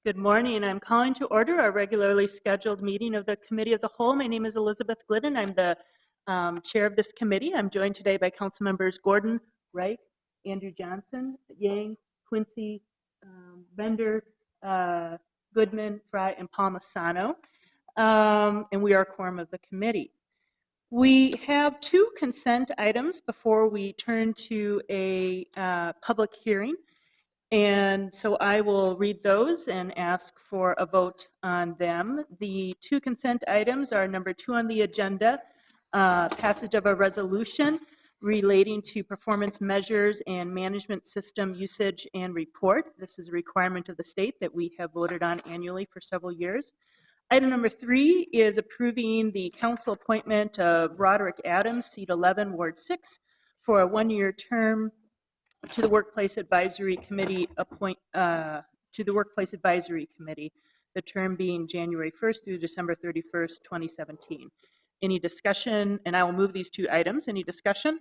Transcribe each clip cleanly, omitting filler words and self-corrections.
Good morning. I'm calling to order our regularly scheduled meeting of the Committee of the Whole. My name is Elizabeth Glidden. I'm the chair of this committee. I'm joined today by council members Gordon, Wright, Andrew Johnson, Yang, Quincy, Bender, Goodman, Fry, and Palmisano. And we are a quorum of the committee. We have two consent items before we turn to a public hearing. And so I will read those and ask for a vote on them. The two consent items are number 2 on the agenda, passage of a resolution relating to performance measures and management system usage and report. This is a requirement of the state that we have voted on annually for several years. Item number 3 is approving the council appointment of Roderick Adams, seat 11, Ward 6, for a one-year term to the Workplace Advisory Committee the term being January 1st through December 31st, 2017. Any discussion? And I will move these two items. Any discussion?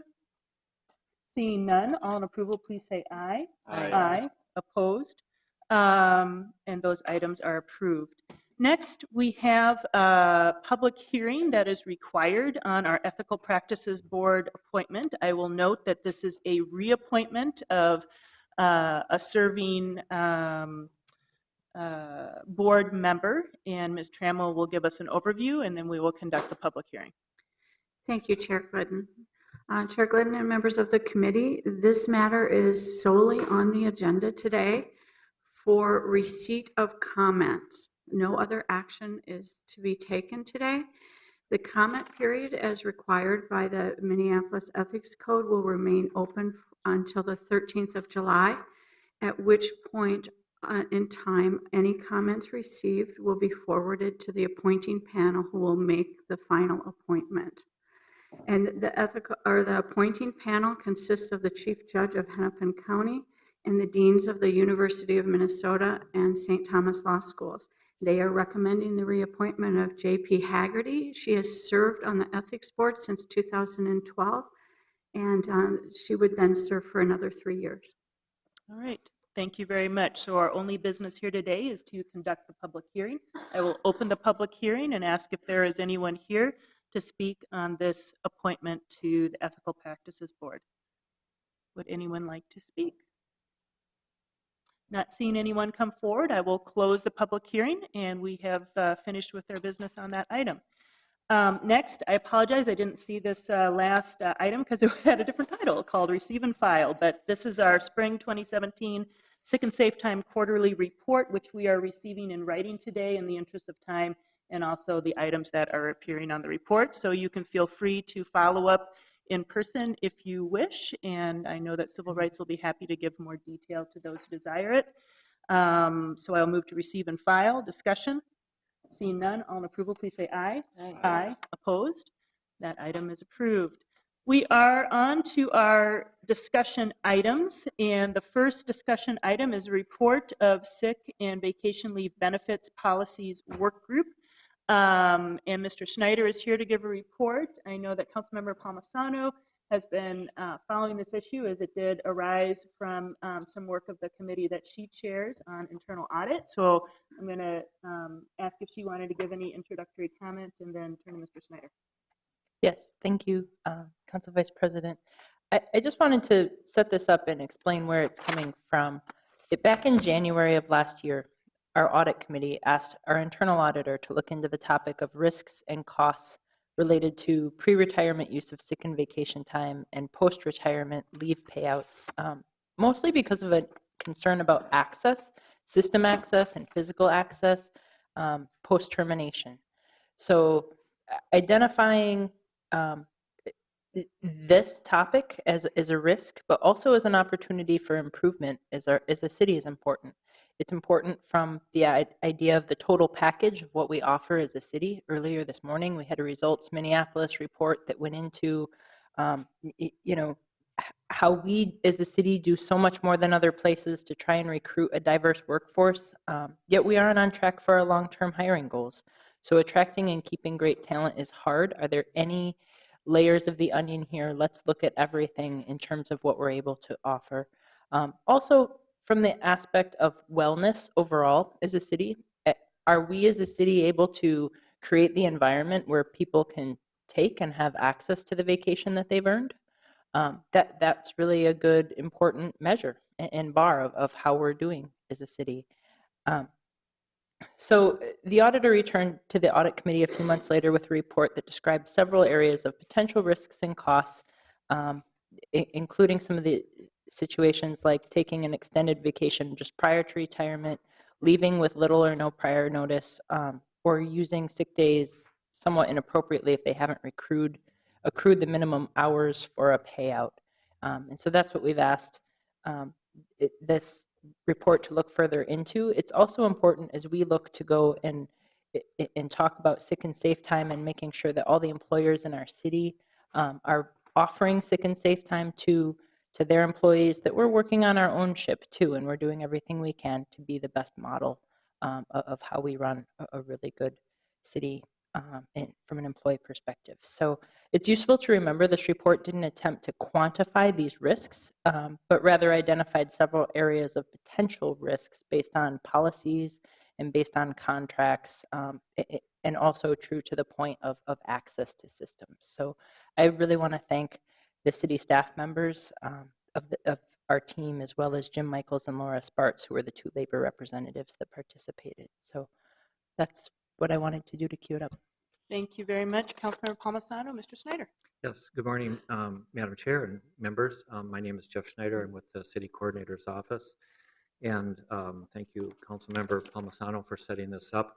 Seeing none, all in approval, please say aye. Aye. Aye. Opposed? And those items are approved. Next, we have a public hearing that is required on our Ethical Practices Board appointment. I will note that this is a reappointment of a serving board member, and Ms. Trammell will give us an overview, and then we will conduct the public hearing. Thank you, Chair Glidden. Chair Glidden and members of the committee, this matter is solely on the agenda today for receipt of comments. No other action is to be taken today. The comment period, as required by the Minneapolis Ethics Code, will remain open until the 13th of July, at which point in time any comments received will be forwarded to the appointing panel, who will make the final appointment. And the appointing panel consists of the Chief Judge of Hennepin County and the deans of the University of Minnesota and St. Thomas Law Schools. They are recommending the reappointment of J.P. Haggerty. She has served on the Ethics Board since 2012, and she would then serve for another 3 years. All right. Thank you very much. So our only business here today is to conduct the public hearing. I will open the public hearing and ask if there is anyone here to speak on this appointment to the Ethical Practices Board. Would anyone like to speak? Not seeing anyone come forward, I will close the public hearing, and we have finished with our business on that item. Next, I apologize, I didn't see this last item because it had a different title called Receive and File, but this is our Spring 2017 Sick and Safe Time Quarterly Report, which we are receiving in writing today in the interest of time, and also the items that are appearing on the report. So you can feel free to follow up in person if you wish, and I know that Civil Rights will be happy to give more detail to those who desire it. So I'll move to receive and file. Discussion? Seeing none, all in approval, please say aye. Aye. Aye. Opposed? That item is approved. We are on to our discussion items, and the first discussion item is a report of sick and vacation leave benefits policies work group. And Mr. Snyder is here to give a report. I know that Councilmember Palmisano has been following this issue, as it did arise from some work of the committee that she chairs on internal audit. So I'm going to ask if she wanted to give any introductory comment and then turn to Mr. Snyder. Yes, thank you, Council Vice President. I just wanted to set this up and explain where it's coming from. Back in January of last year, our audit committee asked our internal auditor to look into the topic of risks and costs related to pre-retirement use of sick and vacation time and post-retirement leave payouts, mostly because of a concern about access, system access and physical access post-termination. So identifying this topic as a risk, but also as an opportunity for improvement as a city is important. It's important from the idea of the total package of what we offer as a city. Earlier this morning, we had a Results Minneapolis report that went into, how we as a city do so much more than other places to try and recruit a diverse workforce, yet we aren't on track for our long-term hiring goals. So attracting and keeping great talent is hard. Are there any layers of the onion here? Let's look at everything in terms of what we're able to offer. Also, from the aspect of wellness overall as a city, are we as a city able to create the environment where people can take and have access to the vacation that they've earned? That's really a good, important measure and bar of how we're doing as a city. Um, so the auditor returned to the audit committee a few months later with a report that described several areas of potential risks and costs, including some of the situations like taking an extended vacation just prior to retirement, leaving with little or no prior notice, or using sick days somewhat inappropriately if they haven't accrued the minimum hours for a payout. And so that's what we've asked this report to look further into. It's also important as we look to go and talk about sick and safe time and making sure that all the employers in our city are offering sick and safe time to their employees, that we're working on our own ship too, and we're doing everything we can to be the best model of how we run a really good city from an employee perspective. So it's useful to remember this report didn't attempt to quantify these risks, but rather identified several areas of potential risks based on policies and based on contracts, and also true to the point of access to systems. So I really want to thank the city staff members of our team, as well as Jim Michaels and Laura Sparts, who were the two labor representatives that participated. So that's what I wanted to do to cue it up. Thank you very much, Councilmember Palmisano. Mr. Snyder. Yes, good morning, Madam Chair and members. My name is Jeff Schneider. I'm with the City Coordinator's Office. And thank you, Councilmember Palmisano, for setting this up.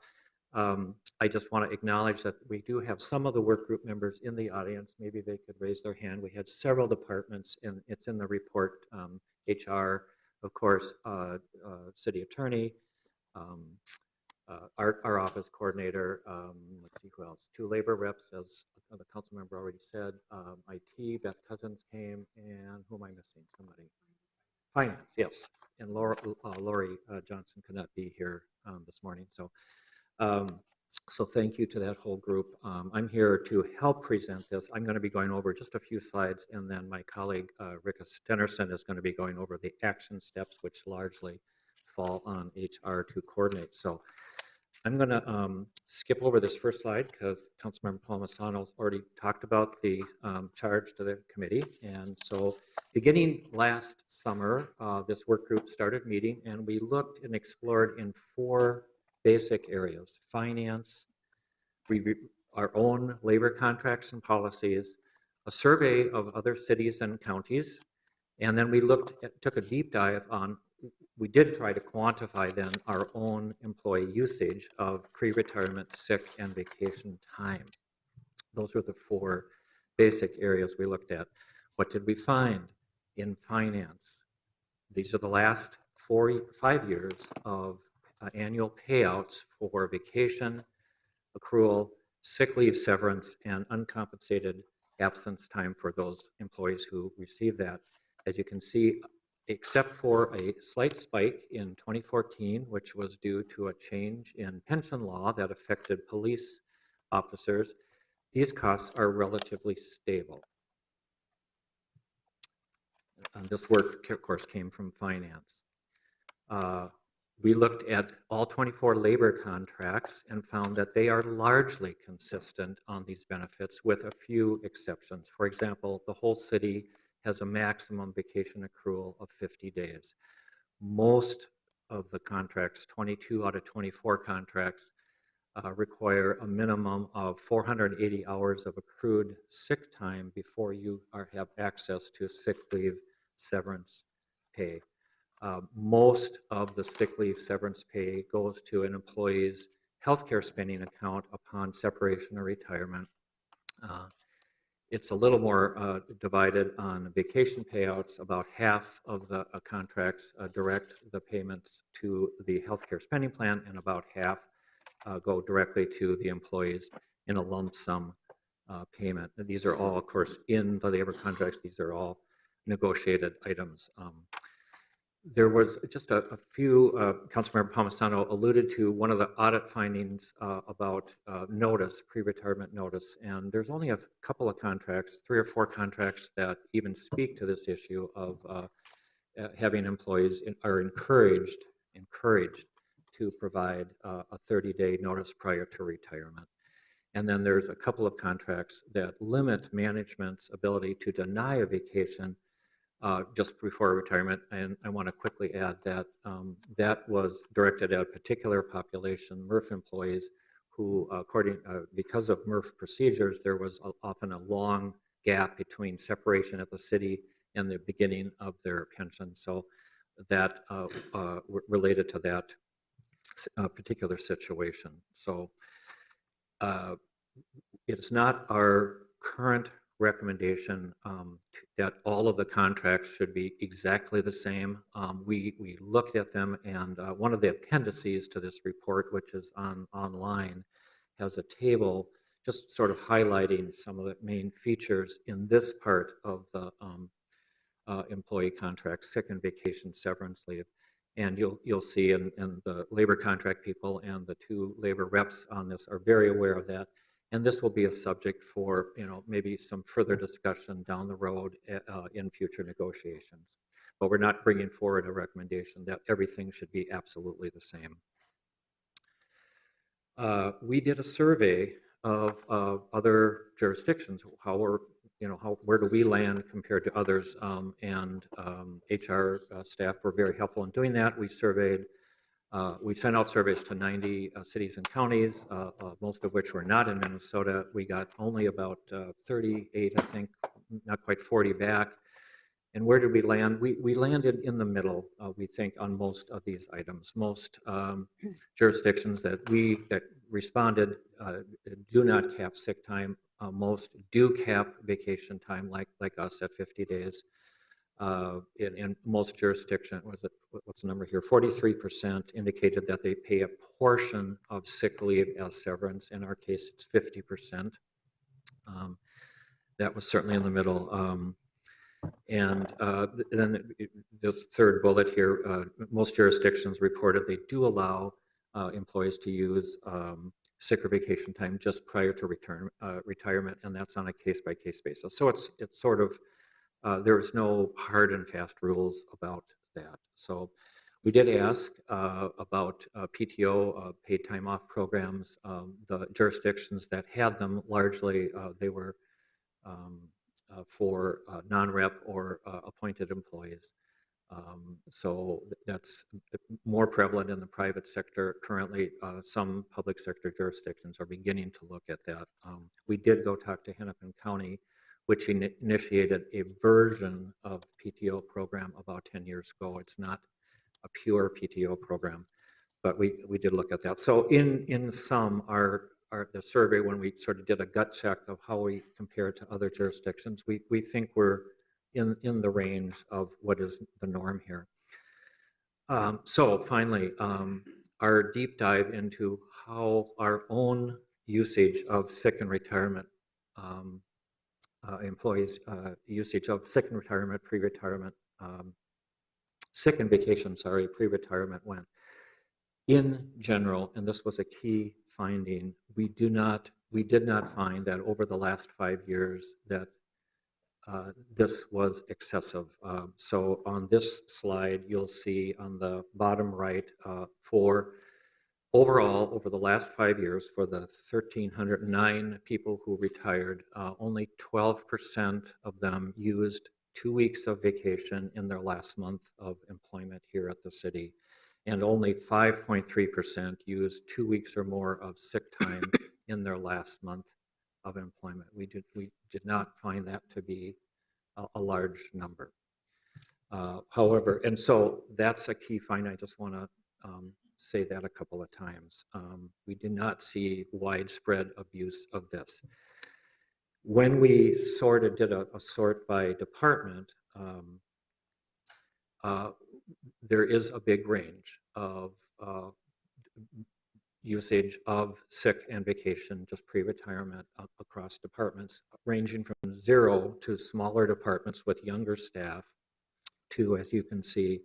I just want to acknowledge that we do have some of the work group members in the audience. Maybe they could raise their hand. We had several departments, and it's in the report, HR, of course, City Attorney, our office coordinator, let's see who else, 2 labor reps, as the council member already said, IT, Beth Cousins came, and who am I missing? Somebody. Finance, yes. And Lori Johnson could not be here this morning. So thank you to that whole group. I'm here to help present this. I'm going to be going over just a few slides, and then my colleague Rika Stenerson is going to be going over the action steps, which largely fall on HR to coordinate. So I'm going to skip over this first slide because Councilmember Palmisano already talked about the charge to the committee. And so beginning last summer, this work group started meeting, and we looked and explored in 4 basic areas: finance, our own labor contracts and policies, a survey of other cities and counties, and then we took a deep dive on. We did try to quantify then our own employee usage of pre-retirement sick and vacation time. Those were the 4 basic areas we looked at. What did we find in finance? These are the last 5 years of annual payouts for vacation, accrual, sick leave severance, and uncompensated absence time for those employees who receive that. As you can see, except for a slight spike in 2014, which was due to a change in pension law that affected police officers, these costs are relatively stable. And this work, of course, came from finance. We looked at all 24 labor contracts and found that they are largely consistent on these benefits, with a few exceptions. For example, the whole city has a maximum vacation accrual of 50 days. Most of the contracts, 22 out of 24 contracts, require a minimum of 480 hours of accrued sick time before you have access to sick leave severance pay. Most of the sick leave severance pay goes to an employee's healthcare spending account upon separation or retirement. It's a little more divided on vacation payouts. About half of the contracts direct the payments to the healthcare spending plan, and about half go directly to the employees in a lump sum payment. And these are all, of course, in the labor contracts. These are all negotiated items. There was just a few, Councilmember Palmisano alluded to one of the audit findings about notice, pre-retirement notice, and there's only a couple of contracts, 3 or 4 contracts that even speak to this issue of having employees are encouraged to provide a 30-day notice prior to retirement. And then there's a couple of contracts that limit management's ability to deny a vacation just before retirement. And I want to quickly add that that was directed at a particular population, MRF employees, who, because of MRF procedures, there was often a long gap between separation at the city and the beginning of their pension. So that related to that particular situation. So it's not our current recommendation that all of the contracts should be exactly the same. We looked at them, and one of the appendices to this report, which is online, has a table just sort of highlighting some of the main features in this part of the employee contract, sick and vacation severance leave. And you'll see, and the labor contract people and the two labor reps on this are very aware of that. And this will be a subject for, maybe some further discussion down the road in future negotiations. But we're not bringing forward a recommendation that everything should be absolutely the same. We did a survey of other jurisdictions. Where do we land compared to others? And HR staff were very helpful in doing that. We sent out surveys to 90 cities and counties, most of which were not in Minnesota. We got only about 38, I think, not quite 40 back. And where did we land? We landed in the middle, we think, on most of these items. Most jurisdictions that responded do not cap sick time. Most do cap vacation time, like us, at 50 days. In most jurisdictions, what's the number here? 43% indicated that they pay a portion of sick leave as severance. In our case, it's 50%. That was certainly in the middle. And then this third bullet here, most jurisdictions reported they do allow employees to use sick or vacation time just prior to retirement, and that's on a case-by-case basis. So it's sort of, there's no hard and fast rules about that. So we did ask about PTO, paid time off programs. The jurisdictions that had them, largely they were for non-rep or appointed employees. So that's more prevalent in the private sector. Currently, some public sector jurisdictions are beginning to look at that. We did go talk to Hennepin County, which initiated a version of PTO program about 10 years ago. It's not a pure PTO program, but we did look at that. So in sum, the survey, when we sort of did a gut check of how we compare to other jurisdictions, we think we're in the range of what is the norm here. So finally, our deep dive into how our own usage of sick and retirement employees' usage of sick and retirement, pre-retirement, sick and vacation, sorry, pre-retirement went. In general, and this was a key finding, we did not find that over the last 5 years that this was excessive. So on this slide, you'll see on the bottom right, for overall, over the last 5 years, for the 1,309 people who retired, only 12% of them used 2 weeks of vacation in their last month of employment here at the city. And only 5.3% used 2 weeks or more of sick time in their last month of employment. We did not find that to be a large number. However, and so that's a key finding. I just want to say that a couple of times. We did not see widespread abuse of this. When we did a sort by department, there is a big range of usage of sick and vacation, just pre-retirement, across departments, ranging from 0 to smaller departments with younger staff to, as you can see,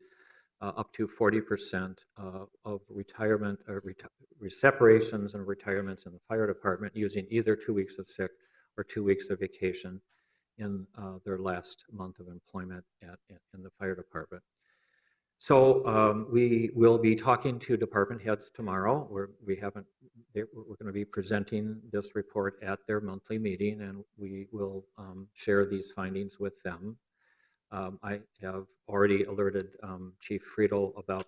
up to 40% of retirement or separations and retirements in the fire department using either 2 weeks of sick or 2 weeks of vacation in their last month of employment in the fire department. So we will be talking to department heads tomorrow. We're going to be presenting this report at their monthly meeting, and we will share these findings with them. I have already alerted Chief Friedel about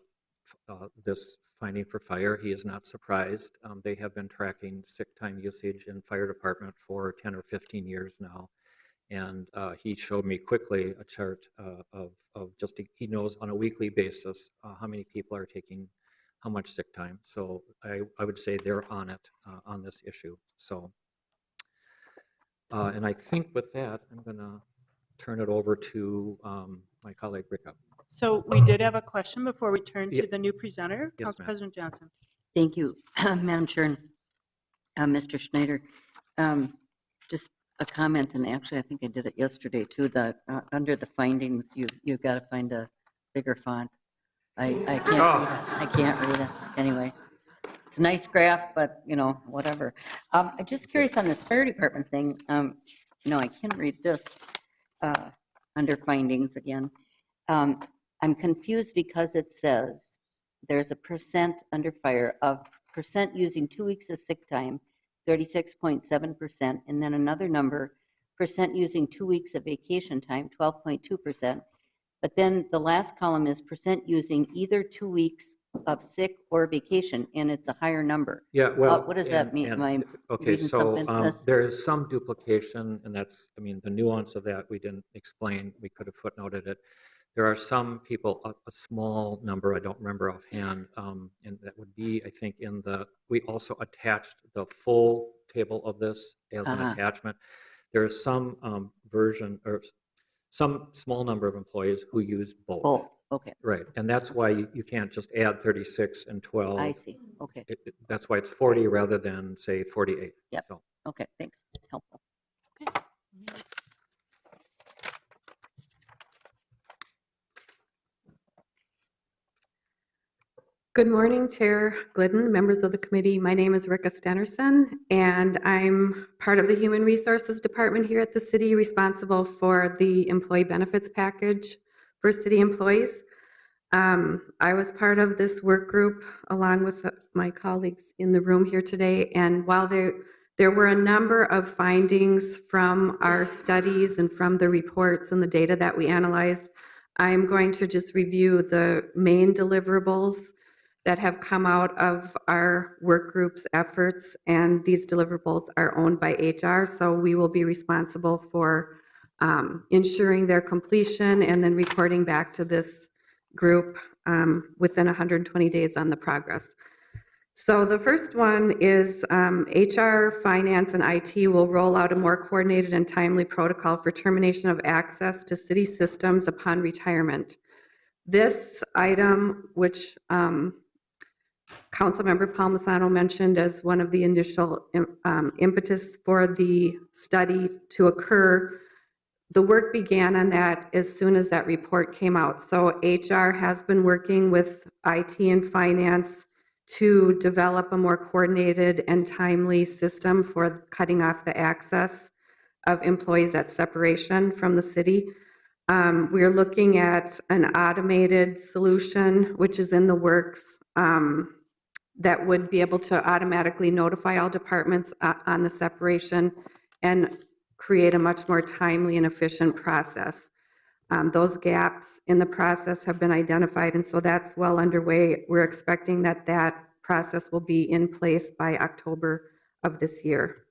this finding for fire. He is not surprised. They have been tracking sick time usage in fire department for 10 or 15 years now. And he showed me quickly a chart of just, he knows on a weekly basis how many people are taking how much sick time. So I would say they're on it, on this issue. So, and I think with that, I'm going to turn it over to my colleague, Rika. So we did have a question before we turn Yeah. to the new presenter. Yes, Council ma'am. President Johnson. Thank you, Madam Chair, and Mr. Schneider. Just a comment, and actually I think I did it yesterday too, that under the findings, you've got to find a bigger font. I can't read it. I can't read it. Anyway, it's a nice graph, but whatever. I'm just curious on this fire department thing. I can't read this under findings again. I'm confused because it says there's a percent under fire of percent using 2 weeks of sick time, 36.7%, and then another number, percent using 2 weeks of vacation time, 12.2%. But then the last column is percent using either 2 weeks of sick or vacation, and it's a higher number. Yeah, well. What does that mean? Am I Okay, reading so something into this? there is some duplication, and that's, the nuance of that we didn't explain. We could have footnoted it. There are some people, a small number, I don't remember offhand, and that would be, I think, we also attached the full table of this as an attachment. There is some version or some small number of employees who use both. Oh, okay. Right, and that's why you can't just add 36 and 12. I see. Okay. That's why it's 40 rather than, say, 48. Yep. So. Okay, thanks. Helpful. Good morning, Chair Glidden, members of the committee. My name is Rika Stenerson, and I'm part of the Human Resources Department here at the city, responsible for the employee benefits package for city employees. I was part of this work group along with my colleagues in the room here today, and while there were a number of findings from our studies and from the reports and the data that we analyzed, I'm going to just review the main deliverables that have come out of our work group's efforts, and these deliverables are owned by HR, so we will be responsible for ensuring their completion and then reporting back to this group within 120 days on the progress. So the first one is HR, Finance, and IT will roll out a more coordinated and timely protocol for termination of access to city systems upon retirement. This item, which Councilmember Palmisano mentioned as one of the initial impetus for the study to occur, the work began on that as soon as that report came out. So HR has been working with IT and Finance to develop a more coordinated and timely system for cutting off the access of employees at separation from the city. We're looking at an automated solution, which is in the works, that would be able to automatically notify all departments on the separation and create a much more timely and efficient process. Those gaps in the process have been identified, and so that's well underway. We're expecting that process will be in place by October of this year.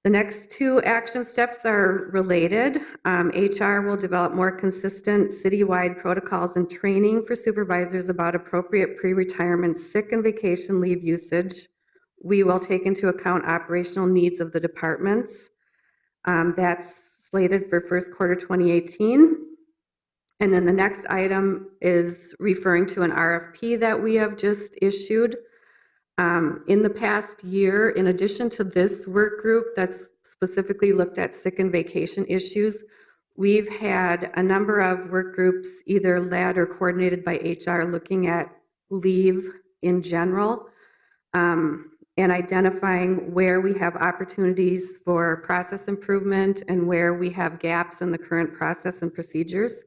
The next two action steps are related. HR will develop more consistent citywide protocols and training for supervisors about appropriate pre-retirement sick and vacation leave usage. We will take into account operational needs of the departments. That's slated for first quarter 2018. And then the next item is referring to an RFP that we have just issued. In the past year, in addition to this work group that's specifically looked at sick and vacation issues, we've had a number of work groups either led or coordinated by HR looking at leave in general and identifying where we have opportunities for process improvement and where we have gaps in the current process and procedures.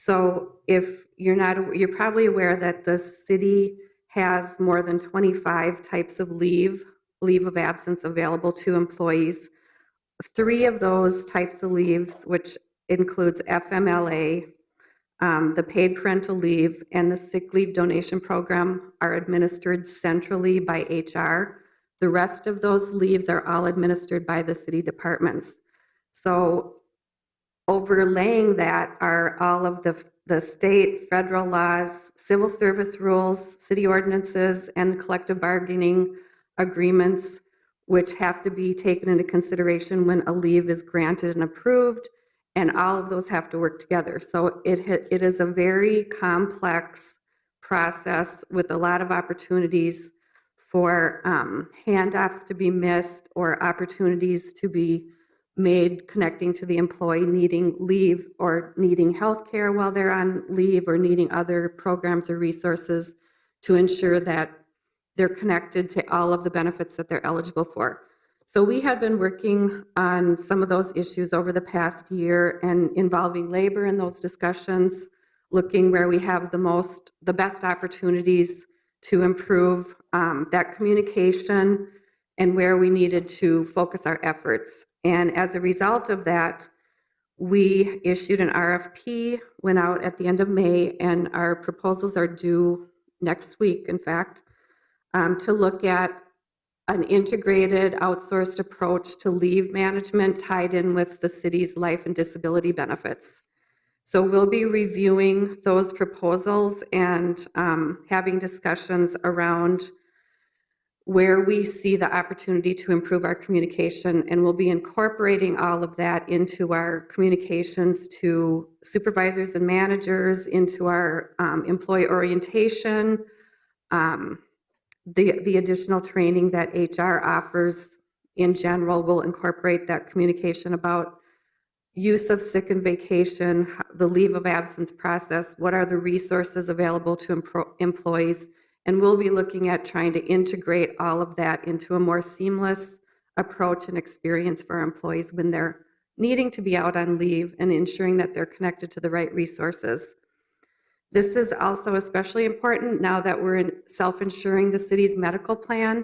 So if you're not, you're probably aware that the city has more than 25 types of leave of absence available to employees. 3 of those types of leaves, which includes FMLA, the paid parental leave, and the sick leave donation program, are administered centrally by HR. The rest of those leaves are all administered by the city departments. So overlaying that are all of the state, federal laws, civil service rules, city ordinances, and collective bargaining agreements, which have to be taken into consideration when a leave is granted and approved, and all of those have to work together. So it is a very complex process with a lot of opportunities for handoffs to be missed or opportunities to be made connecting to the employee needing leave or needing health care while they're on leave or needing other programs or resources to ensure that they're connected to all of the benefits that they're eligible for. So we had been working on some of those issues over the past year and involving labor in those discussions, looking where we have the best opportunities to improve that communication and where we needed to focus our efforts. And as a result of that, we issued an RFP, went out at the end of May, and our proposals are due next week, in fact, to look at an integrated outsourced approach to leave management tied in with the city's life and disability benefits. So we'll be reviewing those proposals and having discussions around where we see the opportunity to improve our communication, and we'll be incorporating all of that into our communications to supervisors and managers, into our employee orientation, the additional training that HR offers in general will incorporate that communication about use of sick and vacation, the leave of absence process, what are the resources available to employees, and we'll be looking at trying to integrate all of that into a more seamless approach and experience for our employees when they're needing to be out on leave and ensuring that they're connected to the right resources. This is also especially important now that we're self-insuring the city's medical plan.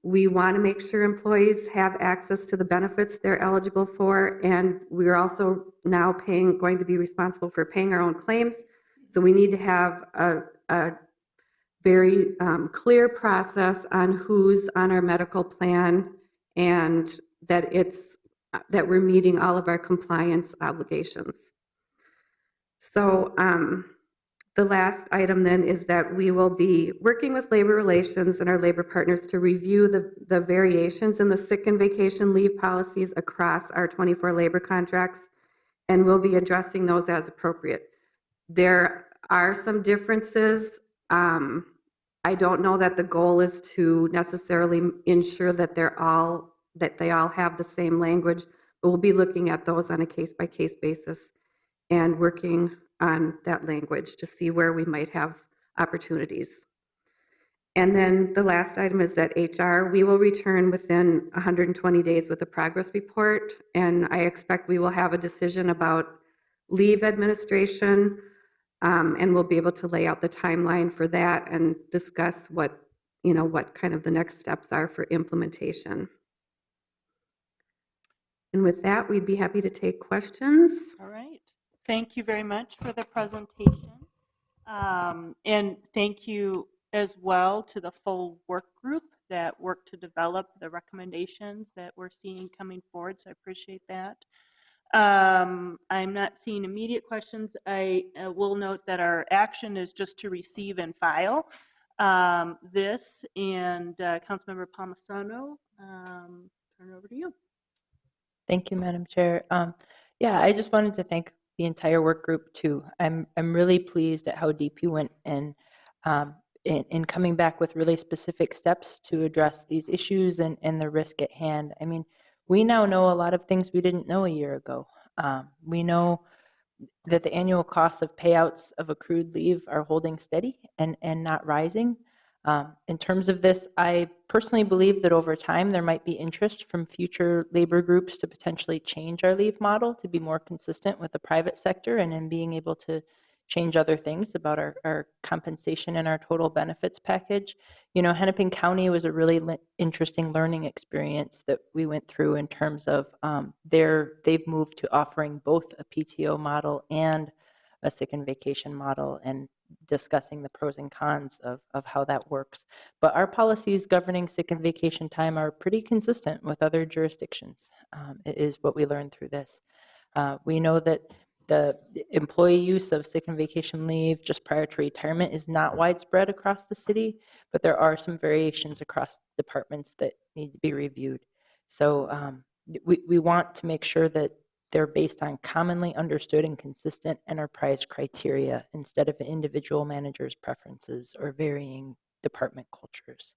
We want to make sure employees have access to the benefits they're eligible for, and we're also now going to be responsible for paying our own claims. So we need to have a very clear process on who's on our medical plan and that we're meeting all of our compliance obligations. So the last item then is that we will be working with labor relations and our labor partners to review the variations in the sick and vacation leave policies across our 24 labor contracts, and we'll be addressing those as appropriate. There are some differences. I don't know that the goal is to necessarily ensure that they all have the same language, but we'll be looking at those on a case-by-case basis and working on that language to see where we might have opportunities. And then the last item is that HR, we will return within 120 days with a progress report, and I expect we will have a decision about leave administration, and we'll be able to lay out the timeline for that and discuss what kind of the next steps are for implementation. And with that, we'd be happy to take questions. All right. Thank you very much for the presentation. And thank you as well to the full work group that worked to develop the recommendations that we're seeing coming forward. So I appreciate that. I'm not seeing immediate questions. I will note that our action is just to receive and file this. And Councilmember Palmisano, turn it over to you. Thank you, Madam Chair. Yeah, I just wanted to thank the entire work group too. I'm really pleased at how deep you went in coming back with really specific steps to address these issues and the risk at hand. I mean, we now know a lot of things we didn't know a year ago. We know that the annual costs of payouts of accrued leave are holding steady and not rising. In terms of this, I personally believe that over time there might be interest from future labor groups to potentially change our leave model to be more consistent with the private sector and in being able to change other things about our compensation and our total benefits package. Hennepin County was a really interesting learning experience that we went through in terms of they've moved to offering both a PTO model and a sick and vacation model, and discussing the pros and cons of how that works. But our policies governing sick and vacation time are pretty consistent with other jurisdictions. It is what we learned through this. We know that the employee use of sick and vacation leave just prior to retirement is not widespread across the city, but there are some variations across departments that need to be reviewed. So we want to make sure that they're based on commonly understood and consistent enterprise criteria instead of individual managers' preferences or varying department cultures.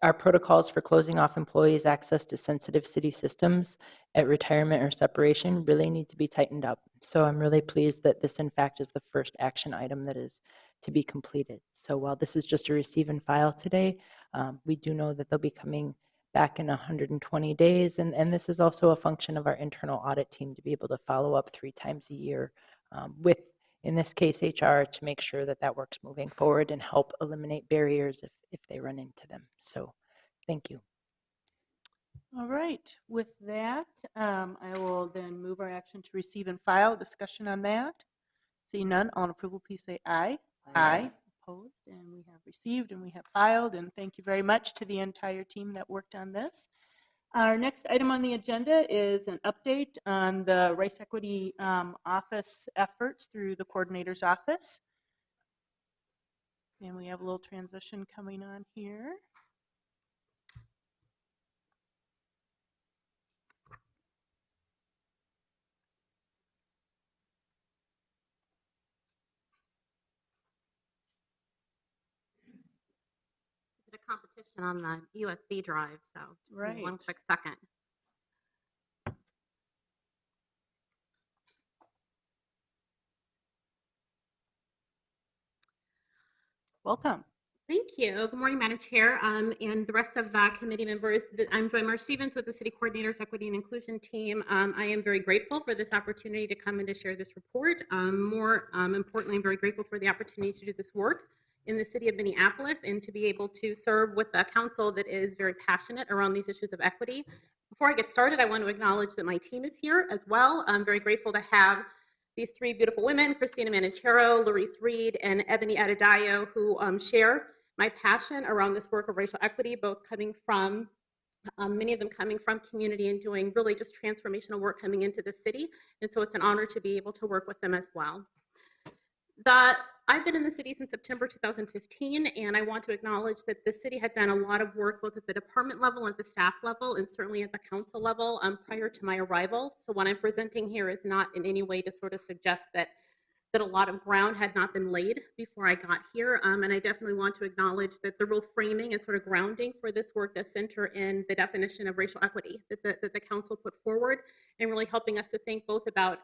Our protocols for closing off employees' access to sensitive city systems at retirement or separation really need to be tightened up. So I'm really pleased that this, in fact, is the first action item that is to be completed. So while this is just a receive and file today, we do know that they'll be coming back in 120 days. And this is also a function of our internal audit team to be able to follow up 3 times a year with, in this case, HR, to make sure that that work's moving forward and help eliminate barriers if they run into them. So thank you. All right, with that, I will then move our action to receive and file. Discussion on that? Seeing none, all in approval, please say aye. Aye. Opposed, and we have received and we have filed, and thank you very much to the entire team that worked on this. Our next item on the agenda is an update on the Race Equity Office efforts through the coordinator's office. And we have a little transition coming on here. A competition on the USB drive, so just give me one Right. quick second. Welcome. Thank you. Good morning, Madam Chair, and the rest of the committee members. I'm Joy Marsh Stevens with the City Coordinators Equity and Inclusion Team. I am very grateful for this opportunity to come and to share this report. More importantly, I'm very grateful for the opportunity to do this work in the city of Minneapolis and to be able to serve with a council that is very passionate around these issues of equity. Before I get started, I want to acknowledge that my team is here as well. I'm very grateful to have these 3 beautiful women, Christina Manichero, Larice Reed, and Ebony Adedayo, who share my passion around this work of racial equity, both coming from, many of them coming from community and doing really just transformational work coming into the city. And so it's an honor to be able to work with them as well. I've been in the city since September 2015, and I want to acknowledge that the city had done a lot of work both at the department level, at the staff level, and certainly at the council level prior to my arrival. So what I'm presenting here is not in any way to sort of suggest that a lot of ground had not been laid before I got here. And I definitely want to acknowledge that the real framing and sort of grounding for this work does center in the definition of racial equity that the council put forward, and really helping us to think both about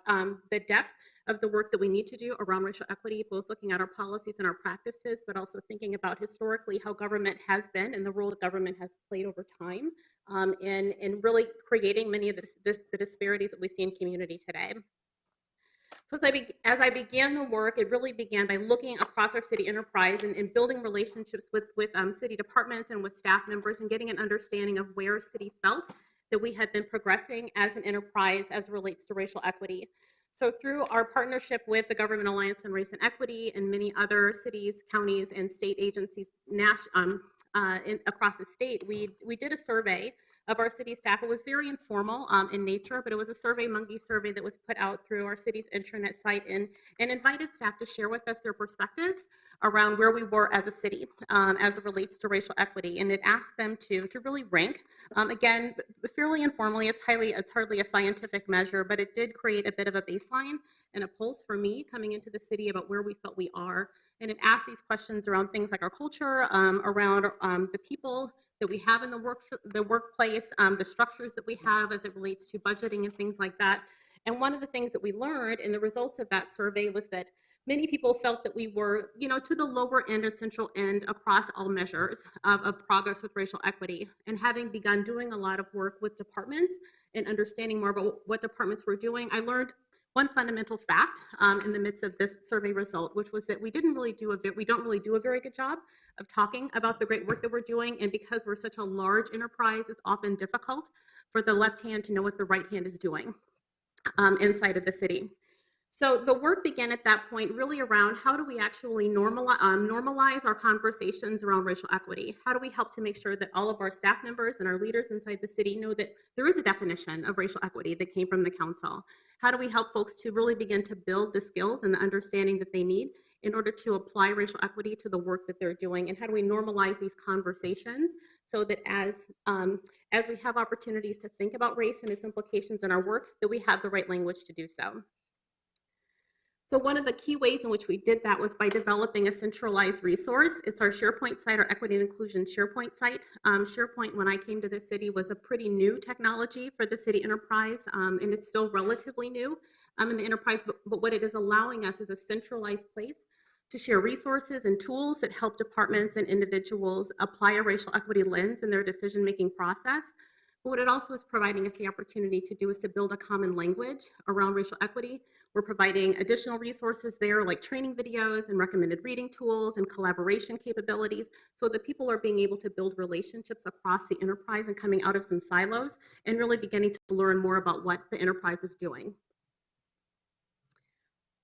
the depth of the work that we need to do around racial equity, both looking at our policies and our practices, but also thinking about historically how government has been and the role that government has played over time in really creating many of the disparities that we see in community today. So as I began the work, it really began by looking across our city enterprise and building relationships with city departments and with staff members and getting an understanding of where city felt that we had been progressing as an enterprise as it relates to racial equity. So through our partnership with the Government Alliance on Race and Equity and many other cities, counties, and state agencies across the state, we did a survey of our city staff. It was very informal in nature, but it was a survey monkey survey that was put out through our city's intranet site and invited staff to share with us their perspectives around where we were as a city as it relates to racial equity. And it asked them to really rank, again, fairly informally. It's hardly a scientific measure, but it did create a bit of a baseline and a pulse for me coming into the city about where we felt we are. And it asked these questions around things like our culture, around the people that we have in the workplace, the structures that we have as it relates to budgeting and things like that. And one of the things that we learned in the results of that survey was that many people felt that we were, to the lower end or central end across all measures of progress with racial equity. And having begun doing a lot of work with departments and understanding more about what departments were doing, I learned one fundamental fact in the midst of this survey result, which was that we don't really do a very good job of talking about the great work that we're doing. And because we're such a large enterprise, it's often difficult for the left hand to know what the right hand is doing inside of the city. So the work began at that point really around how do we actually normalize our conversations around racial equity? How do we help to make sure that all of our staff members and our leaders inside the city know that there is a definition of racial equity that came from the council? How do we help folks to really begin to build the skills and the understanding that they need in order to apply racial equity to the work that they're doing? And how do we normalize these conversations so that as we have opportunities to think about race and its implications in our work, that we have the right language to do so? So one of the key ways in which we did that was by developing a centralized resource. It's our SharePoint site, our Equity and Inclusion SharePoint site. SharePoint, when I came to the city, was a pretty new technology for the city enterprise, and it's still relatively new in the enterprise, but what it is allowing us is a centralized place to share resources and tools that help departments and individuals apply a racial equity lens in their decision-making process. But what it also is providing us the opportunity to do is to build a common language around racial equity. We're providing additional resources there like training videos and recommended reading tools and collaboration capabilities so that people are being able to build relationships across the enterprise and coming out of some silos and really beginning to learn more about what the enterprise is doing.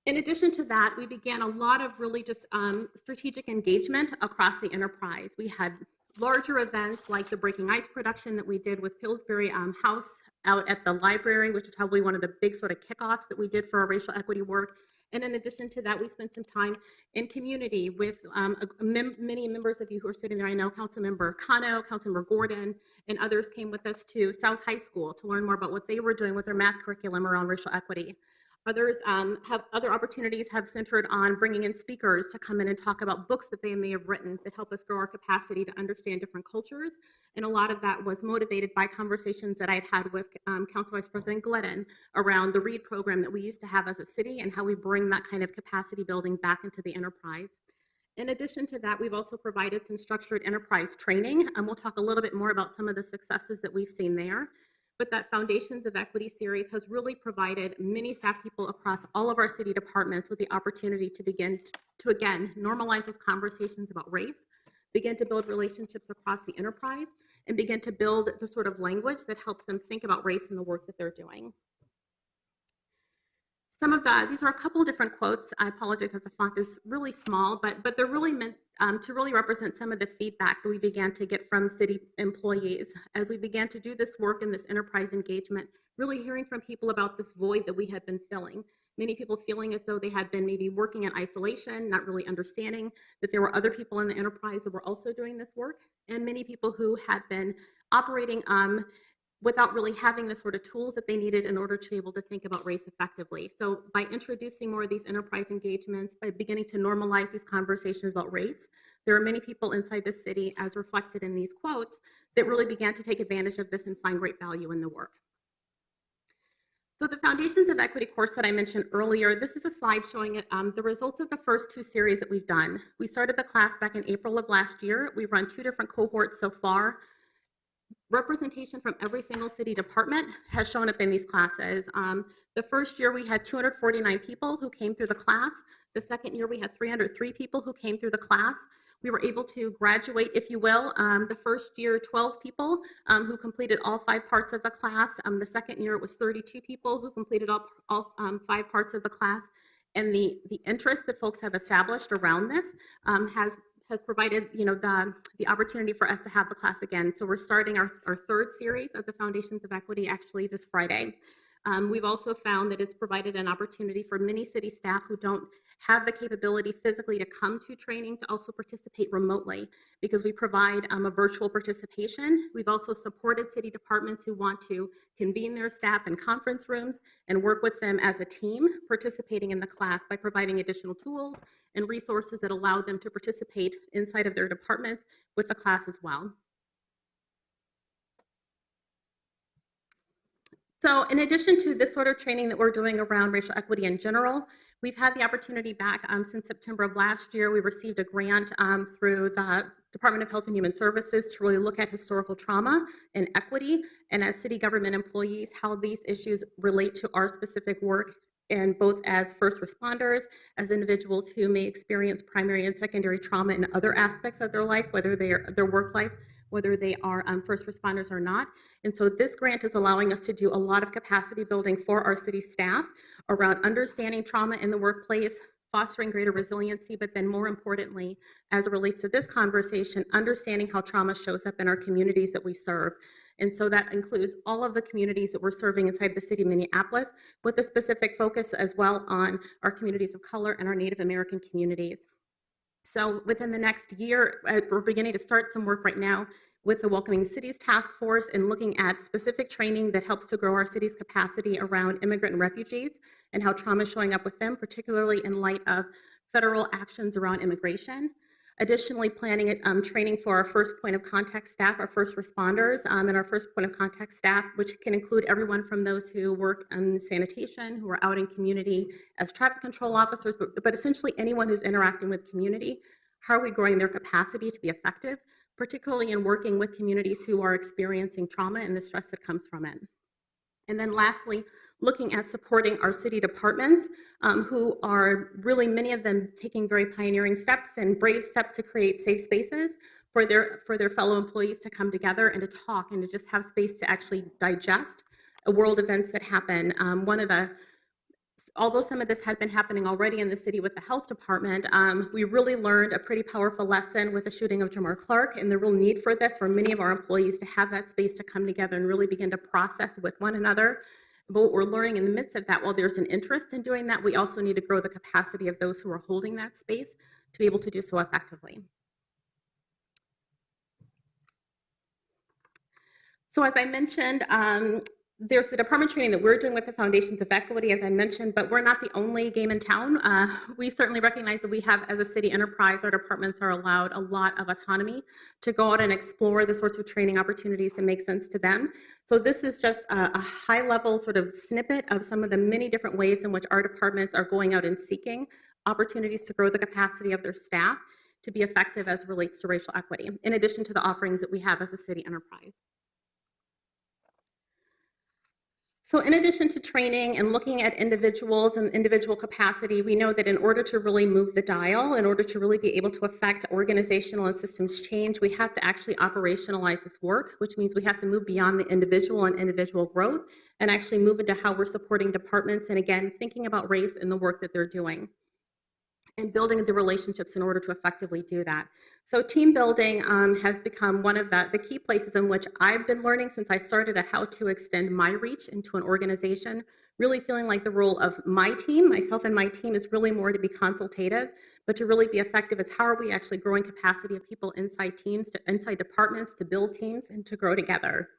In addition to that, we began a lot of really just strategic engagement across the enterprise. We had larger events like the Breaking Ice production that we did with Pillsbury House out at the library, which is probably one of the big sort of kickoffs that we did for our racial equity work. And in addition to that, we spent some time in community with many members of you who are sitting there. I know Councilmember Cano, Councilmember Gordon, and others came with us to South High School to learn more about what they were doing with their math curriculum around racial equity. Others have other opportunities have centered on bringing in speakers to come in and talk about books that they may have written that help us grow our capacity to understand different cultures. And a lot of that was motivated by conversations that I'd had with Council Vice President Glidden around the READ program that we used to have as a city and how we bring that kind of capacity building back into the enterprise. In addition to that, we've also provided some structured enterprise training. We'll talk a little bit more about some of the successes that we've seen there. But that Foundations of Equity series has really provided many staff people across all of our city departments with the opportunity to begin to again, normalize those conversations about race, begin to build relationships across the enterprise, and begin to build the sort of language that helps them think about race in the work that they're doing. These are a couple of different quotes. I apologize that the font is really small, but they're really meant to really represent some of the feedback that we began to get from city employees as we began to do this work in this enterprise engagement, really hearing from people about this void that we had been filling. Many people feeling as though they had been maybe working in isolation, not really understanding that there were other people in the enterprise that were also doing this work, and many people who had been operating without really having the sort of tools that they needed in order to be able to think about race effectively. So by introducing more of these enterprise engagements, by beginning to normalize these conversations about race, there are many people inside the city, as reflected in these quotes, that really began to take advantage of this and find great value in the work. So the Foundations of Equity course that I mentioned earlier, this is a slide showing the results of the first two series that we've done. We started the class back in April of last year. We've run 2 different cohorts so far. Representation from every single city department has shown up in these classes. The first year we had 249 people who came through the class. The second year we had 303 people who came through the class. We were able to graduate, if you will, the first year 12 people who completed all 5 parts of the class. The second year it was 32 people who completed all 5 parts of the class. And the interest that folks have established around this has provided, the opportunity for us to have the class again. So we're starting our 3rd series of the Foundations of Equity actually this Friday. We've also found that it's provided an opportunity for many city staff who don't have the capability physically to come to training to also participate remotely because we provide a virtual participation. We've also supported city departments who want to convene their staff in conference rooms and work with them as a team participating in the class by providing additional tools and resources that allow them to participate inside of their departments with the class as well. So in addition to this sort of training that we're doing around racial equity in general, we've had the opportunity back since September of last year. We received a grant through the Department of Health and Human Services to really look at historical trauma and equity, and as city government employees, how these issues relate to our specific work, and both as first responders, as individuals who may experience primary and secondary trauma in other aspects of their life, whether they are their work life, whether they are first responders or not. And so this grant is allowing us to do a lot of capacity building for our city staff around understanding trauma in the workplace, fostering greater resiliency, but then more importantly, as it relates to this conversation, understanding how trauma shows up in our communities that we serve. And so that includes all of the communities that we're serving inside the city of Minneapolis, with a specific focus as well on our communities of color and our Native American communities. So within the next year, we're beginning to start some work right now with the Welcoming Cities Task Force and looking at specific training that helps to grow our city's capacity around immigrant and refugees and how trauma is showing up with them, particularly in light of federal actions around immigration. Additionally, planning training for our first point of contact staff, our first responders, and our first point of contact staff, which can include everyone from those who work in sanitation, who are out in community as traffic control officers, but essentially anyone who's interacting with community. How are we growing their capacity to be effective, particularly in working with communities who are experiencing trauma and the stress that comes from it? And then lastly, looking at supporting our city departments, who are really, many of them taking very pioneering steps and brave steps to create safe spaces for their fellow employees to come together and to talk and to just have space to actually digest world events that happen. Although some of this had been happening already in the city with the health department, we really learned a pretty powerful lesson with the shooting of Jamar Clark and the real need for this for many of our employees to have that space to come together and really begin to process with one another. But what we're learning in the midst of that, while there's an interest in doing that, we also need to grow the capacity of those who are holding that space to be able to do so effectively. So as I mentioned, there's the department training that we're doing with the Foundations of Equity, as I mentioned, but we're not the only game in town. We certainly recognize that we have, as a city enterprise, our departments are allowed a lot of autonomy to go out and explore the sorts of training opportunities that make sense to them. So this is just a high-level sort of snippet of some of the many different ways in which our departments are going out and seeking opportunities to grow the capacity of their staff to be effective as it relates to racial equity, in addition to the offerings that we have as a city enterprise. So in addition to training and looking at individuals and individual capacity, we know that in order to really move the dial, in order to really be able to affect organizational and systems change, we have to actually operationalize this work, which means we have to move beyond the individual and individual growth and actually move into how we're supporting departments and, again, thinking about race in the work that they're doing and building the relationships in order to effectively do that. So team building has become one of the key places in which I've been learning since I started at how to extend my reach into an organization, really feeling like the role of my team, myself and my team, is really more to be consultative, but to really be effective, it's how are we actually growing capacity of people inside teams, inside departments, to build teams and to grow together.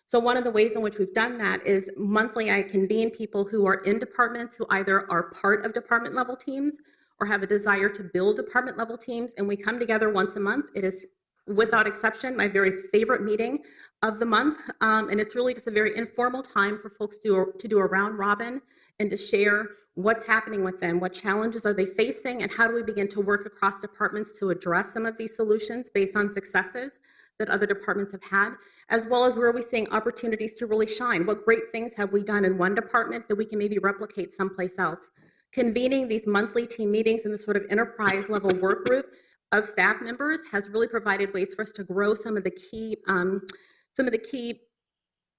So one of the ways in which we've done that is monthly I convene people who are in departments who either are part of department level teams or have a desire to build department level teams, and we come together once a month. It is, without exception, my very favorite meeting of the month, and it's really just a very informal time for folks to do a round robin and to share what's happening with them, what challenges are they facing, and how do we begin to work across departments to address some of these solutions based on successes that other departments have had, as well as where are we seeing opportunities to really shine. What great things have we done in one department that we can maybe replicate someplace else? Convening these monthly team meetings in the sort of enterprise level work group of staff members has really provided ways for us to grow some of the key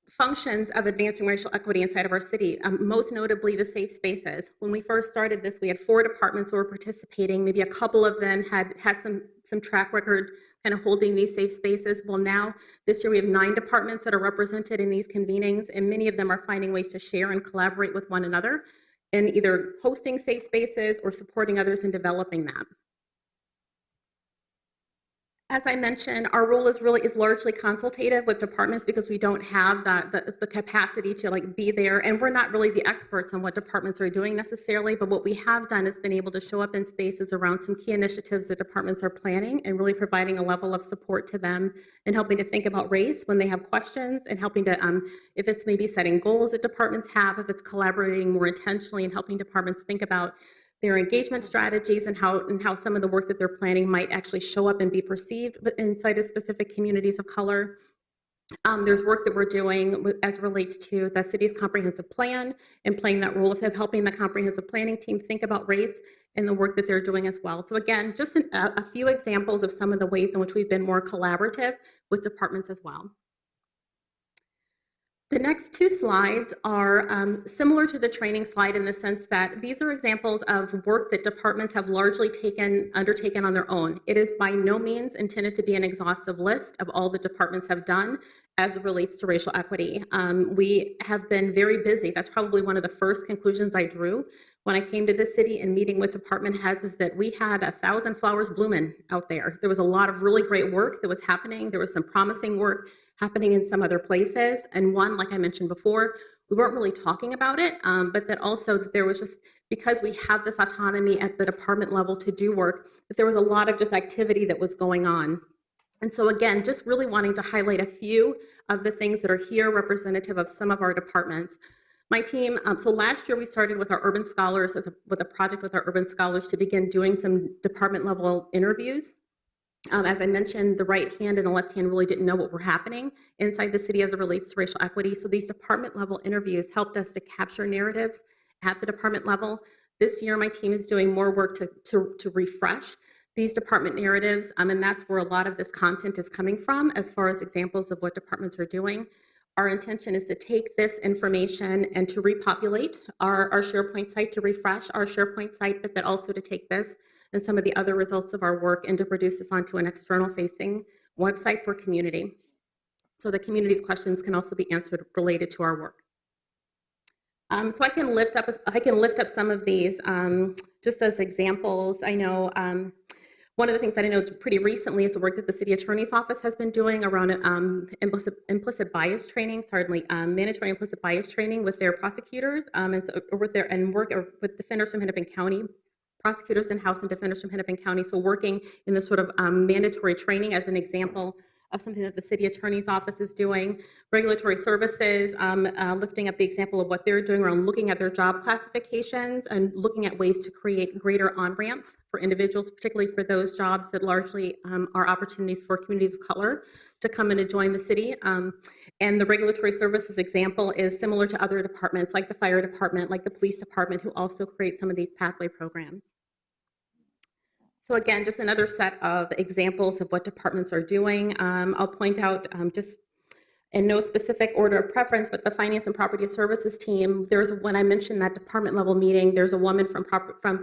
functions of advancing racial equity inside of our city, most notably the safe spaces. When we first started this, we had 4 departments who were participating. Maybe a couple of them had some track record kind of holding these safe spaces. Well, now this year we have 9 departments that are represented in these convenings, and many of them are finding ways to share and collaborate with one another in either hosting safe spaces or supporting others in developing that. As I mentioned, our role is largely consultative with departments because we don't have the capacity to like be there, and we're not really the experts on what departments are doing necessarily. But what we have done is been able to show up in spaces around some key initiatives that departments are planning, and really providing a level of support to them and helping to think about race when they have questions, and helping to if it's maybe setting goals that departments have, if it's collaborating more intentionally and helping departments think about their engagement strategies and how some of the work that they're planning might actually show up and be perceived inside of specific communities of color. There's work that we're doing as it relates to the city's comprehensive plan and playing that role of helping the comprehensive planning team think about race and the work that they're doing as well. So again, just a few examples of some of the ways in which we've been more collaborative with departments as well. The next two slides are similar to the training slide in the sense that these are examples of work that departments have largely undertaken on their own. It is by no means intended to be an exhaustive list of all the departments have done as it relates to racial equity. We have been very busy. That's probably one of the first conclusions I drew when I came to the city and meeting with department heads, is that we had 1,000 flowers blooming out there. There was a lot of really great work that was happening. There was some promising work happening in some other places. And one, like I mentioned before, we weren't really talking about it, but that also that there was just, because we have this autonomy at the department level to do work, that there was a lot of just activity that was going on. And so again, just really wanting to highlight a few of the things that are here representative of some of our departments. My team, so last year we started with our urban scholars, with a project with our urban scholars to begin doing some department level interviews. As I mentioned, the right hand and the left hand really didn't know what were happening inside the city as it relates to racial equity. So these department level interviews helped us to capture narratives at the department level. This year, my team is doing more work to refresh these department narratives, and that's where a lot of this content is coming from as far as examples of what departments are doing. Our intention is to take this information and to repopulate our SharePoint site, to refresh our SharePoint site, but then also to take this and some of the other results of our work and to produce this onto an external facing website for community. So the community's questions can also be answered related to our work. So I can lift up some of these just as examples. I know one of the things that I know is pretty recently is the work that the city attorney's office has been doing around implicit bias training, mandatory implicit bias training with their prosecutors and work with defenders from Hennepin County, prosecutors in-house and defenders from Hennepin County. So working in this sort of mandatory training as an example of something that the city attorney's office is doing. Regulatory services, lifting up the example of what they're doing around looking at their job classifications and looking at ways to create greater on-ramps for individuals, particularly for those jobs that largely are opportunities for communities of color to come in and join the city. And the regulatory services example is similar to other departments like the fire department, like the police department, who also create some of these pathway programs. So again, just another set of examples of what departments are doing. I'll point out just in no specific order of preference, but the Finance and Property Services team, when I mentioned that department level meeting, there's a woman from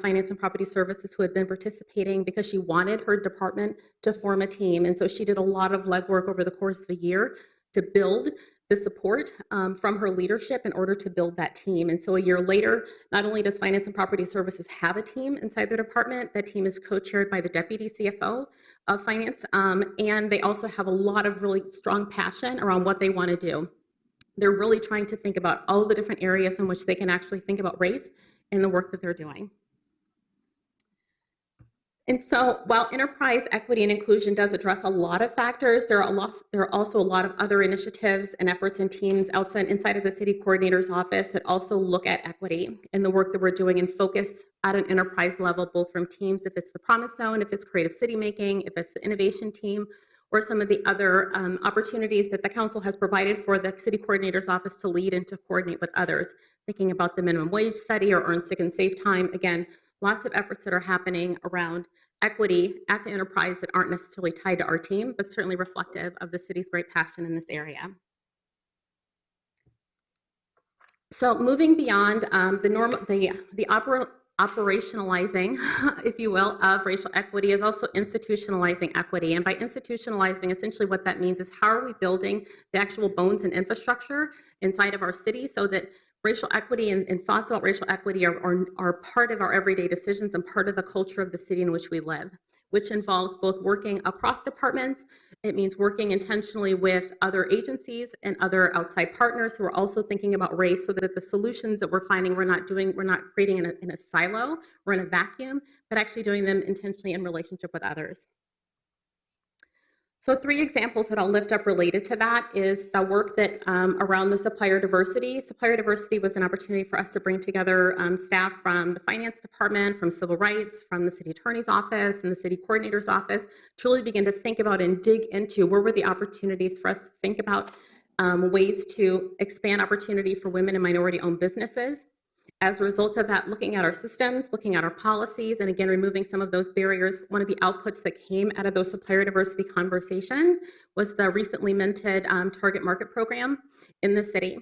Finance and Property Services who had been participating because she wanted her department to form a team. And so she did a lot of legwork over the course of a year to build the support from her leadership in order to build that team. And so a year later, not only does Finance and Property Services have a team inside their department, that team is co-chaired by the Deputy CFO of Finance, and they also have a lot of really strong passion around what they want to do. They're really trying to think about all the different areas in which they can actually think about race in the work that they're doing. And so while enterprise equity and inclusion does address a lot of factors, there are also a lot of other initiatives and efforts and teams inside of the city coordinator's office that also look at equity and the work that we're doing and focus at an enterprise level, both from teams, if it's the Promise Zone, if it's creative city making, if it's the innovation team, or some of the other opportunities that the council has provided for the city coordinator's office to lead and to coordinate with others, thinking about the minimum wage study or earn sick and save time. Again, lots of efforts that are happening around equity at the enterprise that aren't necessarily tied to our team, but certainly reflective of the city's great passion in this area. So moving beyond the operationalizing, if you will, of racial equity is also institutionalizing equity. And by institutionalizing, essentially what that means is how are we building the actual bones and infrastructure inside of our city so that racial equity and thoughts about racial equity are part of our everyday decisions and part of the culture of the city in which we live. which involves both working across departments. It means working intentionally with other agencies and other outside partners who are also thinking about race, so that the solutions that we're finding we're not creating in a silo or in a vacuum, but actually doing them intentionally in relationship with others. So 3 examples that I'll lift up related to that is the work that around the supplier diversity. Supplier diversity was an opportunity for us to bring together staff from the finance department, from civil rights, from the city attorney's office and the city coordinator's office to really begin to think about and dig into where were the opportunities for us to think about ways to expand opportunity for women and minority-owned businesses. As a result of that, looking at our systems, looking at our policies, and again, removing some of those barriers, one of the outputs that came out of those supplier diversity conversation was the recently minted target market program in the city.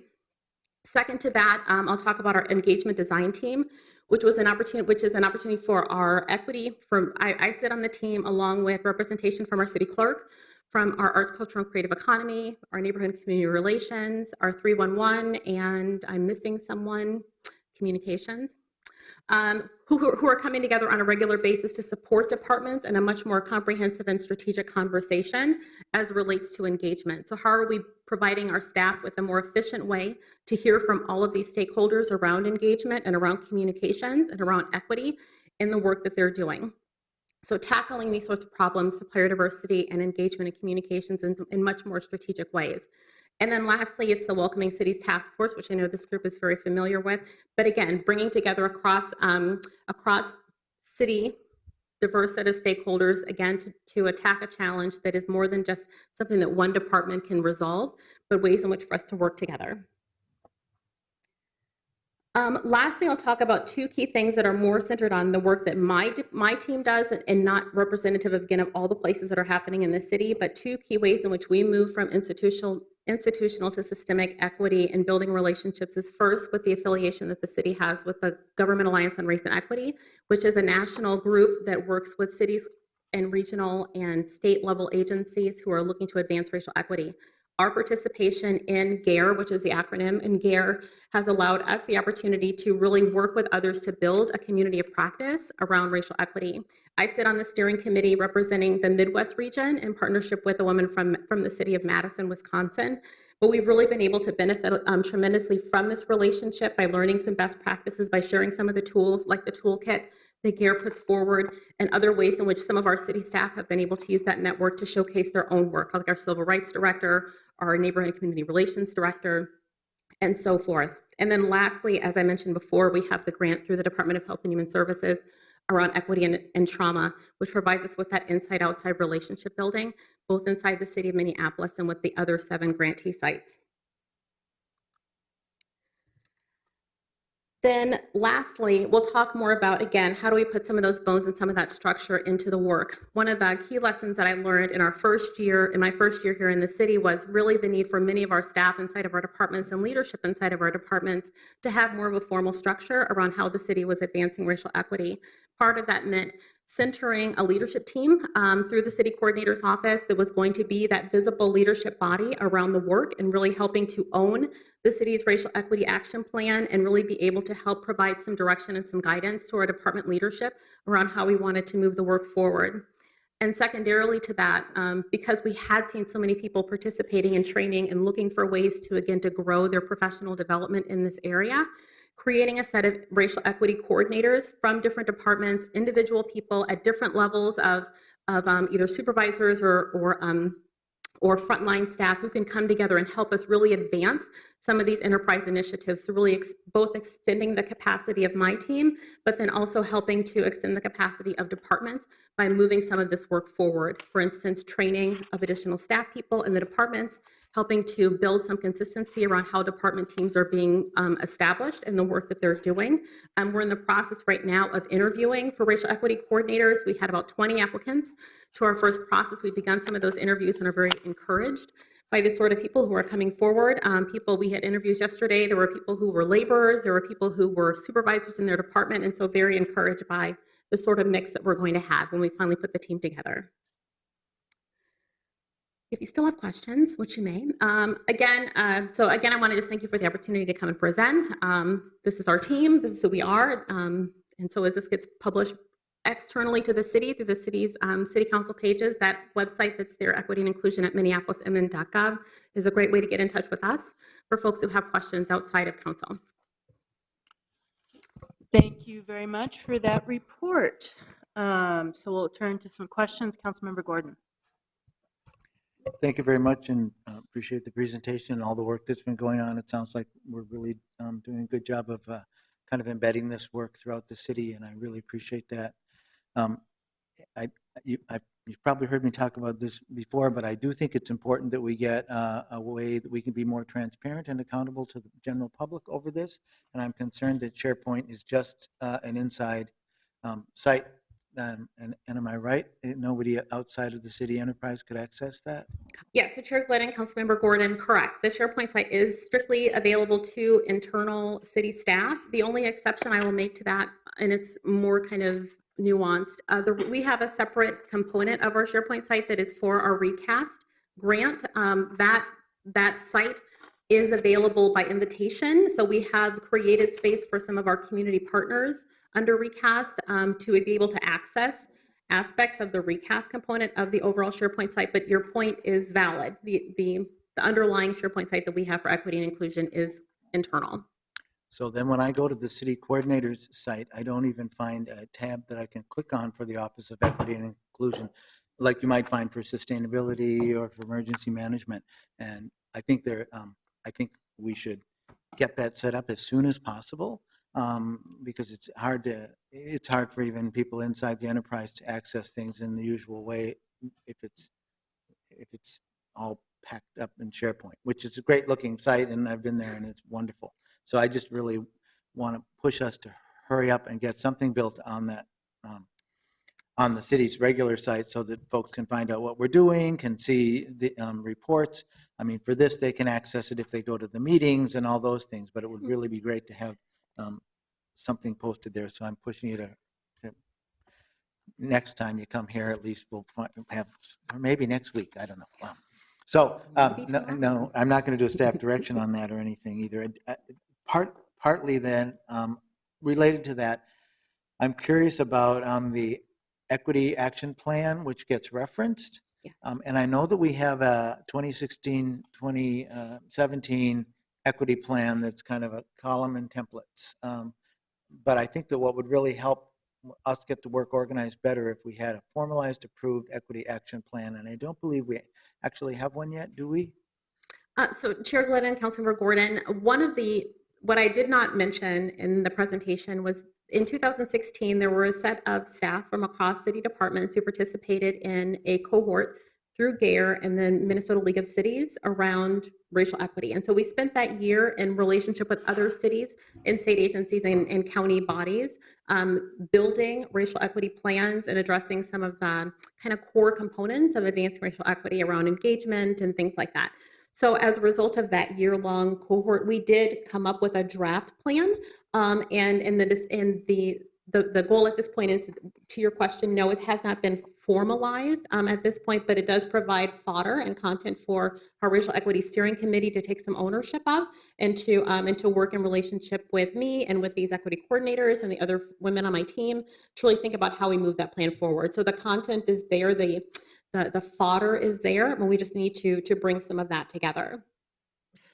Second to that, I'll talk about our engagement design team, which is an opportunity for our equity. I sit on the team along with representation from our city clerk, from our arts, culture, and creative economy, our neighborhood and community relations, our 311, and I'm missing someone, communications, who are coming together on a regular basis to support departments in a much more comprehensive and strategic conversation as it relates to engagement. So how are we providing our staff with a more efficient way to hear from all of these stakeholders around engagement and around communications and around equity in the work that they're doing? So tackling these sorts of problems, supplier diversity and engagement and communications in much more strategic ways. And then lastly, it's the Welcoming Cities Task Force, which I know this group is very familiar with. But again, bringing together across city, diverse set of stakeholders, again, to attack a challenge that is more than just something that one department can resolve, but ways in which for us to work together. Lastly, I'll talk about 2 key things that are more centered on the work that my team does and not representative, again, of all the places that are happening in the city, but 2 key ways in which we move from institutional to systemic equity and building relationships is first with the affiliation that the city has with the Government Alliance on Race and Equity, which is a national group that works with cities and regional and state level agencies who are looking to advance racial equity. Our participation in GARE, which is the acronym, and GARE has allowed us the opportunity to really work with others to build a community of practice around racial equity. I sit on the steering committee representing the Midwest region in partnership with a woman from the city of Madison, Wisconsin. But we've really been able to benefit tremendously from this relationship by learning some best practices, by sharing some of the tools like the toolkit that GARE puts forward, and other ways in which some of our city staff have been able to use that network to showcase their own work, like our civil rights director, our neighborhood and community relations director, and so forth. And then lastly, as I mentioned before, we have the grant through the Department of Health and Human Services around equity and trauma, which provides us with that inside-outside relationship building, both inside the city of Minneapolis and with the other 7 grantee sites. Then lastly, we'll talk more about, again, how do we put some of those bones and some of that structure into the work. One of the key lessons that I learned in my first year here in the city was really the need for many of our staff inside of our departments and leadership inside of our departments to have more of a formal structure around how the city was advancing racial equity. Part of that meant centering a leadership team through the city coordinator's office that was going to be that visible leadership body around the work and really helping to own the city's racial equity action plan and really be able to help provide some direction and some guidance to our department leadership around how we wanted to move the work forward. And secondarily to that, because we had seen so many people participating in training and looking for ways to, again, to grow their professional development in this area, creating a set of racial equity coordinators from different departments, individual people at different levels of either supervisors or frontline staff who can come together and help us really advance some of these enterprise initiatives. So really both extending the capacity of my team, but then also helping to extend the capacity of departments by moving some of this work forward. For instance, training of additional staff people in the departments, helping to build some consistency around how department teams are being established and the work that they're doing. We're in the process right now of interviewing for racial equity coordinators. We had about 20 applicants to our first process. We've begun some of those interviews and are very encouraged by the sort of people who are coming forward. We had interviews yesterday. There were people who were laborers. There were people who were supervisors in their department. And so very encouraged by the sort of mix that we're going to have when we finally put the team together. If you still have questions, which you may, I want to just thank you for the opportunity to come and present. This is our team. This is who we are. And so as this gets published externally to the city through the city's city council pages. That website that's there, equity and inclusion at minneapolismn.gov, is a great way to get in touch with us for folks who have questions outside of council. Thank you very much for that report. So we'll turn to some questions. Councilmember Gordon. Thank you very much, and appreciate the presentation and all the work that's been going on. It sounds like we're really doing a good job of kind of embedding this work throughout the city, and I really appreciate that. You've probably heard me talk about this before, but I do think it's important that we get a way that we can be more transparent and accountable to the general public over this. And I'm concerned that SharePoint is just an inside site. And am I right? Nobody outside of the city enterprise could access that? Yeah, so Chair Glidden, Councilmember Gordon, correct. The SharePoint site is strictly available to internal city staff. The only exception I will make to that, and it's more kind of nuanced, we have a separate component of our SharePoint site that is for our recast grant. That site is available by invitation. So we have created space for some of our community partners under recast to be able to access aspects of the recast component of the overall SharePoint site. But your point is valid. The underlying SharePoint site that we have for equity and inclusion is internal. So then when I go to the city coordinator's site, I don't even find a tab that I can click on for the Office of Equity and Inclusion, like you might find for sustainability or for emergency management. And I think I think we should get that set up as soon as possible, because it's hard for even people inside the enterprise to access things in the usual way if it's all packed up in SharePoint, which is a great looking site, and I've been there and it's wonderful. So I just really want to push us to hurry up and get something built on that, on the city's regular site, so that folks can find out what we're doing, can see the reports. I mean, for this, they can access it if they go to the meetings and all those things, but it would really be great to have something posted there. So I'm pushing you to next time you come here, at least we'll have, or maybe next week, I don't know. So no, I'm not going to do a staff direction on that or anything either. Partly then, related to that, I'm curious about the equity action plan, which gets referenced. Yes. And I know that we have a 2016-2017 equity plan that's kind of a column and templates. But I think that what would really help us get the work organized better if we had a formalized, approved equity action plan. And I don't believe we actually have one yet, do we? So Chair Glidden, Councilmember Gordon, what I did not mention in the presentation was in 2016, there were a set of staff from across city departments who participated in a cohort through GARE and the Minnesota League of Cities around racial equity. And so we spent that year in relationship with other cities and state agencies and county bodies, building racial equity plans and addressing some of the kind of core components of advancing racial equity around engagement and things like that. So as a result of that year-long cohort, we did come up with a draft plan. And the goal at this point is, to your question, no, it has not been formalized at this point, but it does provide fodder and content for our Racial Equity Steering Committee to take some ownership of, and to work in relationship with me and with these equity coordinators and the other women on my team to really think about how we move that plan forward. So the content is there, the fodder is there, and we just need to bring some of that together.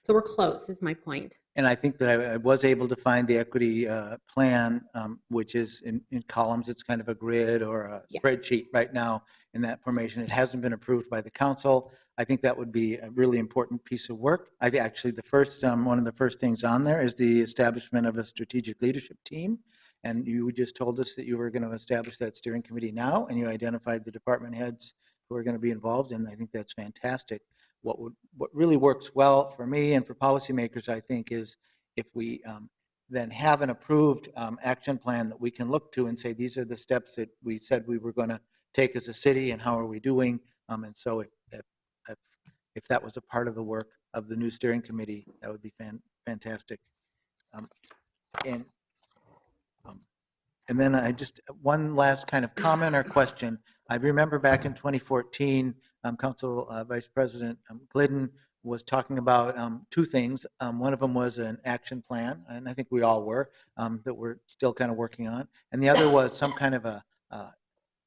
So we're close, is my point. And I think that I was able to find the equity plan, which is in columns. It's kind of a grid or a Yes. spreadsheet right now in that formation. It hasn't been approved by the council. I think that would be a really important piece of work. I think actually the first, one of the first things on there is the establishment of a strategic leadership team. And you just told us that you were going to establish that steering committee now, and you identified the department heads who are going to be involved, and I think that's fantastic. What really works well for me and for policymakers, I think, is if we then have an approved action plan that we can look to and say, these are the steps that we said we were going to take as a city, and how are we doing? And so if that was a part of the work of the new steering committee, that would be fantastic. And then I just, one last kind of comment or question. I remember back in 2014, Council Vice President Glidden was talking about two things. One of them was an action plan, and I think we all were, that we're still kind of working on. And the other was some kind of a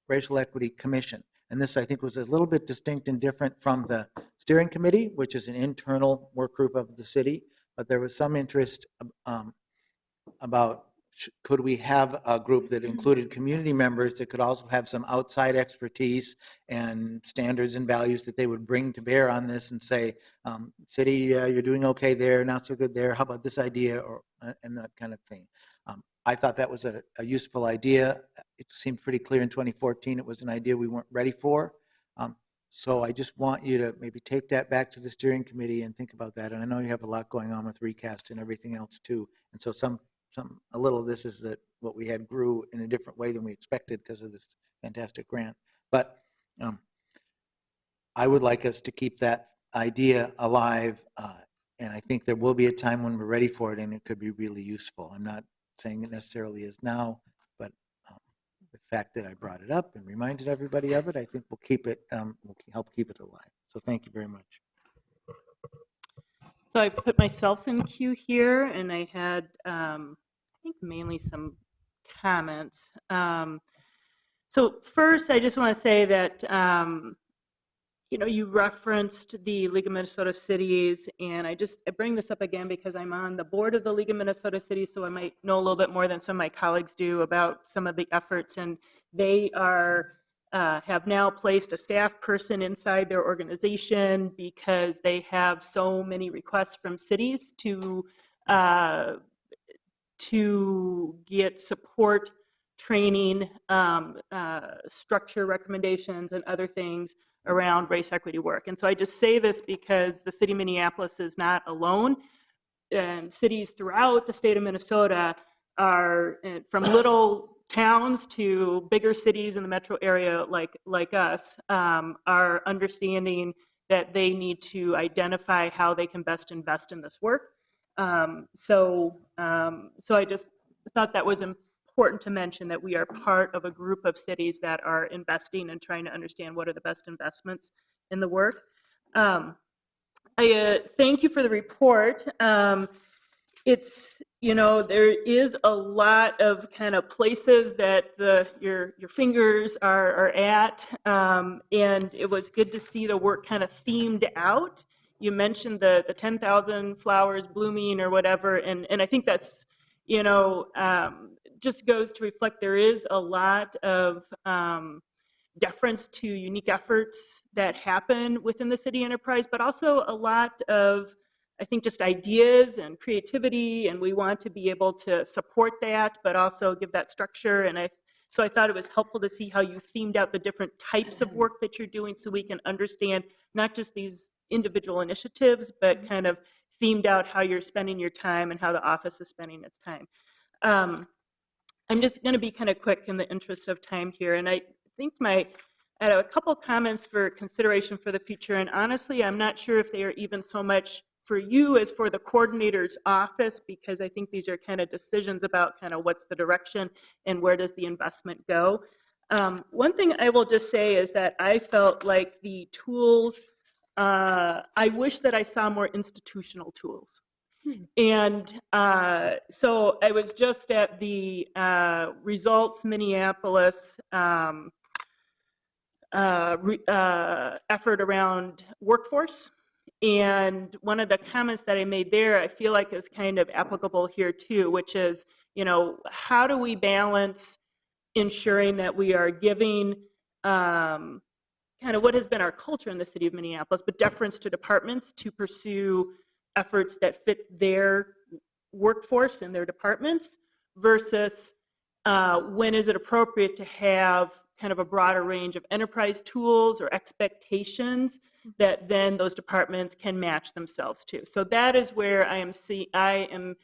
Racial Equity Commission. And this, I think, was a little bit distinct and different from the steering committee, which is an internal work group of the city. But there was some interest about could we have a group that included community members that could also have some outside expertise and standards and values that they would bring to bear on this and say, city, you're doing okay there, not so good there. How about this idea, or and that kind of thing. I thought that was a useful idea. It seemed pretty clear in 2014 it was an idea we weren't ready for. So I just want you to maybe take that back to the steering committee and think about that. And I know you have a lot going on with recast and everything else too. And so a little of this is that what we had grew in a different way than we expected because of this fantastic grant. But I would like us to keep that idea alive. And I think there will be a time when we're ready for it and it could be really useful. I'm not saying it necessarily is now, but the fact that I brought it up and reminded everybody of it, I think will keep it, will help keep it alive. So thank you very much. So I put myself in queue here, and I had, I think, mainly some comments. So first, I just want to say that, you referenced the League of Minnesota Cities, and I bring this up again because I'm on the board of the League of Minnesota Cities, so I might know a little bit more than some of my colleagues do about some of the efforts, and they have now placed a staff person inside their organization because they have so many requests from cities to get support, training, structure recommendations, and other things around race equity work. And so I just say this because the city of Minneapolis is not alone, and cities throughout the state of Minnesota are, from little towns to bigger cities in the metro area like us, are understanding that they need to identify how they can best invest in this work. So I just thought that was important to mention, that we are part of a group of cities that are investing and trying to understand what are the best investments in the work. I thank you for the report. It's, there is a lot of kind of places that your fingers are at, and it was good to see the work kind of themed out. You mentioned the 10,000 flowers blooming or whatever, and I think that's, just goes to reflect there is a lot of deference to unique efforts that happen within the city enterprise, but also a lot of, I think, just ideas and creativity, and we want to be able to support that, but also give that structure. And so I thought it was helpful to see how you themed out the different types of work that you're doing so we can understand not just these individual initiatives, but kind of themed out how you're spending your time and how the office is spending its time. I'm just going to be kind of quick in the interest of time here, and I think I have a couple comments for consideration for the future, and honestly, I'm not sure if they are even so much for you as for the coordinator's office, because I think these are kind of decisions about kind of what's the direction and where does the investment go. One thing I will just say is that I felt like the tools, I wish that I saw more institutional tools. And so I was just at the Results Minneapolis effort around workforce. And one of the comments that I made there, I feel like is kind of applicable here too, which is, how do we balance ensuring that we are giving kind of what has been our culture in the city of Minneapolis, but deference to departments to pursue efforts that fit their workforce and their departments, versus when is it appropriate to have kind of a broader range of enterprise tools or expectations that then those departments can match themselves to. So that is where I am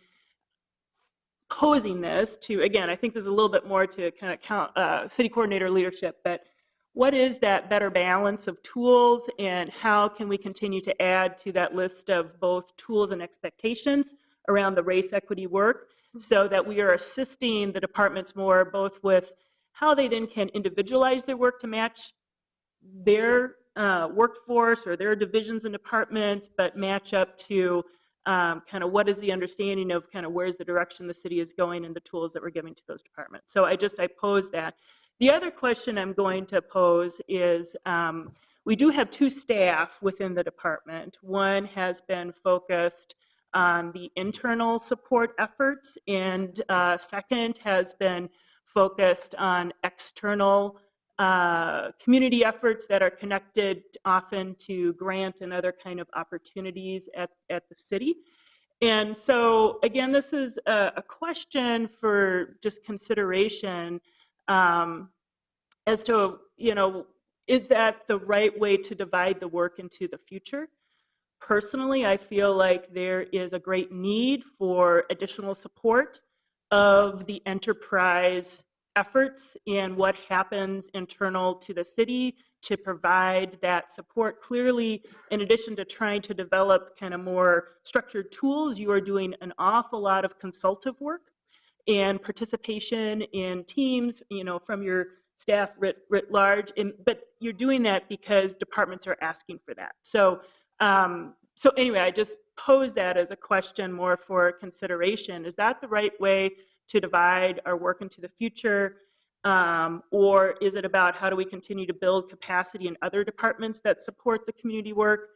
posing this to, again, I think there's a little bit more to kind of count city coordinator leadership, but what is that better balance of tools, and how can we continue to add to that list of both tools and expectations around the race equity work, so that we are assisting the departments more both with how they then can individualize their work to match their workforce or their divisions and departments, but match up to kind of what is the understanding of kind of where's the direction the city is going and the tools that we're giving to those departments. So I pose that. The other question I'm going to pose is we do have two staff within the department. One has been focused on the internal support efforts, and second has been focused on external community efforts that are connected often to grant and other kind of opportunities at the city. And so, again, this is a question for just consideration as to, is that the right way to divide the work into the future? Personally, I feel like there is a great need for additional support of the enterprise efforts and what happens internal to the city to provide that support. Clearly, in addition to trying to develop kind of more structured tools, you are doing an awful lot of consultative work and participation in teams, from your staff writ large. But you're doing that because departments are asking for that. So anyway, I just pose that as a question more for consideration. Is that the right way to divide our work into the future? Or is it about how do we continue to build capacity in other departments that support the community work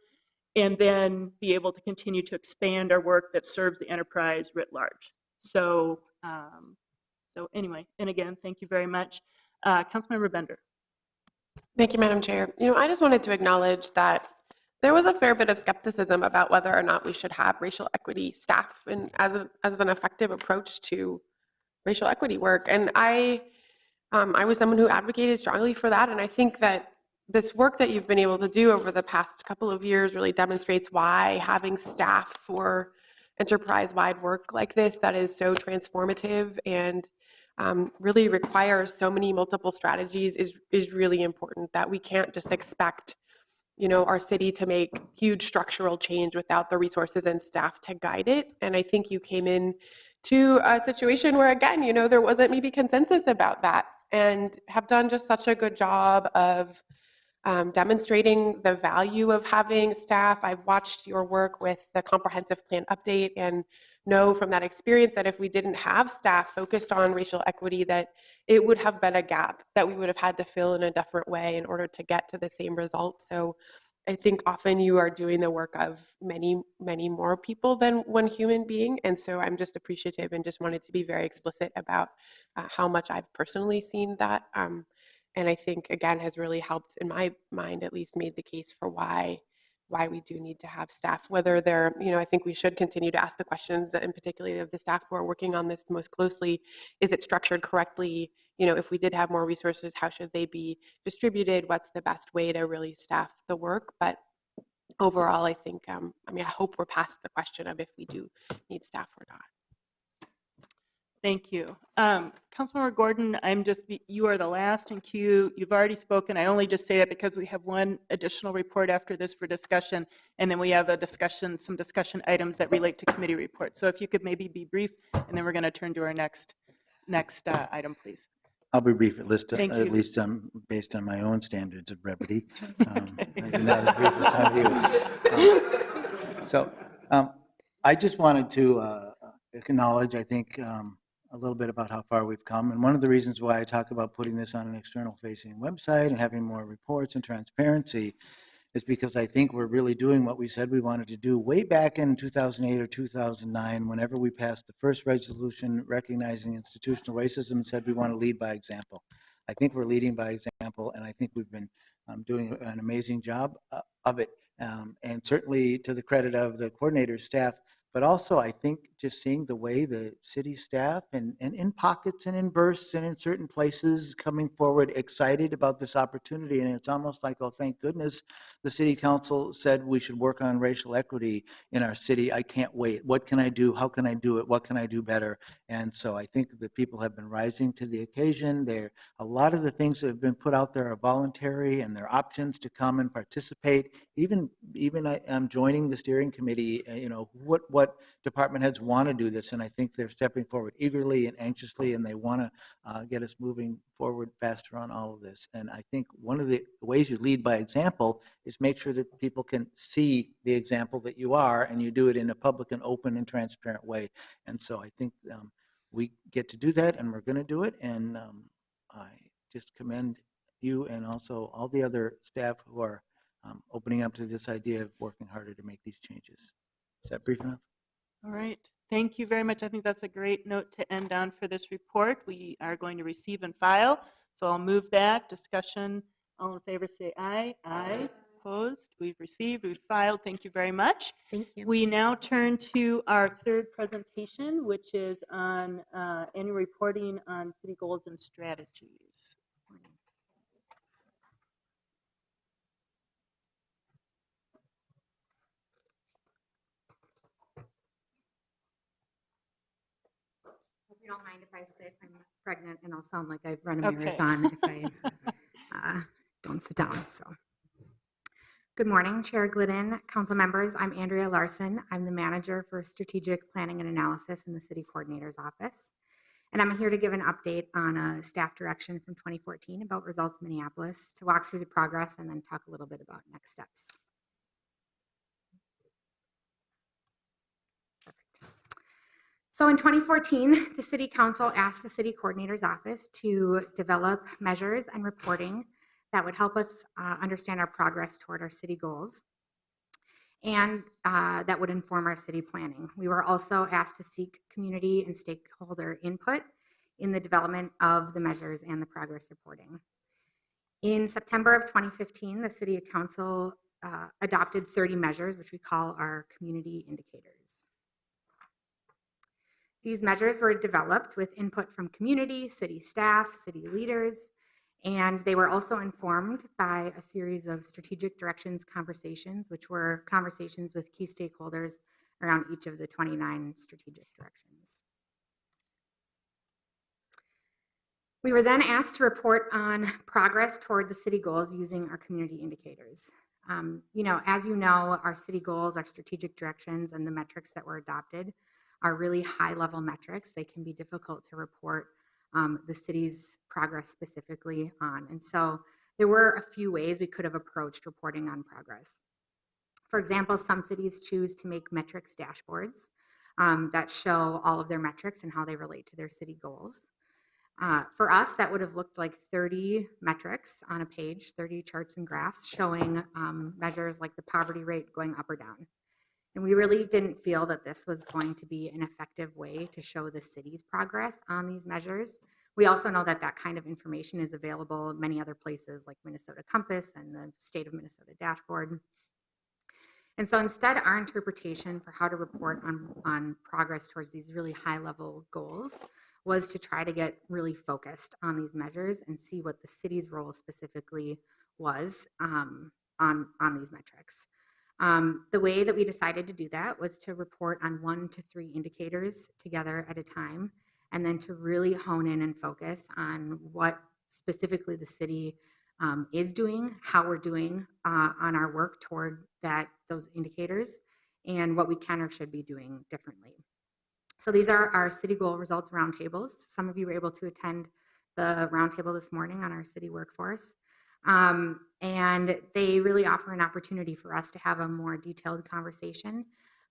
and then be able to continue to expand our work that serves the enterprise writ large? So anyway, and again, thank you very much. Councilmember Bender. Thank you, Madam Chair. I just wanted to acknowledge that there was a fair bit of skepticism about whether or not we should have racial equity staff and as an effective approach to racial equity work. And I was someone who advocated strongly for that. And I think that this work that you've been able to do over the past couple of years really demonstrates why having staff for enterprise-wide work like this that is so transformative and really requires so many multiple strategies is really important, that we can't just expect our city to make huge structural change without the resources and staff to guide it. And I think you came in to a situation where, again, there wasn't maybe consensus about that, and have done just such a good job of demonstrating the value of having staff. I've watched your work with the comprehensive plan update and know from that experience that if we didn't have staff focused on racial equity, that it would have been a gap that we would have had to fill in a different way in order to get to the same result. So I think often you are doing the work of many, many more people than one human being. And so I'm just appreciative and just wanted to be very explicit about how much I've personally seen that. And I think, again, has really helped, in my mind at least, made the case for why we do need to have staff, whether they're, I think we should continue to ask the questions, and particularly of the staff who are working on this most closely. Is it structured correctly? If we did have more resources, how should they be distributed? What's the best way to really staff the work? But overall, I think, I hope we're past the question of if we do need staff or not. Thank you. Councilmember Gordon, you are the last in queue. You've already spoken. I only just say that because we have one additional report after this for discussion, and then we have some discussion items that relate to committee reports. So if you could maybe be brief, and then we're going to turn to our next item, please. I'll be brief, at Thank you. least based on my own standards of brevity. Maybe not as brief as some of you. So I just wanted to acknowledge, I think, a little bit about how far we've come. And one of the reasons why I talk about putting this on an external facing website and having more reports and transparency is because I think we're really doing what we said we wanted to do way back in 2008 or 2009, whenever we passed the first resolution recognizing institutional racism and said we want to lead by example. I think we're leading by example, and I think we've been doing an amazing job of it. And certainly to the credit of the coordinator staff, but also I think just seeing the way the city staff and in pockets and in bursts and in certain places coming forward excited about this opportunity. And it's almost like, oh, thank goodness the city council said we should work on racial equity in our city. I can't wait. What can I do? How can I do it? What can I do better? And so I think that people have been rising to the occasion. A lot of the things that have been put out there are voluntary, and there are options to come and participate. Even I'm joining the steering committee, what department heads want want to do this, and I think they're stepping forward eagerly and anxiously, and they want to get us moving forward faster on all of this. And I think one of the ways you lead by example is make sure that people can see the example that you are, and you do it in a public and open and transparent way. And so I think we get to do that, and we're going to do it. And I just commend you and also all the other staff who are opening up to this idea of working harder to make these changes. Is that brief enough? All right. Thank you very much. I think that's a great note to end on for this report. We are going to receive and file. So I'll move that. Discussion. All in favor say aye. Aye. Opposed? We've received, we've filed. Thank you very much. Thank you. We now turn to our third presentation, which is on annual reporting on city goals and strategies. Hope you don't mind if I say if I'm pregnant and I'll sound like I've run a Okay. marathon if I don't sit down. So, good morning, Chair Glidden, council members. I'm Andrea Larson. I'm the manager for strategic planning and analysis in the city coordinator's office. And I'm here to give an update on a staff direction from 2014 about Results Minneapolis, to walk through the progress and then talk a little bit about next steps. Perfect. So in 2014, the City Council asked the City Coordinator's Office to develop measures and reporting that would help us understand our progress toward our city goals, and that would inform our city planning. We were also asked to seek community and stakeholder input in the development of the measures and the progress reporting. In September of 2015, the City Council adopted 30 measures, which we call our community indicators. These measures were developed with input from community, city staff, city leaders, and they were also informed by a series of strategic directions conversations, which were conversations with key stakeholders around each of the 29 strategic directions. We were then asked to report on progress toward the city goals using our community indicators. As you know, our city goals, our strategic directions, and the metrics that were adopted are really high-level metrics. They can be difficult to report the city's progress specifically on. And so there were a few ways we could have approached reporting on progress. For example, some cities choose to make metrics dashboards that show all of their metrics and how they relate to their city goals. For us, that would have looked like 30 metrics on a page, 30 charts and graphs showing measures like the poverty rate going up or down. And we really didn't feel that this was going to be an effective way to show the city's progress on these measures. We also know that that kind of information is available in many other places like Minnesota Compass and the State of Minnesota dashboard. And so instead, our interpretation for how to report on progress towards these really high-level goals was to try to get really focused on these measures and see what the city's role specifically was on these metrics. The way that we decided to do that was to report on 1 to 3 indicators together at a time, and then to really hone in and focus on what specifically the city is doing, how we're doing on our work toward those indicators, and what we can or should be doing differently. So these are our city goal results roundtables. Some of you were able to attend the roundtable this morning on our city workforce. And they really offer an opportunity for us to have a more detailed conversation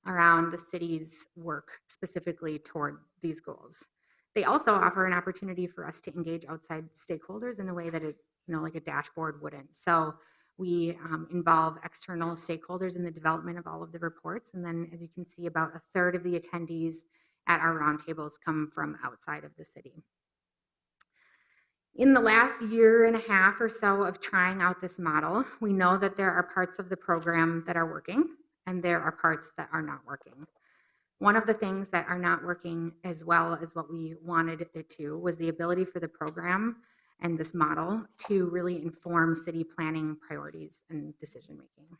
around the city's work specifically toward these goals. They also offer an opportunity for us to engage outside stakeholders in a way that like a dashboard wouldn't. So we involve external stakeholders in the development of all of the reports. And then, as you can see, about 1/3 of the attendees at our roundtables come from outside of the city. In the last year and a half or so of trying out this model, we know that there are parts of the program that are working and there are parts that are not working. One of the things that are not working as well as what we wanted it to was the ability for the program and this model to really inform city planning priorities and decision making.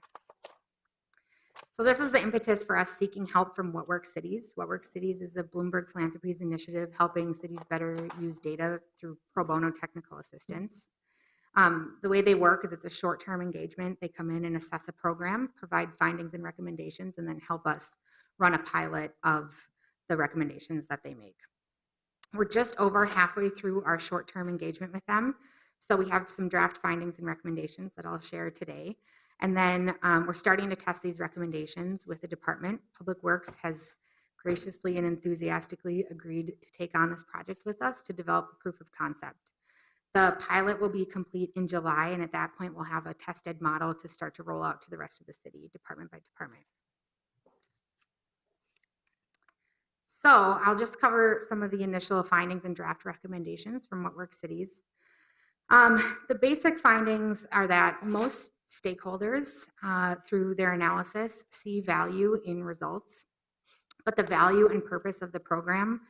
So this is the impetus for us seeking help from What Works Cities. What Works Cities is a Bloomberg Philanthropies initiative helping cities better use data through pro bono technical assistance. The way they work is it's a short-term engagement. They come in and assess a program, provide findings and recommendations, and then help us run a pilot of the recommendations that they make. We're just over halfway through our short-term engagement with them. So we have some draft findings and recommendations that I'll share today. And then we're starting to test these recommendations with the department. Public Works has graciously and enthusiastically agreed to take on this project with us to develop a proof of concept. The pilot will be complete in July, and at that point, we'll have a tested model to start to roll out to the rest of the city, department by department. So I'll just cover some of the initial findings and draft recommendations from What Works Cities. The basic findings are that most stakeholders, through their analysis, see value in results, but the value and purpose of the program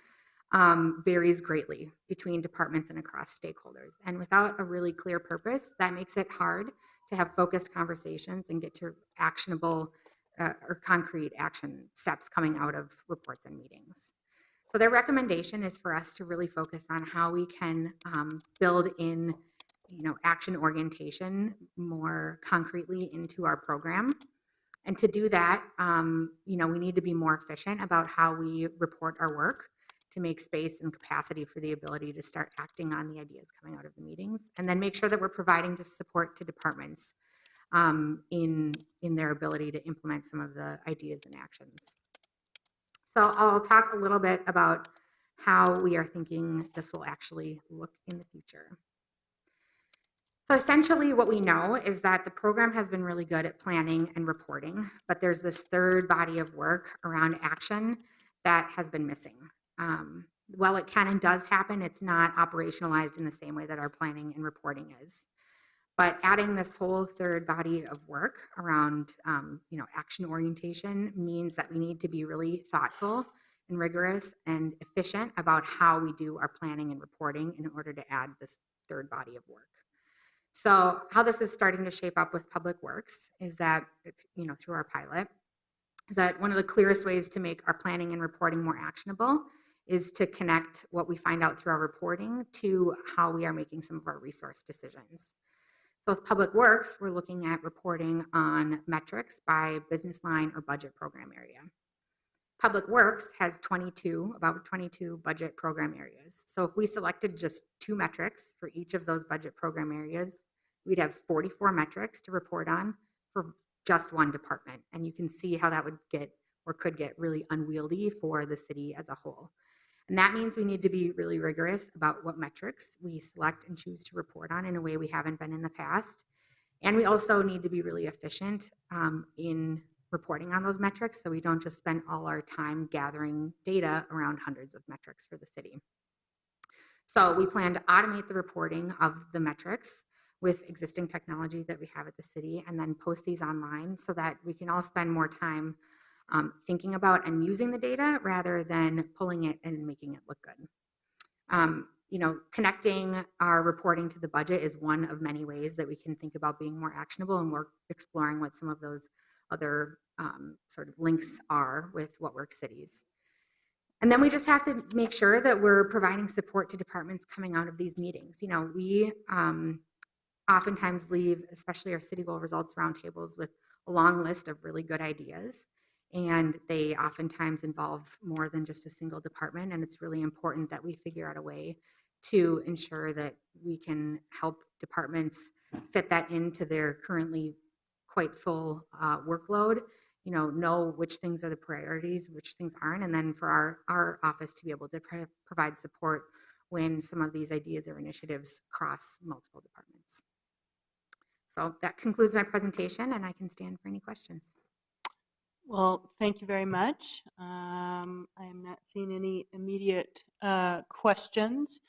varies greatly between departments and across stakeholders. And without a really clear purpose, that makes it hard to have focused conversations and get to actionable or concrete action steps coming out of reports and meetings. So their recommendation is for us to really focus on how we can build in, action orientation more concretely into our program. And to do that, we need to be more efficient about how we report our work to make space and capacity for the ability to start acting on the ideas coming out of the meetings, and then make sure that we're providing just support to departments in their ability to implement some of the ideas and actions. So I'll talk a little bit about how we are thinking this will actually look in the future. So essentially what we know is that the program has been really good at planning and reporting, but there's this third body of work around action that has been missing. While it can and does happen, it's not operationalized in the same way that our planning and reporting is. But adding this whole third body of work around, action orientation means that we need to be really thoughtful and rigorous and efficient about how we do our planning and reporting in order to add this third body of work. So how this is starting to shape up with Public Works is that, through our pilot, is that one of the clearest ways to make our planning and reporting more actionable is to connect what we find out through our reporting to how we are making some of our resource decisions. So with Public Works, we're looking at reporting on metrics by business line or budget program area. Public Works has about 22 budget program areas. So if we selected just 2 metrics for each of those budget program areas, we'd have 44 metrics to report on for just one department. And you can see how that would get or could get really unwieldy for the city as a whole. And that means we need to be really rigorous about what metrics we select and choose to report on in a way we haven't been in the past. And we also need to be really efficient in reporting on those metrics so we don't just spend all our time gathering data around hundreds of metrics for the city. So we plan to automate the reporting of the metrics with existing technology that we have at the city and then post these online so that we can all spend more time thinking about and using the data rather than pulling it and making it look good. Connecting our reporting to the budget is one of many ways that we can think about being more actionable, and we're exploring what some of those other sort of links are with What Works Cities. And then we just have to make sure that we're providing support to departments coming out of these meetings. We oftentimes leave, especially our city goal results roundtables, with a long list of really good ideas. And they oftentimes involve more than just a single department. And it's really important that we figure out a way to ensure that we can help departments fit that into their currently quite full workload, know which things are the priorities, which things aren't, and then for our office to be able to provide support when some of these ideas or initiatives cross multiple departments. So that concludes my presentation, and I can stand for any questions. Well, thank you very much. I am not seeing any immediate questions.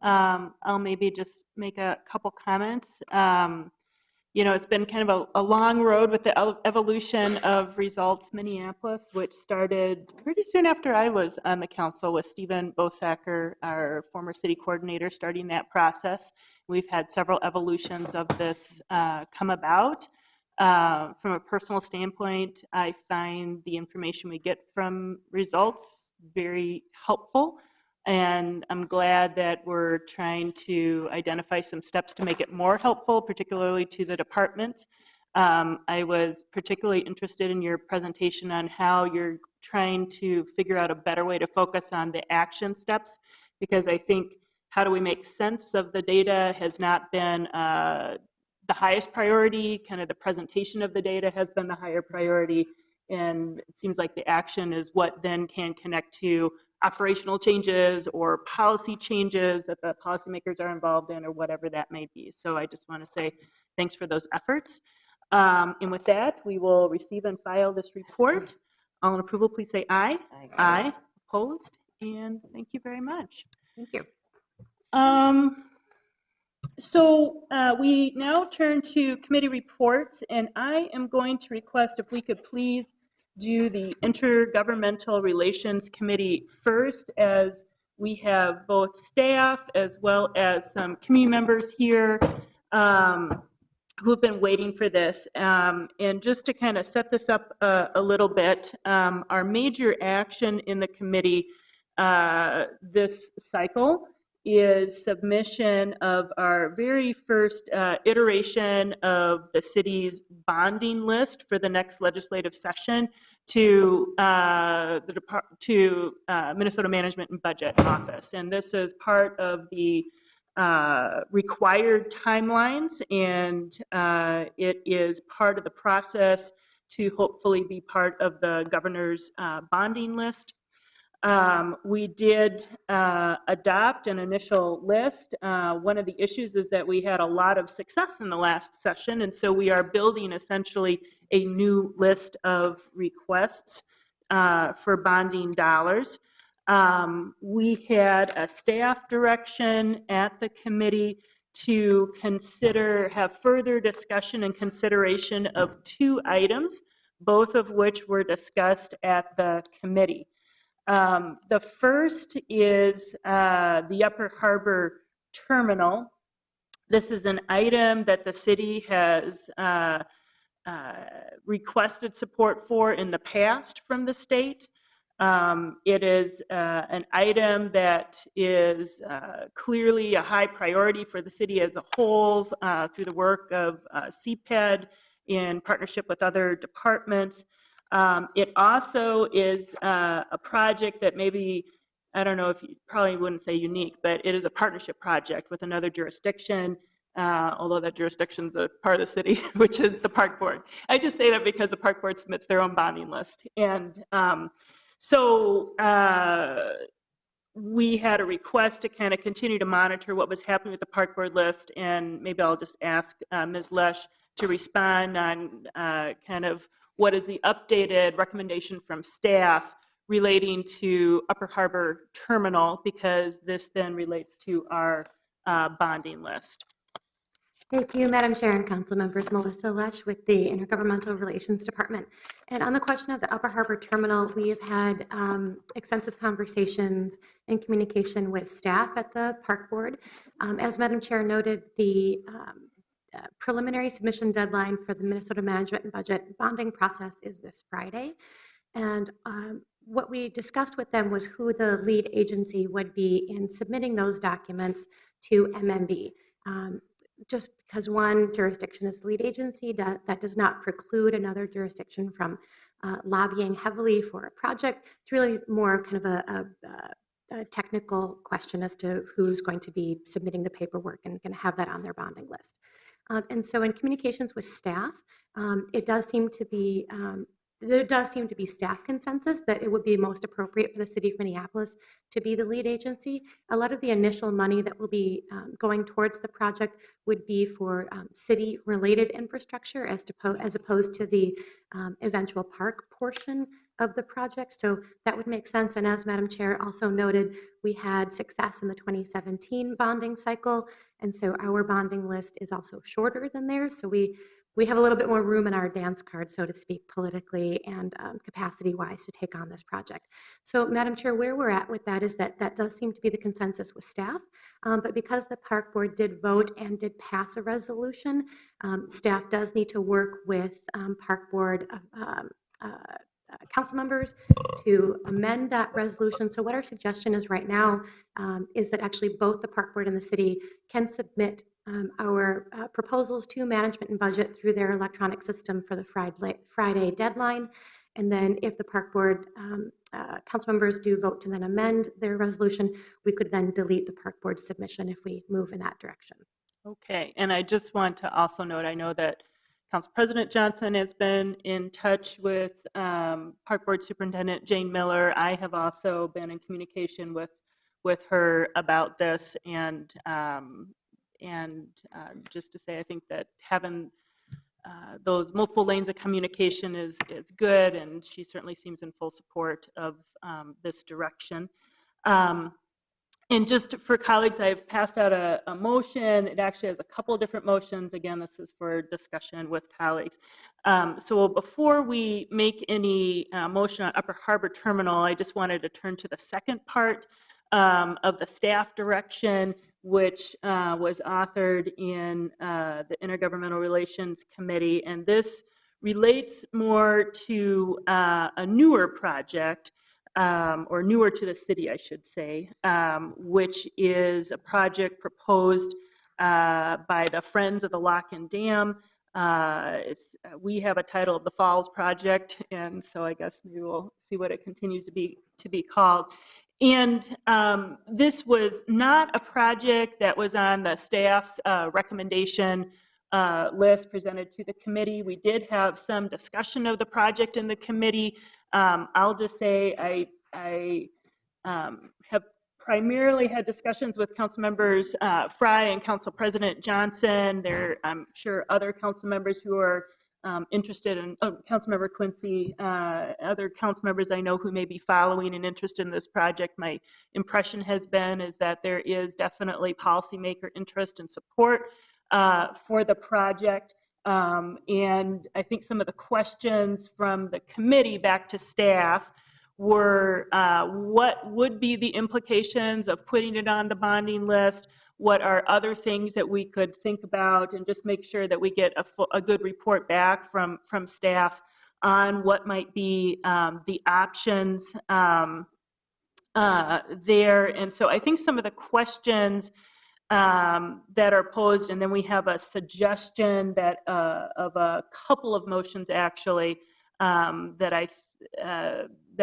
I'll maybe just make a couple comments. It's been kind of a long road with the evolution of Results Minneapolis, which started pretty soon after I was on the council with Stephen Bosacker, our former city coordinator, starting that process. We've had several evolutions of this come about. From a personal standpoint, I find the information we get from Results very helpful. And I'm glad that we're trying to identify some steps to make it more helpful, particularly to the departments. I was particularly interested in your presentation on how you're trying to figure out a better way to focus on the action steps, because I think how do we make sense of the data has not been the highest priority. Kind of the presentation of the data has been the higher priority, and it seems like the action is what then can connect to operational changes or policy changes that the policymakers are involved in, or whatever that may be. So I just want to say thanks for those efforts. And with that, we will receive and file this report. All in approval, please say aye. Aye. Opposed? And thank you very much. Thank you. So we now turn to committee reports, and I am going to request if we could please do the Intergovernmental Relations Committee first, as we have both staff as well as some community members here who have been waiting for this. And just to kind of set this up a little bit, our major action in the committee this cycle is submission of our very first iteration of the city's bonding list for the next legislative session to Minnesota Management and Budget Office. And this is part of the required timelines, and it is part of the process to hopefully be part of the governor's bonding list. We did adopt an initial list. One of the issues is that we had a lot of success in the last session, and so we are building essentially a new list of requests for bonding dollars. We had a staff direction at the committee to have further discussion and consideration of 2 items, both of which were discussed at the committee. The first is the Upper Harbor Terminal. This is an item that the city has requested support for in the past from the state. It is an item that is clearly a high priority for the city as a whole through the work of CPED in partnership with other departments. It also is a project that maybe, I don't know if you probably wouldn't say unique, but it is a partnership project with another jurisdiction, although that jurisdiction's a part of the city, which is the Park Board. I just say that because the Park Board submits their own bonding list. And so we had a request to kind of continue to monitor what was happening with the Park Board list, and maybe I'll just ask Ms. Lesh to respond on kind of what is the updated recommendation from staff relating to Upper Harbor Terminal, because this then relates to our bonding list. Thank you, Madam Chair and Council members. Melissa Lesh with the Intergovernmental Relations Department. And on the question of the Upper Harbor Terminal, we have had extensive conversations and communication with staff at the Park Board. As Madam Chair noted, the preliminary submission deadline for the Minnesota Management and Budget bonding process is this Friday. And what we discussed with them was who the lead agency would be in submitting those documents to MMB. Just because one jurisdiction is the lead agency, that does not preclude another jurisdiction from lobbying heavily for a project. It's really more kind of a technical question as to who's going to be submitting the paperwork and going to have that on their bonding list. And so in communications with staff, there does seem to be staff consensus that it would be most appropriate for the city of Minneapolis to be the lead agency. A lot of the initial money that will be going towards the project would be for city-related infrastructure as opposed to the eventual park portion of the project. So that would make sense. And as Madam Chair also noted, we had success in the 2017 bonding cycle. And so our bonding list is also shorter than theirs. So we have a little bit more room in our dance card, so to speak, politically and capacity-wise to take on this project. So, Madam Chair, where we're at with that is that does seem to be the consensus with staff. But because the Park Board did vote and did pass a resolution, staff does need to work with Park Board council members to amend that resolution. So what our suggestion is right now is that actually both the Park Board and the city can submit our proposals to management and budget through their electronic system for the Friday deadline. And then if the park board council members do vote to then amend their resolution, we could then delete the park board submission if we move in that direction. Okay, and I just want to also note, I know that Council President Johnson has been in touch with Park Board Superintendent Jane Miller. I have also been in communication with her about this, and just to say, I think that having those multiple lanes of communication is good, and she certainly seems in full support of this direction. And just for colleagues, I've passed out a motion. It actually has a couple of different motions. Again, this is for discussion with colleagues. So before we make any motion on Upper Harbor Terminal, I just wanted to turn to the second part of the staff direction, which was authored in the Intergovernmental Relations Committee. And this relates more to a newer project, or newer to the city, I should say, which is a project proposed by the Friends of the Lock and Dam. We have a title of the Falls Project, and so I guess maybe we'll see what it continues to be called. And this was not a project that was on the staff's recommendation list presented to the committee. We did have some discussion of the project in the committee. I'll just say I have primarily had discussions with council members Fry and Council President Johnson. I'm sure other council members who are interested in, Councilmember Quincy, other council members I know who may be following and interested in this project. My impression has been is that there is definitely policymaker interest and support for the project. And I think some of the questions from the committee back to staff were what would be the implications of putting it on the bonding list? What are other things that we could think about, and just make sure that we get a good report back from staff on what might be the options there. And so I think some of the questions that are posed, and then we have a suggestion that of a couple of motions actually that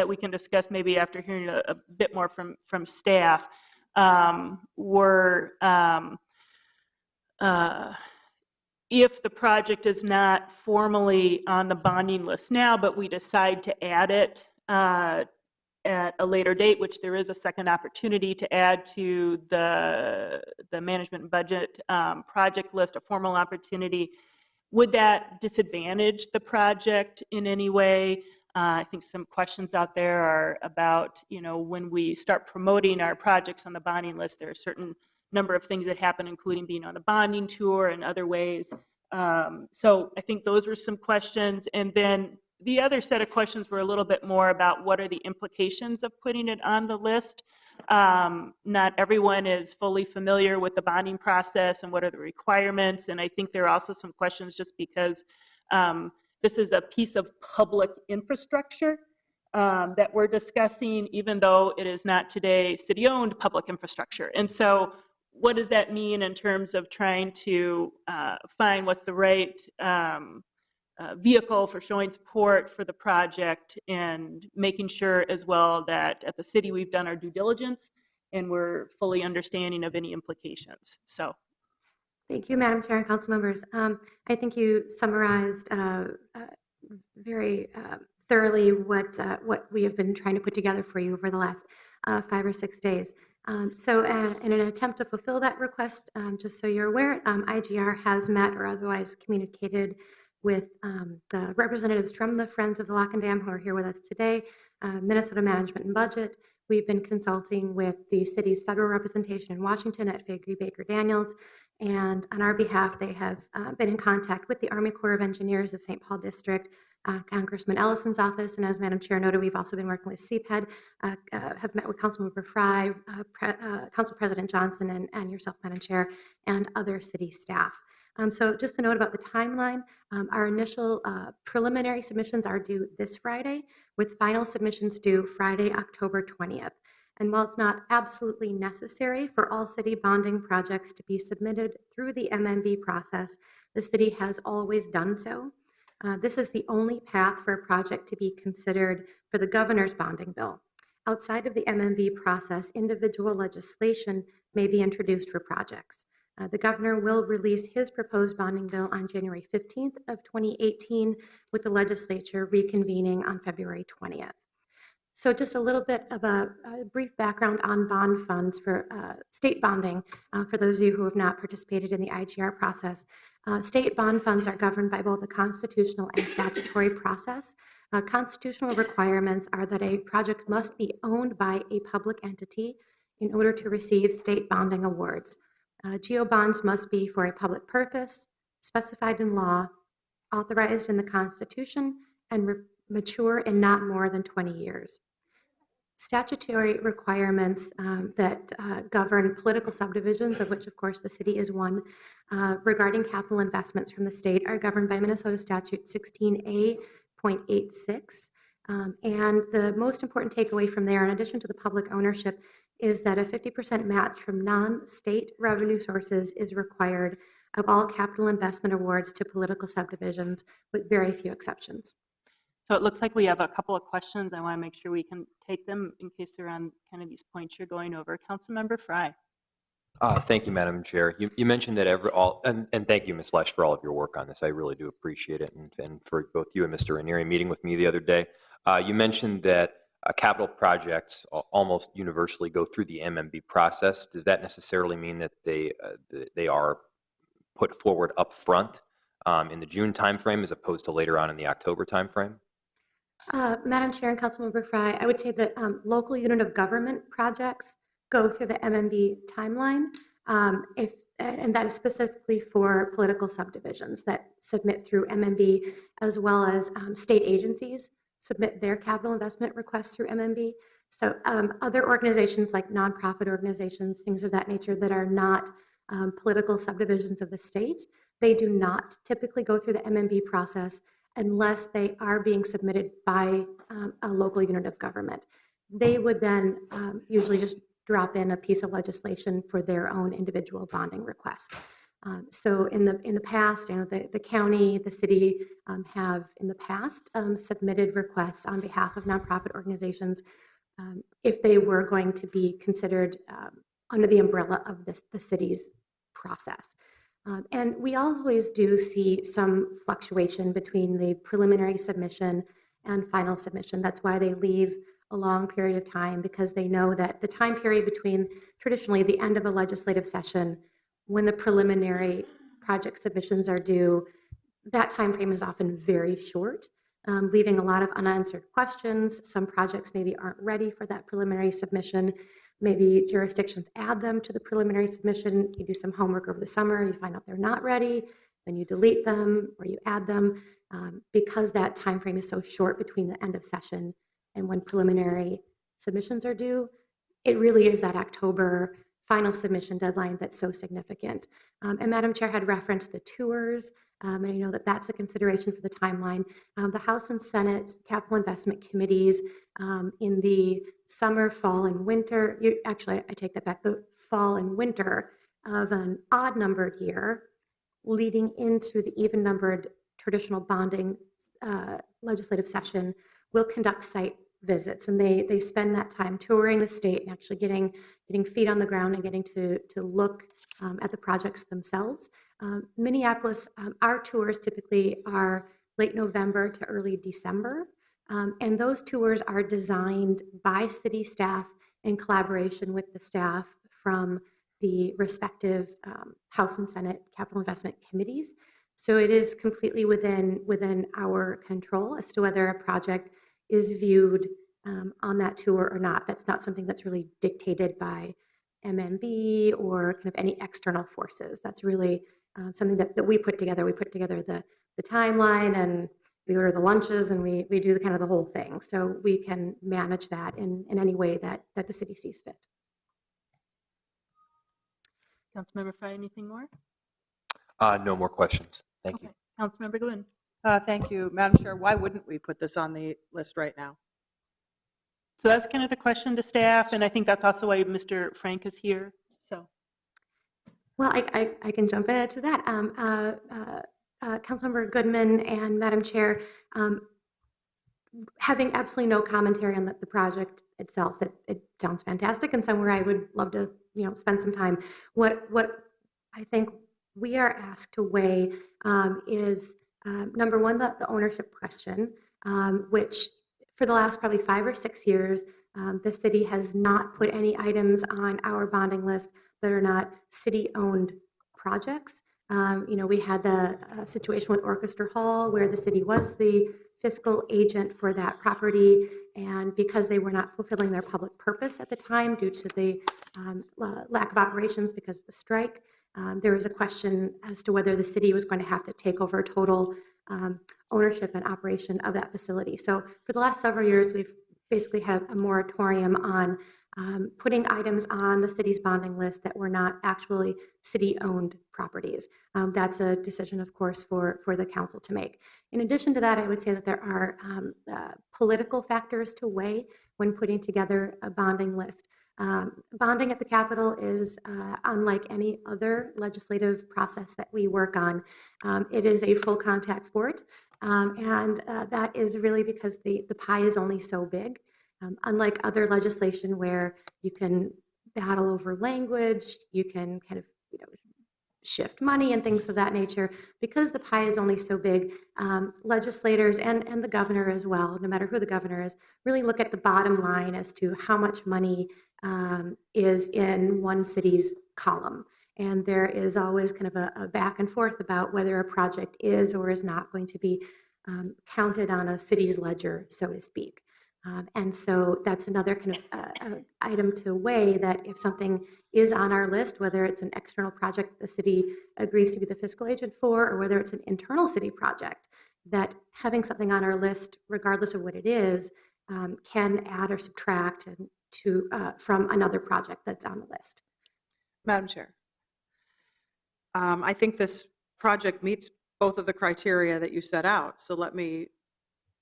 we can discuss maybe after hearing a bit more from staff. Were if the project is not formally on the bonding list now, but we decide to add it at a later date, which there is a second opportunity to add to the management and budget project list, a formal opportunity, would that disadvantage the project in any way? I think some questions out there are about, when we start promoting our projects on the bonding list, there are a certain number of things that happen, including being on a bonding tour and other ways. So I think those were some questions. And then the other set of questions were a little bit more about what are the implications of putting it on the list. Not everyone is fully familiar with the bonding process and what are the requirements. And I think there are also some questions just because this is a piece of public infrastructure that we're discussing, even though it is not today city-owned public infrastructure. And so what does that mean in terms of trying to find what's the right vehicle for showing support for the project, and making sure as well that at the city we've done our due diligence and we're fully understanding of any implications. So. Thank you, Madam Chair and council members. I think you summarized very thoroughly what we have been trying to put together for you over the last 5 or 6 days. So in an attempt to fulfill that request, just so you're aware, IGR has met or otherwise communicated with the representatives from the Friends of the Lock and Dam who are here with us today, Minnesota Management and Budget. We've been consulting with the city's federal representation in Washington at Faegre Baker Daniels, and on our behalf, they have been in contact with the Army Corps of Engineers of St. Paul District, Congressman Ellison's office, and as Madam Chair noted, we've also been working with CPED, have met with Councilmember Fry, Council President Johnson, and yourself, Madam Chair, and other city staff. So just a note about the timeline, our initial preliminary submissions are due this Friday, with final submissions due Friday, October 20th. And while it's not absolutely necessary for all city bonding projects to be submitted through the MMB process, the city has always done so. This is the only path for a project to be considered for the governor's bonding bill. Outside of the MMB process, individual legislation may be introduced for projects. The governor will release his proposed bonding bill on January 15th of 2018, with the legislature reconvening on February 20th. So just a little bit of a brief background on bond funds for state bonding, for those of you who have not participated in the IGR process. State bond funds are governed by both a constitutional and statutory process. Constitutional requirements are that a project must be owned by a public entity in order to receive state bonding awards. GO bonds must be for a public purpose, specified in law, authorized in the Constitution, and mature in not more than 20 years. Statutory requirements that govern political subdivisions, of which, of course, the city is one, regarding capital investments from the state are governed by Minnesota Statute 16A.86. And the most important takeaway from there, in addition to the public ownership, is that a 50% match from non-state revenue sources is required of all capital investment awards to political subdivisions, with very few exceptions. So it looks like we have a couple of questions. I want to make sure we can take them in case they're on kind of these points you're going over. Councilmember Fry. Thank you, Madam Chair. You mentioned that and thank you, Ms. Lesh, for all of your work on this. I really do appreciate it, and for both you and Mr. Ranieri meeting with me the other day. You mentioned that capital projects almost universally go through the MMB process. Does that necessarily mean that they are put forward up front in the June timeframe as opposed to later on in the October timeframe? Madam Chair and Councilmember Fry, I would say that local unit of government projects go through the MMB timeline, and that is specifically for political subdivisions that submit through MMB, as well as state agencies submit their capital investment requests through MMB. So other organizations like nonprofit organizations, things of that nature that are not political subdivisions of the state, they do not typically go through the MMB process unless they are being submitted by a local unit of government. They would then usually just drop in a piece of legislation for their own individual bonding request. So in the past, the county, the city have in the past submitted requests on behalf of nonprofit organizations if they were going to be considered under the umbrella of the city's process. And we always do see some fluctuation between the preliminary submission and final submission. That's why they leave a long period of time, because they know that the time period between traditionally the end of a legislative session when the preliminary project submissions are due, that time frame is often very short, leaving a lot of unanswered questions. Some projects maybe aren't ready for that preliminary submission. Maybe jurisdictions add them to the preliminary submission. You do some homework over the summer, you find out they're not ready, then you delete them or you add them. Because that time frame is so short between the end of session and when preliminary submissions are due, it really is that October final submission deadline that's so significant. And Madam Chair had referenced the tours, and I know that that's a consideration for the timeline. The House and Senate capital investment committees in the summer, fall, and winter, actually, I take that back, the fall and winter of an odd numbered year leading into the even numbered traditional bonding legislative session will conduct site visits, and they spend that time touring the state and actually getting feet on the ground and getting to look at the projects themselves. Minneapolis, our tours typically are late November to early December, and those tours are designed by city staff in collaboration with the staff from the respective House and Senate capital investment committees. So it is completely within our control as to whether a project is viewed on that tour or not. That's not something that's really dictated by MMB or kind of any external forces. That's really something that we put together. We put together the timeline, and we order the lunches, and we do kind of the whole thing. So we can manage that in any way that the city sees fit. Councilmember Fry, anything more? No more questions. Thank you. Okay. Councilmember Glynn. Thank you, Madam Chair. Why wouldn't we put this on the list right now? So that's kind of the question to staff, and I think that's also why Mr. Frank is here. So Well, I can jump into that. Councilmember Goodman and Madam Chair, having absolutely no commentary on the project itself. It sounds fantastic and somewhere I would love to, spend some time. What I think we are asked to weigh is number one, the ownership question, which for the last probably 5 or 6 years, the city has not put any items on our bonding list that are not city-owned projects. We had the situation with Orchestra Hall where the city was the fiscal agent for that property, and because they were not fulfilling their public purpose at the time due to the lack of operations because of the strike, there was a question as to whether the city was going to have to take over total ownership and operation of that facility. So for the last several years, we've basically had a moratorium on putting items on the city's bonding list that were not actually city-owned properties. That's a decision, of course, for the council to make. In addition to that, I would say that there are political factors to weigh when putting together a bonding list. Bonding at the Capitol is unlike any other legislative process that we work on. It is a full contact sport, and that is really because the pie is only so big. Unlike other legislation where you can battle over language, you can kind of shift money and things of that nature, because the pie is only so big, legislators and the governor as well, no matter who the governor is, really look at the bottom line as to how much money is in one city's column. And there is always kind of a back and forth about whether a project is or is not going to be counted on a city's ledger, so to speak. And so that's another kind of item to weigh, that if something is on our list, whether it's an external project the city agrees to be the fiscal agent for, or whether it's an internal city project, that having something on our list, regardless of what it is, can add or subtract from another project that's on the list. Madam Chair. I think this project meets both of the criteria that you set out. So let me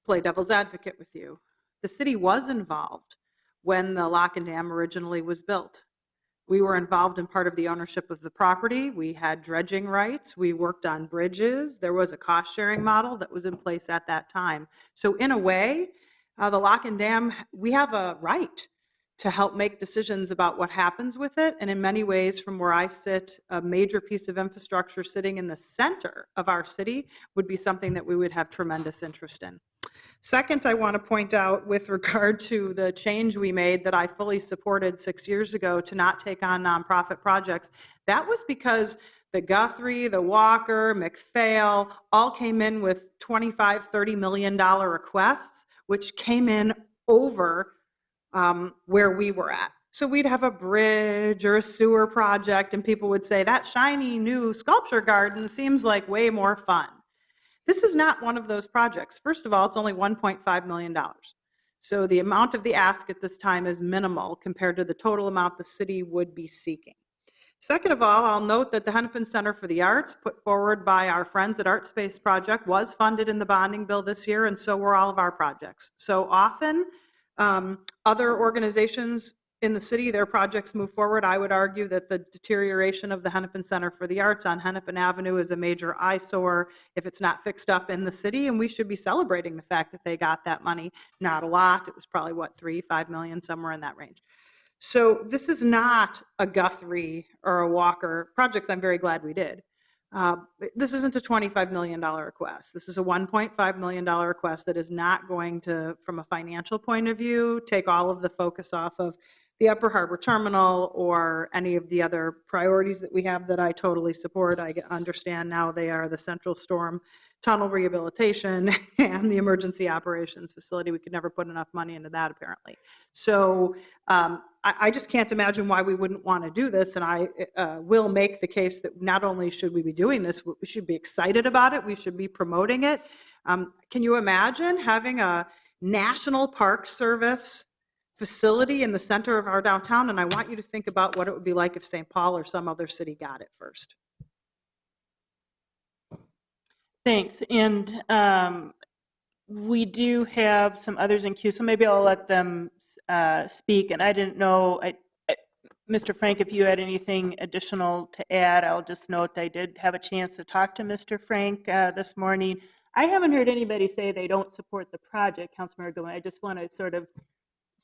play devil's advocate with you. The city was involved when the lock and dam originally was built. We were involved in part of the ownership of the property. We had dredging rights. We worked on bridges. There was a cost-sharing model that was in place at that time. So in a way, the lock and dam, we have a right to help make decisions about what happens with it. And in many ways, from where I sit, a major piece of infrastructure sitting in the center of our city would be something that we would have tremendous interest in. Second, I want to point out with regard to the change we made that I fully supported 6 years ago to not take on nonprofit projects. That was because the Guthrie, the Walker, McPhail all came in with $25, $30 million requests, which came in over where we were at. So we'd have a bridge or a sewer project and people would say, that shiny new sculpture garden seems like way more fun. This is not one of those projects. First of all, it's only $1.5 million. So the amount of the ask at this time is minimal compared to the total amount the city would be seeking. Second of all, I'll note that the Hennepin Center for the Arts, put forward by our friends at ArtSpace Project, was funded in the bonding bill this year, and so were all of our projects. So often, other organizations in the city, their projects move forward. I would argue that the deterioration of the Hennepin Center for the Arts on Hennepin Avenue is a major eyesore if it's not fixed up in the city, and we should be celebrating the fact that they got that money. Not a lot. It was probably, what, 3, 5 million, somewhere in that range. So this is not a Guthrie or a Walker projects. I'm very glad we did. This isn't a $25 million request. This is a $1.5 million request that is not going to, from a financial point of view, take all of the focus off of the Upper Harbor Terminal or any of the other priorities that we have that I totally support. I understand now they are the Central Storm Tunnel Rehabilitation and the Emergency Operations Facility. We could never put enough money into that, apparently. So I just can't imagine why we wouldn't want to do this, and I will make the case that not only should we be doing this, we should be excited about it, we should be promoting it. Can you imagine having a National Park Service facility in the center of our downtown? And I want you to think about what it would be like if St. Paul or some other city got it first. Thanks. And we do have some others in queue, so maybe I'll let them speak. And I didn't know, Mr. Frank, if you had anything additional to add, I'll just note I did have a chance to talk to Mr. Frank this morning. I haven't heard anybody say they don't support the project, Councilmember Goodwin. I just want to sort of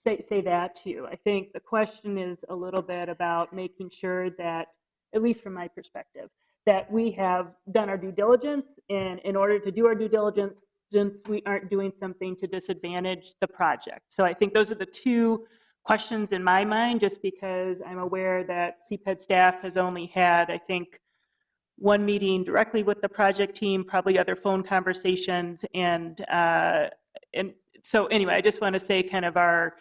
say that to you. I think the question is a little bit about making sure that, at least from my perspective, that we have done our due diligence, and in order to do our due diligence, we aren't doing something to disadvantage the project. So I think those are the two questions in my mind, just because I'm aware that CPED staff has only had, I think, one meeting directly with the project team, probably other phone conversations, and so anyway, I just want to say kind of our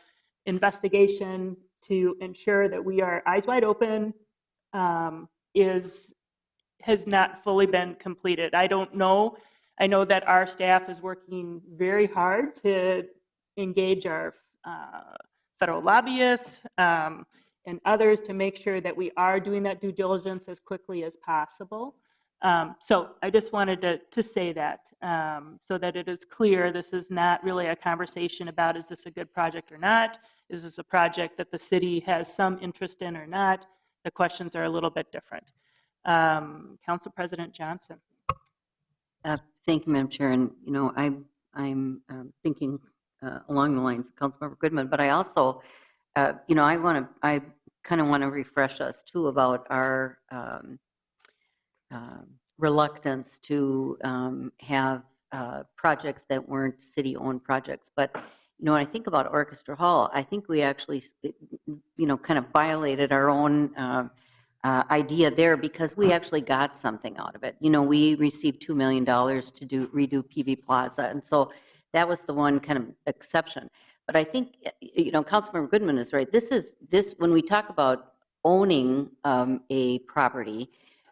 investigation to ensure that we are eyes wide open has not fully been completed. I don't know. I know that our staff is working very hard to engage our federal lobbyists and others to make sure that we are doing that due diligence as quickly as possible. So I just wanted to say that so that it is clear this is not really a conversation about is this a good project or not? Is this a project that the city has some interest in or not? The questions are a little bit different. Council President Johnson. Thank you, Madam Chair. And, I'm thinking along the lines of Councilmember Goodman, but I also, I kind of want to refresh us too about our reluctance to have projects that weren't city-owned projects. But, when I think about Orchestra Hall, I think we actually, kind of violated our own idea there because we actually got something out of it. We received $2 million to redo PV Plaza, and so that was the one kind of exception. But I think, Councilmember Goodman is right. This when we talk about owning a property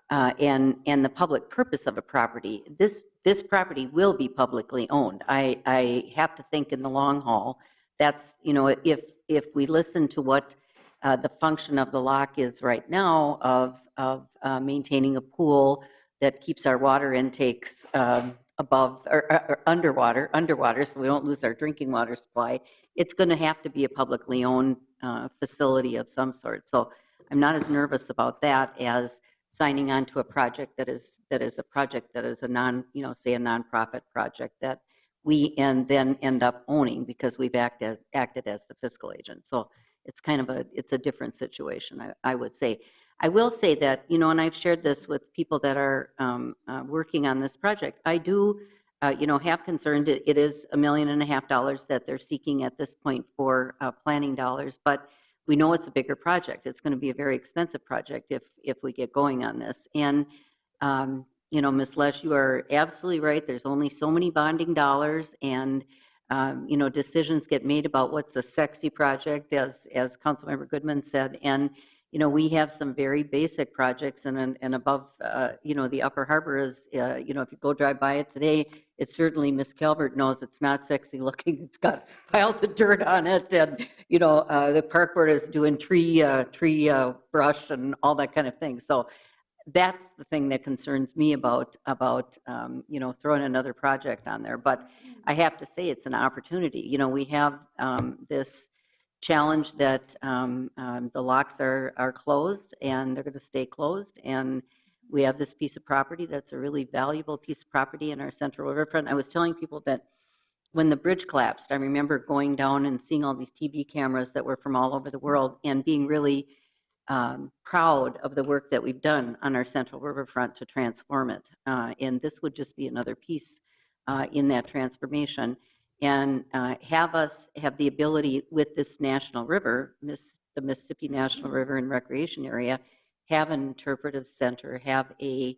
and the public purpose of a property, this property will be publicly owned. I have to think in the long haul. That's, if we listen to what the function of the lock is right now of maintaining a pool that keeps our water intakes above or underwater, so we don't lose our drinking water supply, it's going to have to be a publicly owned facility of some sort. So I'm not as nervous about that as signing on to a project that is a project that is a say a nonprofit project that we then end up owning because we've acted as the fiscal agent. So it's kind of it's a different situation, I would say. I will say that, and I've shared this with people that are working on this project, I do, have concerns. It is $1.5 million that they're seeking at this point for planning dollars, but we know it's a bigger project. It's going to be a very expensive project if we get going on this. And, Ms. Lesh, you are absolutely right. There's only so many bonding dollars, and decisions get made about what's a sexy project, as Councilmember Goodman said. And, we have some very basic projects, and above, the Upper Harbor is, if you go drive by it today, it's certainly, Miss Calvert knows it's not sexy looking. It's got piles of dirt on it, and, the park board is doing tree brush and all that kind of thing. So that's the thing that concerns me about throwing another project on there. But I have to say it's an opportunity. We have this challenge that the locks are closed, and they're going to stay closed. And we have this piece of property that's a really valuable piece of property in our Central Riverfront. I was telling people that when the bridge collapsed, I remember going down and seeing all these TV cameras that were from all over the world and being really proud of the work that we've done on our Central Riverfront to transform it. And this would just be another piece in that transformation. And have us have the ability with this national river, the Mississippi National River and Recreation Area, have an interpretive center, have a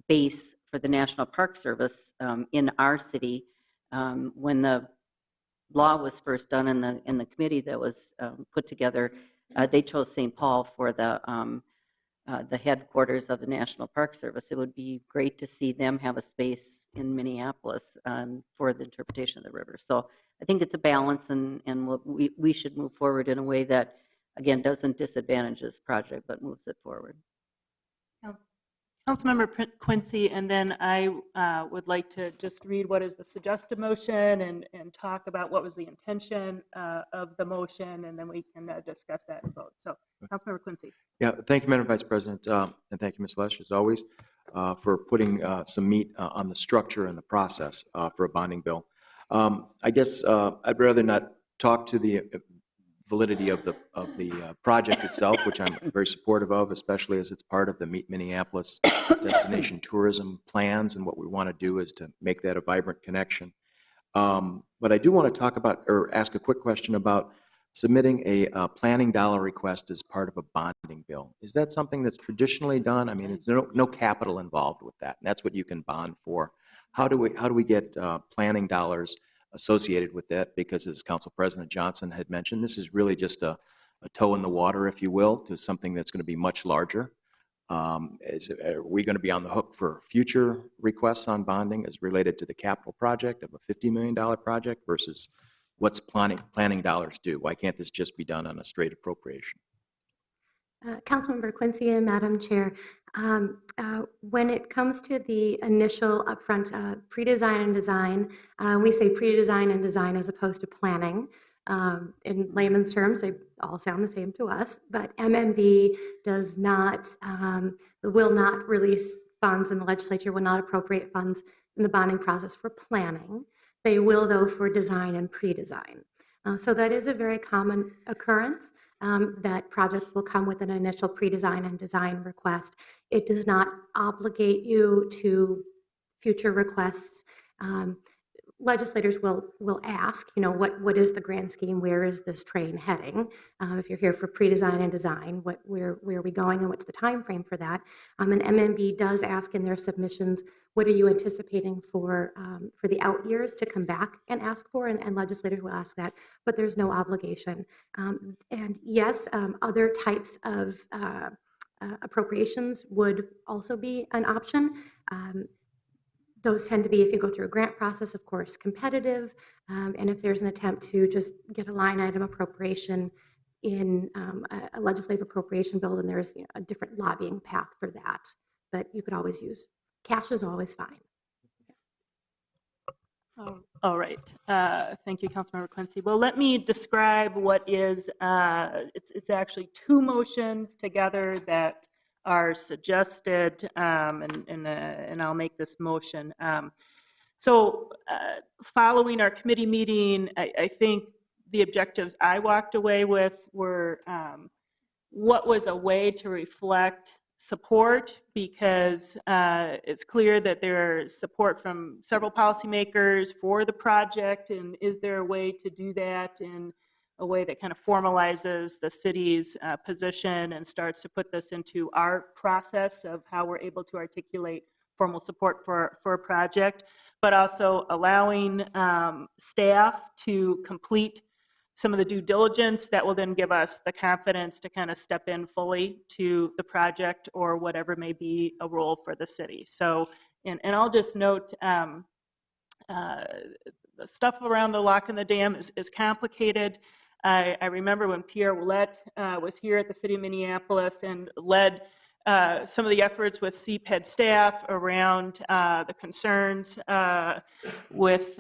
base for the National Park Service in our city. When the law was first done in the committee that was put together, they chose St. Paul for the headquarters of the National Park Service. It would be great to see them have a space in Minneapolis for the interpretation of the river. So I think it's a balance, and we should move forward in a way that, again, doesn't disadvantage this project, but moves it forward. Councilmember Quincy, and then I would like to just read what is the suggested motion and talk about what was the intention of the motion, and then we can discuss that and vote. So, Councilmember Quincy. Yeah, thank you, Madam Vice President, and thank you, Ms. Lesh, as always, for putting some meat on the structure and the process for a bonding bill. I guess I'd rather not talk to the validity of the project itself, which I'm very supportive of, especially as it's part of the Meet Minneapolis destination tourism plans, and what we want to do is to make that a vibrant connection. But I do want to talk about, or ask a quick question about submitting a planning dollar request as part of a bonding bill. Is that something that's traditionally done? I mean, it's no capital involved with that, and that's what you can bond for. How do we get planning dollars associated with that? Because as Council President Johnson had mentioned, this is really just a toe in the water, if you will, to something that's going to be much larger. Are we going to be on the hook for future requests on bonding as related to the capital project of a $50 million project versus what's planning dollars do? Why can't this just be done on a straight appropriation? Councilmember Quincy and Madam Chair, when it comes to the initial upfront pre-design and design, we say pre-design and design as opposed to planning. In layman's terms, they all sound the same to us, but MMB does not, will not release funds, and the legislature will not appropriate funds in the bonding process for planning. They will, though, for design and pre-design. So that is a very common occurrence. That project will come with an initial pre-design and design request. It does not obligate you to future requests. Legislators will ask, you know, what is the grand scheme? Where is this train heading? If you're here for pre-design and design, where are we going, and what's the time frame for that? And MMB does ask in their submissions, what are you anticipating for the out years to come back and ask for? And legislators will ask that, but there's no obligation. And yes, other types of appropriations would also be an option. Those tend to be, if you go through a grant process, of course, competitive. And if there's an attempt to just get a line item appropriation in a legislative appropriation bill, then there's a different lobbying path for that. But you could always use cash is always fine. All right. Thank you, Councilmember Quincy. Well, let me describe what is, it's actually two motions together that are suggested, and I'll make this motion. So following our committee meeting, I think the objectives I walked away with were what was a way to reflect support, because it's clear that there's support from several policymakers for the project, and is there a way to do that in a way that kind of formalizes the city's position and starts to put this into our process of how we're able to articulate formal support for a project, but also allowing staff to complete some of the due diligence that will then give us the confidence to kind of step in fully to the project or whatever may be a role for the city. So, and I'll just note, the stuff around the lock and the dam is complicated. I remember when Pierre Ouellette was here at the city of Minneapolis and led some of the efforts with CPED staff around the concerns with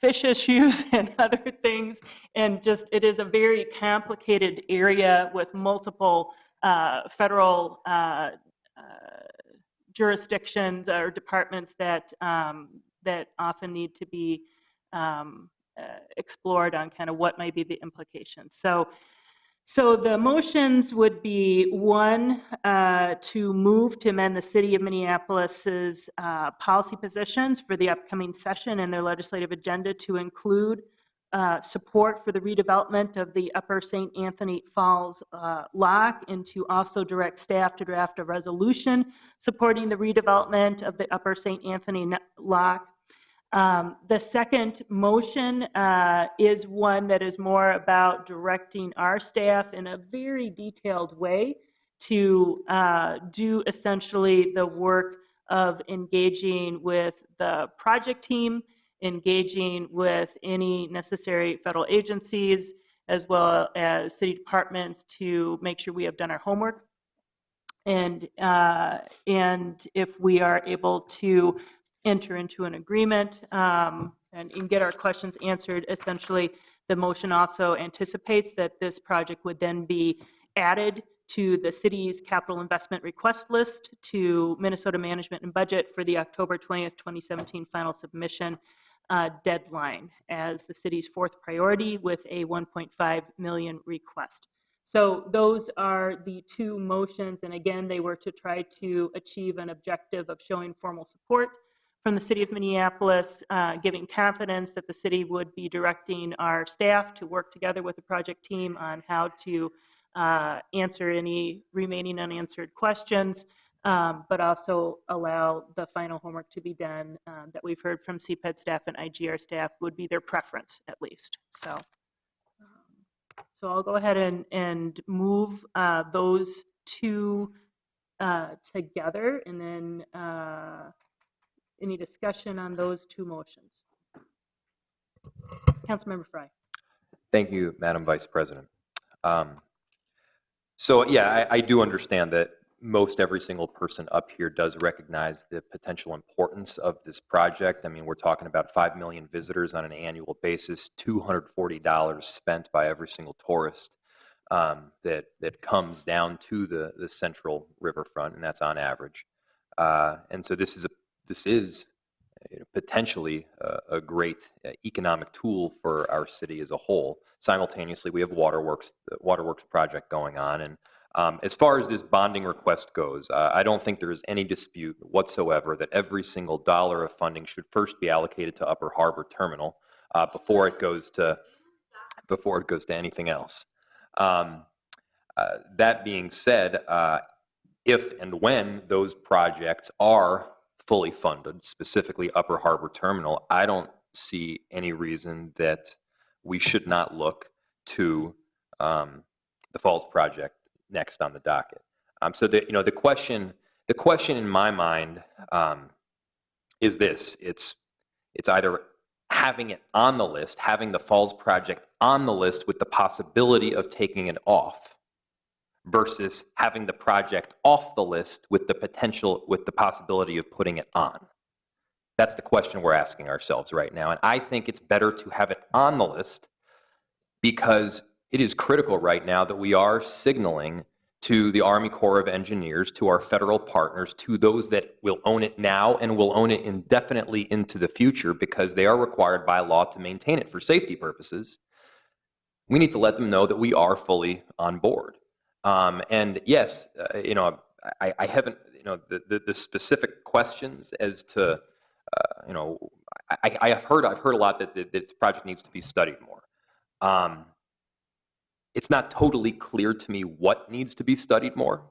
fish issues and other things. And just, it is a very complicated area with multiple federal jurisdictions or departments that that often need to be explored on kind of what might be the implications. So the motions would be, one, to move to amend the City of Minneapolis's policy positions for the upcoming session and their legislative agenda to include support for the redevelopment of the Upper St. Anthony Falls Lock, and to also direct staff to draft a resolution supporting the redevelopment of the Upper St. Anthony Lock. The second motion is one that is more about directing our staff in a very detailed way to do essentially the work of engaging with the project team, engaging with any necessary federal agencies, as well as city departments to make sure we have done our homework And if we are able to enter into an agreement and get our questions answered, essentially, the motion also anticipates that this project would then be added to the city's capital investment request list to Minnesota Management and Budget for the October 20th, 2017 final submission deadline as the city's fourth priority with a 1.5 million request. So those are the two motions, and again, they were to try to achieve an objective of showing formal support from the city of Minneapolis, giving confidence that the city would be directing our staff to work together with the project team on how to answer any remaining unanswered questions, but also allow the final homework to be done that we've heard from CPED staff and IGR staff would be their preference, at least. So I'll go ahead and move those two together, and then any discussion on those two motions? Councilmember Frye. Thank you, Madam Vice President. So yeah, I do understand that most every single person up here does recognize the potential importance of this project. I mean, we're talking about 5 million visitors on an annual basis, $240 spent by every single tourist that comes down to the central riverfront, and that's on average. And so this is potentially a great economic tool for our city as a whole. Simultaneously, we have the Waterworks project going on. And as far as this bonding request goes, I don't think there is any dispute whatsoever that every single dollar of funding should first be allocated to Upper Harbor Terminal before it goes to anything else. That being said, if and when those projects are fully funded, specifically Upper Harbor Terminal, I don't see any reason that we should not look to the Falls project next on the docket. So the question in my mind is this: it's either having it on the list, having the Falls project on the list with the possibility of taking it off, versus having the project off the list with the possibility of putting it on. That's the question we're asking ourselves right now. And I think it's better to have it on the list because it is critical right now that we are signaling to the Army Corps of Engineers, to our federal partners, to those that will own it now and will own it indefinitely into the future because they are required by law to maintain it for safety purposes. We need to let them know that we are fully on board. And yes, I haven't, the specific questions as to, I've heard a lot that this project needs to be studied more. It's not totally clear to me what needs to be studied more.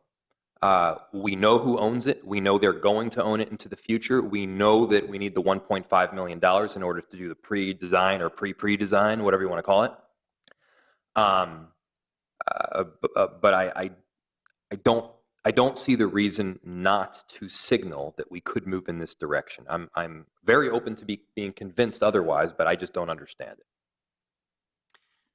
We know who owns it. We know they're going to own it into the future. We know that we need the $1.5 million in order to do the pre-design or pre-design, whatever you want to call it. But I don't see the reason not to signal that we could move in this direction. I'm very open to being convinced otherwise, but I just don't understand it.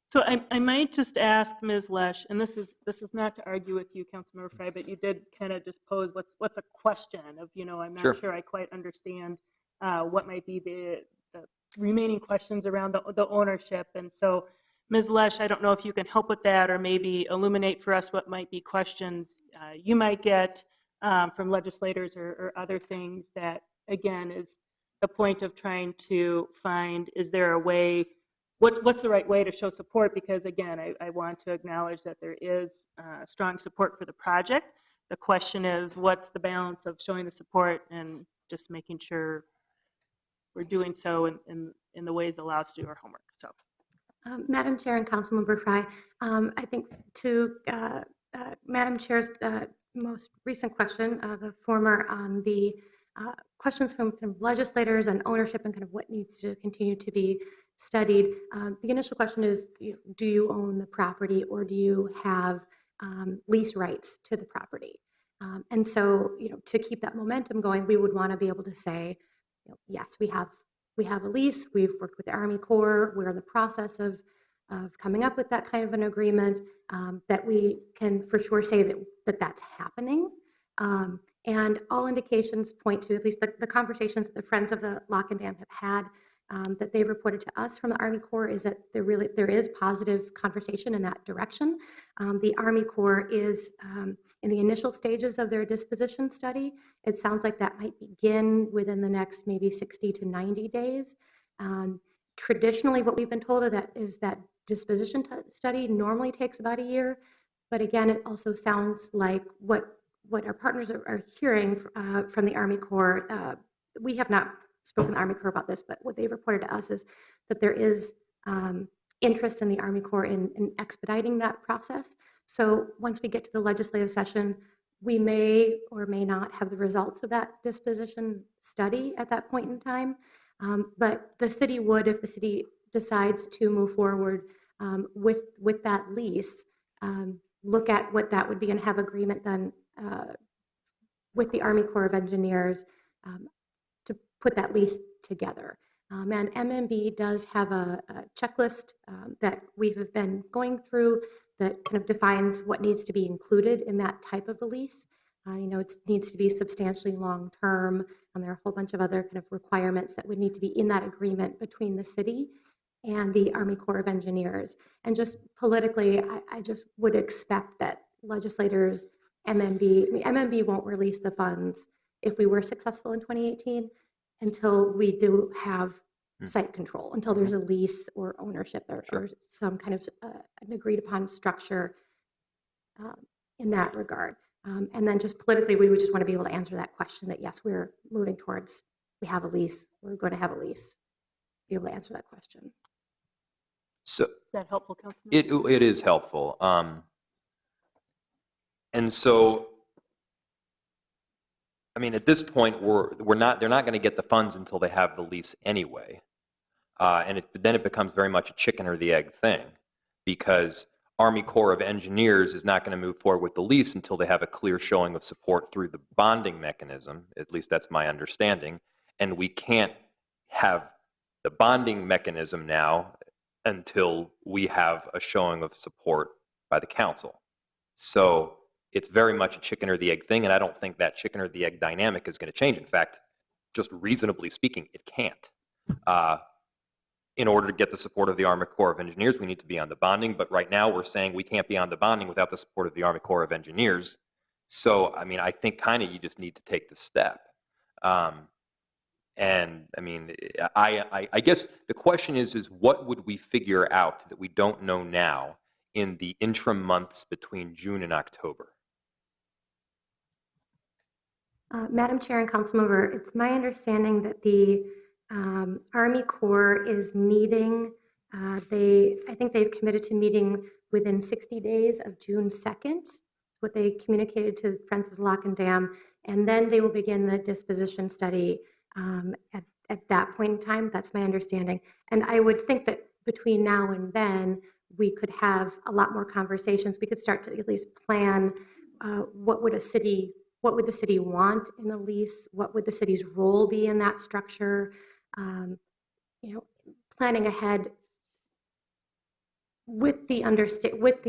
So I might just ask Ms. Lesh, and this is not to argue with you, Councilmember Frye, but you did kind of just pose what's a question of, I'm not sure I quite understand what might be the remaining questions around the ownership. And so, Ms. Lesh, I don't know if you can help with that or maybe illuminate for us what might be questions you might get from legislators or other things that, again, is the point of trying to find, is there a way, what's the right way to show support? Because, again, I want to acknowledge that there is strong support for the project. The question is, what's the balance of showing the support and just making sure we're doing so in the ways that allow us to do our homework. So. Madam Chair and Councilmember Frye, I think to Madam Chair's most recent question, the former on the questions from kind of legislators and ownership and kind of what needs to continue to be studied. The initial question is, do you own the property or do you have lease rights to the property? And so, to keep that momentum going, we would want to be able to say, yes, we have a lease. We've worked with the Army Corps. We're in the process of coming up with that kind of an agreement, that we can for sure say that that's happening. And all indications point to, at least the conversations the Friends of the Lock and Dam have had, that they've reported to us from the Army Corps, is that there is positive conversation in that direction. The Army Corps is in the initial stages of their disposition study. It sounds like that might begin within the next maybe 60 to 90 days. Traditionally, what we've been told is that disposition study normally takes about a year. But again, it also sounds like what our partners are hearing from the Army Corps. We have not spoken to the Army Corps about this, but what they've reported to us is that there is interest in the Army Corps in expediting that process. So once we get to the legislative session, we may or may not have the results of that disposition study at that point in time. But the city would, if the city decides to move forward with that lease, look at what that would be and have agreement then with the Army Corps of Engineers to put that lease together. And MMB does have a checklist that we've been going through that kind of defines what needs to be included in that type of a lease. It needs to be substantially long-term, and there are a whole bunch of other kind of requirements that would need to be in that agreement between the city and the Army Corps of Engineers. And just politically, I just would expect that legislators, MMB won't release the funds if we were successful in 2018 until we do have site control, until there's a lease or ownership or some kind of an agreed upon structure in that regard. And then just politically, we would just want to be able to answer that question that, yes, we're moving towards, we have a lease, we're going to have a lease, be able to answer that question. So Is that helpful, Councilman? it is helpful. And so, I mean, at this point, they're not going to get the funds until they have the lease anyway. And then it becomes very much a chicken or the egg thing, because Army Corps of Engineers is not going to move forward with the lease until they have a clear showing of support through the bonding mechanism. At least that's my understanding. And we can't have the bonding mechanism now until we have a showing of support by the council. So it's very much a chicken or the egg thing, and I don't think that chicken or the egg dynamic is going to change. In fact, just reasonably speaking, it can't. In order to get the support of the Army Corps of Engineers, we need to be on the bonding, but right now we're saying we can't be on the bonding without the support of the Army Corps of Engineers. So, I mean, I think kind of you just need to take the step. And I mean, I guess the question is what would we figure out that we don't know now in the interim months between June and October? Madam Chair and Councilmember, it's my understanding that the Army Corps is meeting, I think they've committed to meeting within 60 days of June 2nd. It's what they communicated to Friends of the Lock and Dam, and then they will begin the disposition study at that point in time. That's my understanding. And I would think that between now and then, we could have a lot more conversations. We could start to at least plan what would the city want in a lease? What would the city's role be in that structure? Planning ahead with the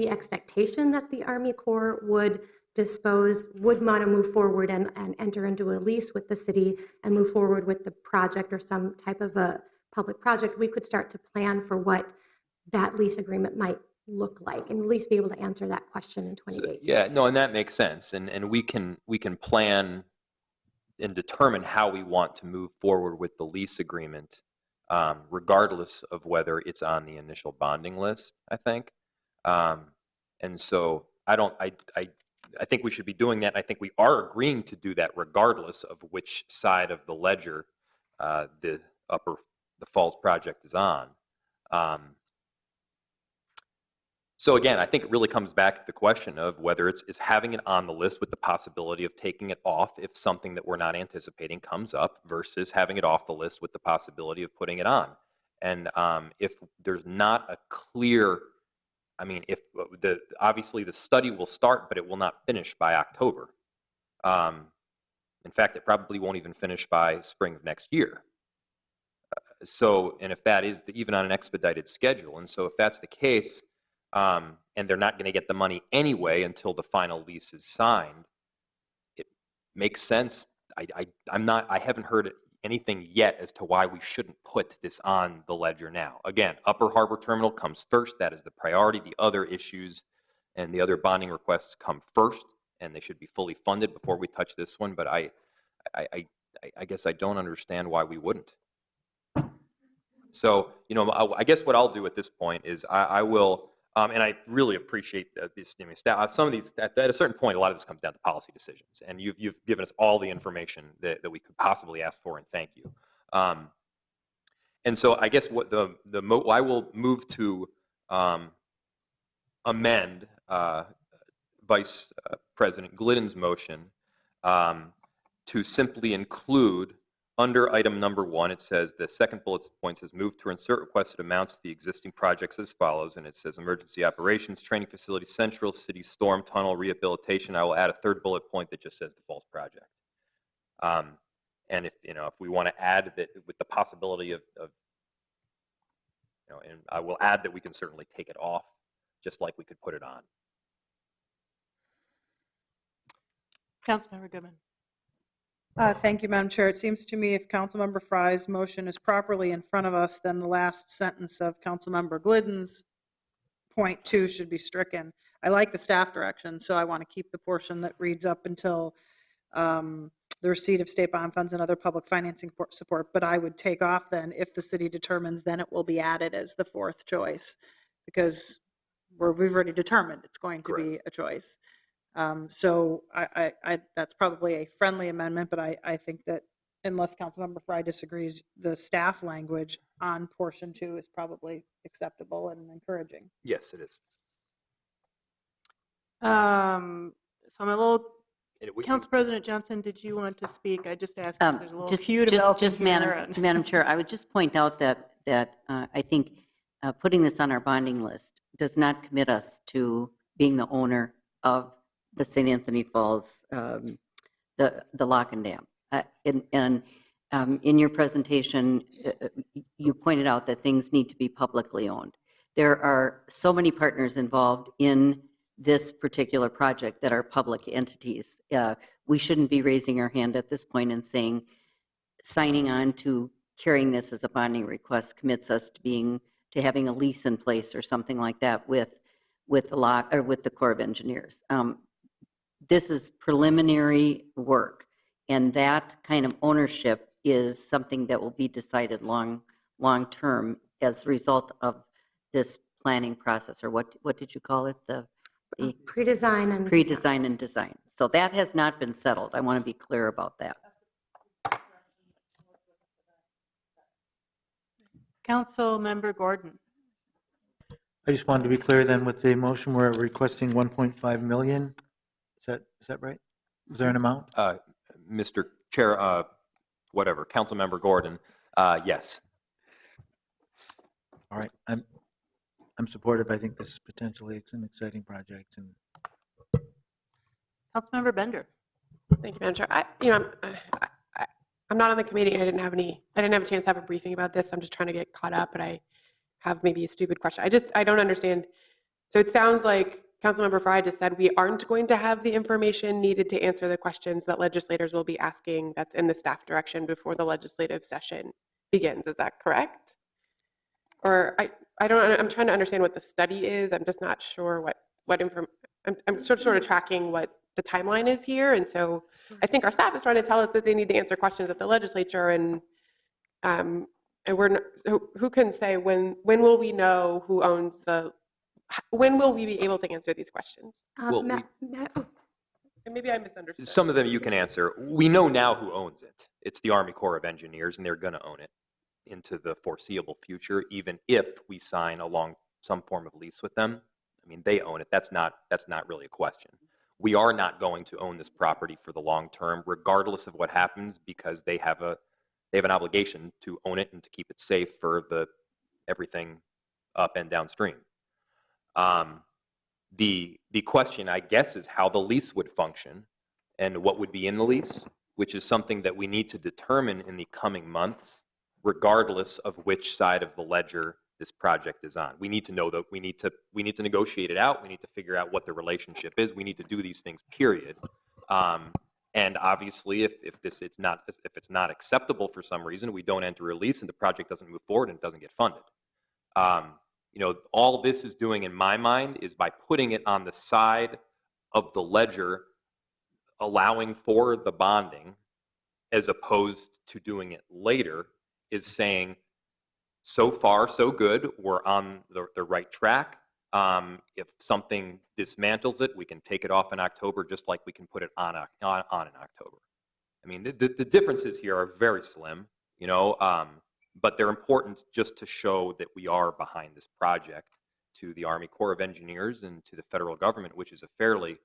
expectation that the Army Corps would want to move forward and enter into a lease with the city and move forward with the project or some type of a public project. We could start to plan for what that lease agreement might look like, and at least be able to answer that question in 2018. Yeah, no, and that makes sense. And we can plan and determine how we want to move forward with the lease agreement, regardless of whether it's on the initial bonding list, I think. And so I think we should be doing that. I think we are agreeing to do that regardless of which side of the ledger the Falls project is on. So again, I think it really comes back to the question of whether it's having it on the list with the possibility of taking it off if something that we're not anticipating comes up, versus having it off the list with the possibility of putting it on. And if there's not a clear, I mean, obviously the study will start, but it will not finish by October. In fact, it probably won't even finish by spring of next year. And if that is even on an expedited schedule, and so if that's the case, and they're not going to get the money anyway until the final lease is signed, makes sense. I haven't heard anything yet as to why we shouldn't put this on the ledger now. Again, Upper Harbor Terminal comes first. That is the priority. The other issues and the other bonding requests come first, and they should be fully funded before we touch this one. But I guess I don't understand why we wouldn't. So, I guess what I'll do at this point is I will, and I really appreciate this, staff. Some of these, at a certain point, a lot of this comes down to policy decisions, and you've given us all the information that we could possibly ask for, and thank you. And so I guess what I will move to amend Vice President Glidden's motion to simply include, under item number 1, it says, the second bullet point says, move to insert requested amounts to the existing projects as follows, and it says emergency operations, training facility, central, city storm tunnel rehabilitation. I will add a third bullet point that just says the falls project. And if we want to add that with the possibility of and I will add that we can certainly take it off, just like we could put it on. Councilmember Goodman. Thank you, Madam Chair. It seems to me if Councilmember Frye's motion is properly in front of us, then the last sentence of Councilmember Glidden's point 2 should be stricken. I like the staff direction, so I want to keep the portion that reads up until the receipt of state bond funds and other public financing support, but I would take off then, if the city determines, then it will be added as the fourth choice, because we've already determined it's going to be a choice. So that's probably a friendly amendment, but I think that unless Councilmember Frye disagrees, the staff language on portion 2 is probably acceptable and encouraging. Yes, it is. So I'm a little, And we- Council President Johnson, did you want to speak? I just asked because there's a little few Just, developing just here. and- Madam Chair, I would just point out that I think putting this on our bonding list does not commit us to being the owner of the St. Anthony Falls, the lock and dam. In your presentation, you pointed out that things need to be publicly owned. There are so many partners involved in this particular project that are public entities. We shouldn't be raising our hand at this point and saying, signing on to carrying this as a bonding request commits us to having a lease in place or something like that with the Corps of Engineers. This is preliminary work, and that kind of ownership is something that will be decided long term as a result of this planning process, or what did you call it? The Pre-design and. pre-design and design. So that has not been settled. I want to be clear about that. Councilmember Gordon. I just wanted to be clear then with the motion, we're requesting 1.5 million. Is that right? Was there an amount? Mr. Chair, Councilmember Gordon, yes. All right, I'm supportive. I think this is potentially an exciting project. And Councilmember Bender. Thank you, Madam Chair. I'm not on the committee, and I didn't have a chance to have a briefing about this. I'm just trying to get caught up, but I have maybe a stupid question. I don't understand. So it sounds like Councilmember Frye just said we aren't going to have the information needed to answer the questions that legislators will be asking that's in the staff direction before the legislative session begins. Is that correct? Or I'm trying to understand what the study is. I'm just not sure what information. I'm sort of tracking what the timeline is here, and so I think our staff is trying to tell us that they need to answer questions at the legislature, and we're not, who can say when will we know who owns when will we be able to answer these questions? Well, And maybe I misunderstood. Some of them you can answer. We know now who owns it. It's the Army Corps of Engineers, and they're going to own it into the foreseeable future, even if we sign along some form of lease with them. I mean, they own it. That's not really a question. We are not going to own this property for the long term, regardless of what happens, because they have an obligation to own it and to keep it safe for everything up and downstream. The question, I guess, is how the lease would function and what would be in the lease, which is something that we need to determine in the coming months, regardless of which side of the ledger this project is on. We need to know that we need to negotiate it out. We need to figure out what the relationship is. We need to do these things, period. And obviously, if it's not acceptable for some reason, we don't enter a lease and the project doesn't move forward and it doesn't get funded. All this is doing in my mind is by putting it on the side of the ledger, allowing for the bonding, as opposed to doing it later, is saying, so far, so good. We're on the right track. If something dismantles it, we can take it off in October, just like we can put it on in October. I mean, the differences here are very slim, but they're important just to show that we are behind this project to the Army Corps of Engineers and to the federal government, which is a fairly,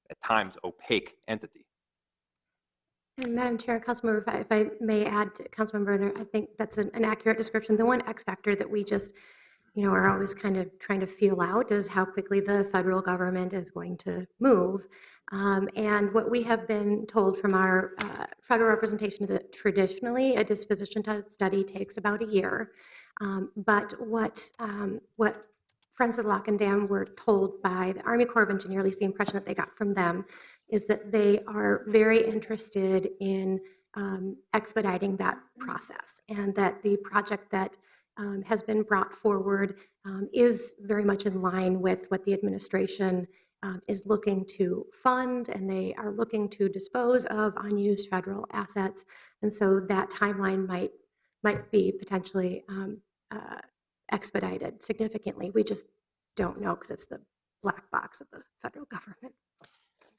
at times, opaque entity. And Madam Chair, Councilmember, if I may add to Councilmember Brenner, I think that's an accurate description. The one X factor that we just, are always kind of trying to feel out is how quickly the federal government is going to move. And what we have been told from our federal representation is that traditionally a disposition study takes about a year. But what Friends of the Lock and Dam were told by the Army Corps of Engineers, at least the impression that they got from them, is that they are very interested in expediting that process, and that the project that has been brought forward is very much in line with what the administration is looking to fund, and they are looking to dispose of unused federal assets. And so that timeline might be potentially expedited significantly. We just don't know because it's the black box of the federal government.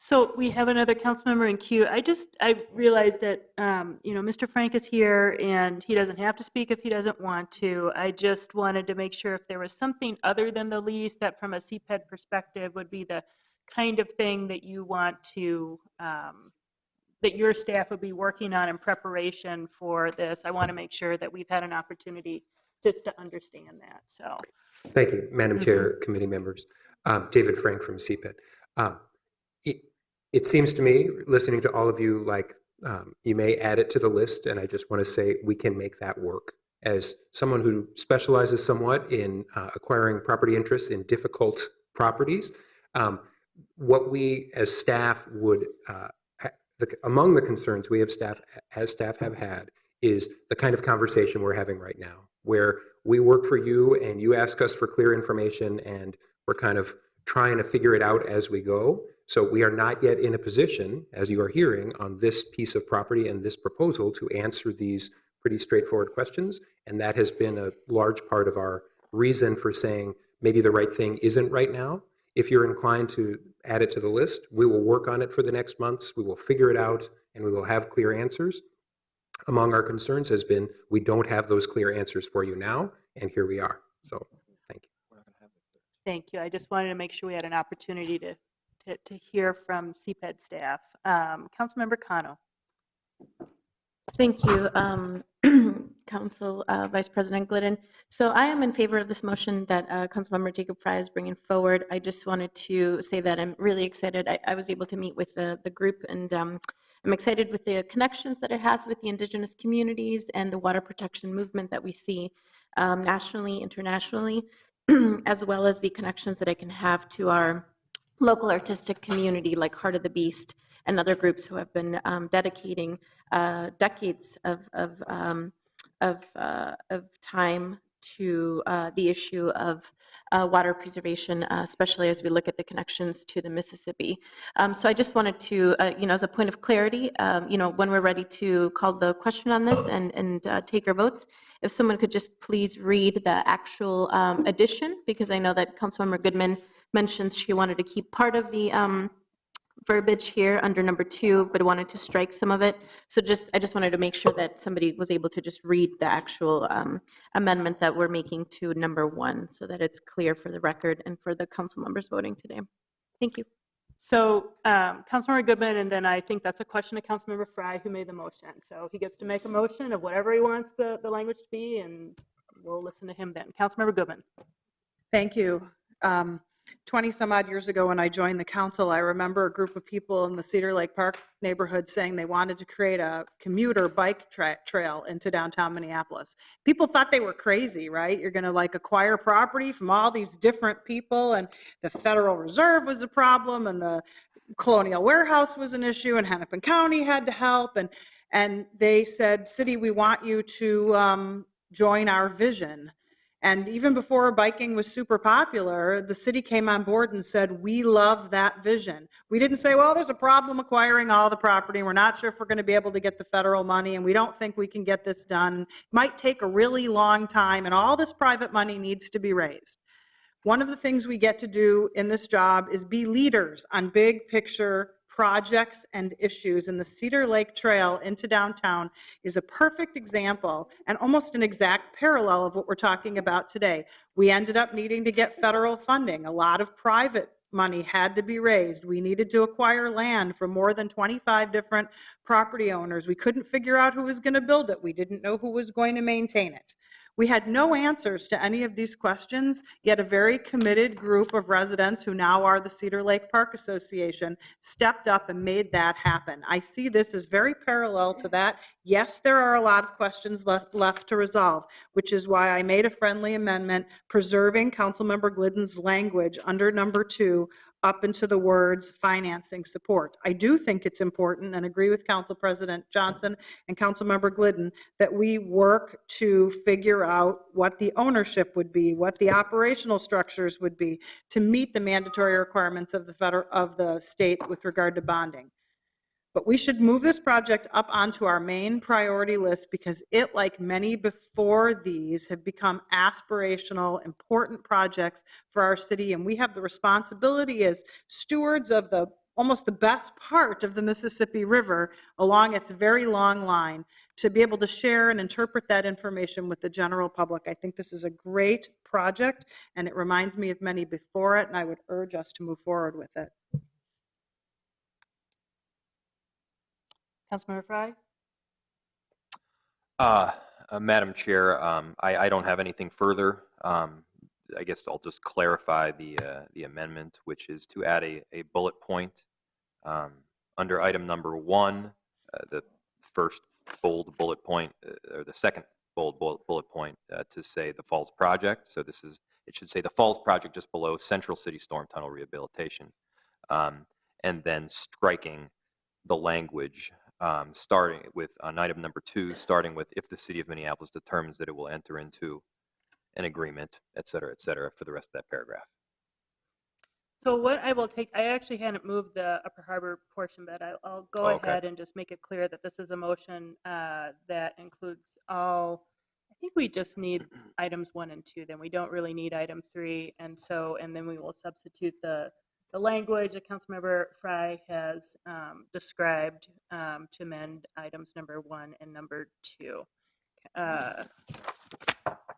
So we have another council member in queue. I realized that, Mr. Frank is here and he doesn't have to speak if he doesn't want to. I just wanted to make sure if there was something other than the lease that from a CPED perspective would be the kind of thing that you want to, that your staff would be working on in preparation for this. I want to make sure that we've had an opportunity just to understand that, so. Thank you, Madam Chair, committee members. David Frank from CPED. It seems to me, listening to all of you, like you may add it to the list, and I just want to say we can make that work. As someone who specializes somewhat in acquiring property interests in difficult properties, what we as staff would, among the concerns we have staff have had is the kind of conversation we're having right now, where we work for you and you ask us for clear information and we're kind of trying to figure it out as we go. So we are not yet in a position, as you are hearing, on this piece of property and this proposal to answer these pretty straightforward questions. And that has been a large part of our reason for saying maybe the right thing isn't right now. If you're inclined to add it to the list, we will work on it for the next months. We will figure it out and we will have clear answers. Among our concerns has been we don't have those clear answers for you now, and here we are. So thank you. Thank you. I just wanted to make sure we had an opportunity to hear from CPED staff. Councilmember Cano. Thank you, Council Vice President Glidden. So I am in favor of this motion that Councilmember Jacob Fry is bringing forward. I just wanted to say that I'm really excited. I was able to meet with the group, and I'm excited with the connections that it has with the indigenous communities and the water protection movement that we see nationally, internationally, as well as the connections that it can have to our local artistic community like Heart of the Beast and other groups who have been dedicating decades of time to the issue of water preservation, especially as we look at the connections to the Mississippi. So I just wanted to, as a point of clarity, when we're ready to call the question on this and take our votes, if someone could just please read the actual addition, because I know that Councilmember Goodman mentions she wanted to keep part of the verbiage here under number 2, but wanted to strike some of it. So I just wanted to make sure that somebody was able to just read the actual amendment that we're making to number 1, so that it's clear for the record and for the council members voting today. Thank you. So Councilmember Goodman, and then I think that's a question to Councilmember Fry, who made the motion. So he gets to make a motion of whatever he wants the language to be, and we'll listen to him then. Councilmember Goodman. Thank you. 20 some odd years ago when I joined the council, I remember a group of people in the Cedar Lake Park neighborhood saying they wanted to create a commuter bike trail into downtown Minneapolis. People thought they were crazy, right? You're going to acquire property from all these different people, and the Federal Reserve was a problem, and the Colonial Warehouse was an issue, and Hennepin County had to help, and they said, city, we want you to join our vision. And even before biking was super popular, the city came on board and said, we love that vision. We didn't say, well, there's a problem acquiring all the property. We're not sure if we're going to be able to get the federal money, and we don't think we can get this done. It might take a really long time, and all this private money needs to be raised. One of the things we get to do in this job is be leaders on big picture projects and issues, and the Cedar Lake Trail into downtown is a perfect example and almost an exact parallel of what we're talking about today. We ended up needing to get federal funding. A lot of private money had to be raised. We needed to acquire land from more than 25 different property owners. We couldn't figure out who was going to build it. We didn't know who was going to maintain it. We had no answers to any of these questions, yet a very committed group of residents who now are the Cedar Lake Park Association stepped up and made that happen. I see this as very parallel to that. Yes, there are a lot of questions left to resolve, which is why I made a friendly amendment preserving Councilmember Glidden's language under number 2 up into the words financing support. I do think it's important, and agree with Council President Johnson and Councilmember Glidden, that we work to figure out what the ownership would be, what the operational structures would be to meet the mandatory requirements of the state with regard to bonding. But we should move this project up onto our main priority list because it, like many before these, have become aspirational, important projects for our city. And we have the responsibility as stewards of almost the best part of the Mississippi River along its very long line to be able to share and interpret that information with the general public. I think this is a great project, and it reminds me of many before it, and I would urge us to move forward with it. Councilmember Frye? Madam Chair, I don't have anything further. I guess I'll just clarify the amendment, which is to add a bullet point under item number 1, the first bold bullet point, or the second bold bullet point to say the Falls Project. So it should say the Falls Project just below Central City Storm Tunnel Rehabilitation, and then striking the language starting with on item number 2, starting with if the city of Minneapolis determines that it will enter into an agreement, et cetera, for the rest of that paragraph. So what I will take, I actually hadn't moved the Upper Harbor portion, but I'll go ahead and just make it clear that this is a motion that includes all, I think we just need items 1 and 2, then we don't really need item 3. And then we will substitute the language that Councilmember Frye has described to amend items number 1 and number 2.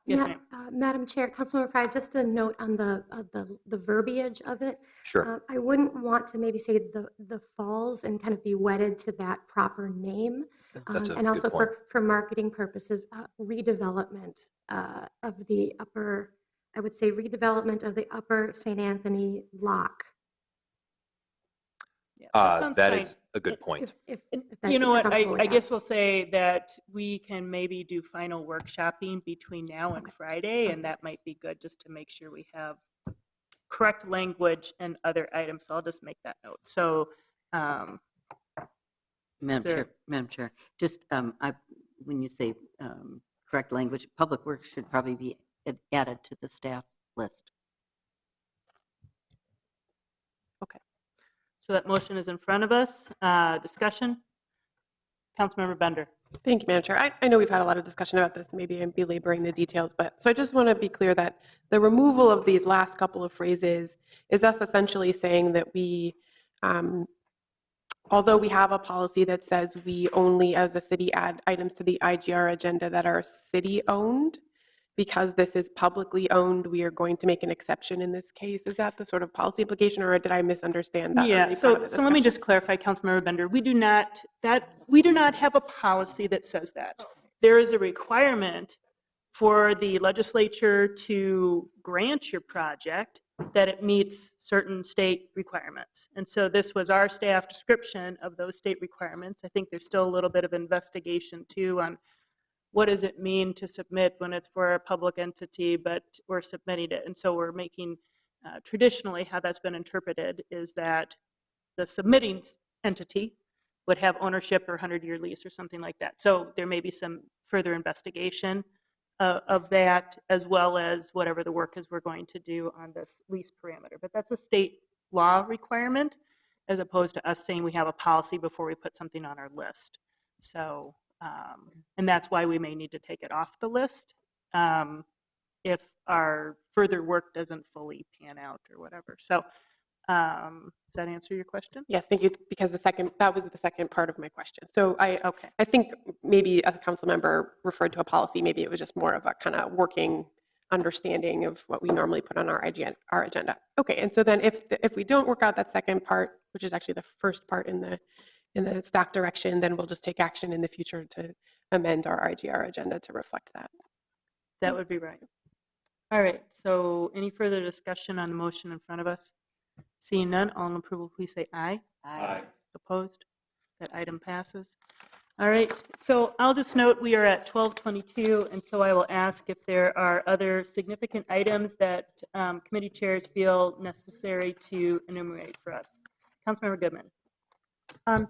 Yes, ma'am. Madam Chair, Councilmember Frye, just a note on the verbiage of it. Sure. I wouldn't want to maybe say the falls and kind of be wedded to that proper name. That's a and good also point. for marketing purposes, redevelopment of the upper, I would say redevelopment of the upper St. Anthony lock. Yeah, that sounds That fine. is a good point. If You know what, comfortable with I that. guess we'll say that we can maybe do final workshopping between now and Friday, and that might be good just to make sure we have correct language and other items. So I'll just make that note. So, Madam Chair, just when you say correct language, Public Works should probably be added to the staff list. so that motion is in front of us. Discussion? Councilmember Bender. Thank you, Madam Chair. I know we've had a lot of discussion about this. Maybe I'm belaboring the details, but so I just want to be clear that the removal of these last couple of phrases is us essentially saying that we, although we have a policy that says we only as a city add items to the IGR agenda that are city-owned, because this is publicly owned, we are going to make an exception in this case. Is that the sort of policy implication, or did I misunderstand that? Yeah, early part so of the let me discussion? just clarify, Councilmember Bender, we do not have a policy that says that. There is a requirement for the legislature to grant your project that it meets certain state requirements. And so this was our staff description of those state requirements. I think there's still a little bit of investigation too on what does it mean to submit when it's for a public entity, but we're submitting it. And so we're making, traditionally how that's been interpreted is that the submitting entity would have ownership or 100-year lease or something like that. So there may be some further investigation of that, as well as whatever the work is we're going to do on this lease parameter. But that's a state law requirement, as opposed to us saying we have a policy before we put something on our list. So, and that's why we may need to take it off the list if our further work doesn't fully pan out or whatever. So does that answer your question? Yes, thank you, because that was the second part of my question. So Okay. I think maybe a council member referred to a policy, maybe it was just more of a kind of working understanding of what we normally put on our agenda. Okay, and so then if we don't work out that second part, which is actually the first part in the staff direction, then we'll just take action in the future to amend our IGR agenda to reflect that. That would be right. All right, so any further discussion on the motion in front of us? Seeing none, all in approval, please say aye. Aye. Opposed? That item passes. All right, so I'll just note we are at 12:22, and so I will ask if there are other significant items that committee chairs feel necessary to enumerate for us. Councilmember Goodman.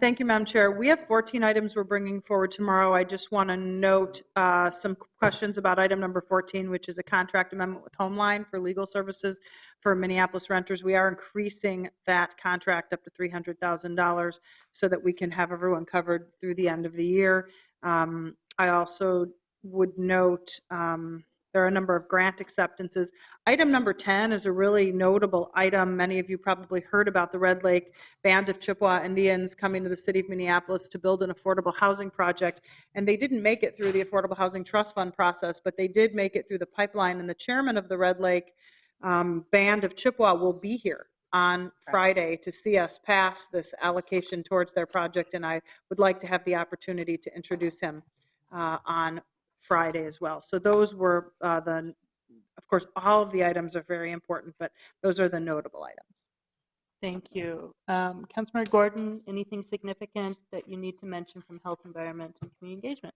Thank you, Madam Chair. We have 14 items we're bringing forward tomorrow. I just want to note some questions about item number 14, which is a contract amendment with Homeline for legal services for Minneapolis renters. We are increasing that contract up to $300,000 so that we can have everyone covered through the end of the year. I also would note there are a number of grant acceptances. Item number 10 is a really notable item. Many of you probably heard about the Red Lake Band of Chippewa Indians coming to the city of Minneapolis to build an affordable housing project. And they didn't make it through the Affordable Housing Trust Fund process, but they did make it through the pipeline. And the chairman of the Red Lake Band of Chippewa will be here on Friday to see us pass this allocation towards their project. And I would like to have the opportunity to introduce him on Friday as well. So those were of course, all of the items are very important, but those are the notable items. Thank you. Councilmember Gordon, anything significant that you need to mention from health, environment, and community engagement?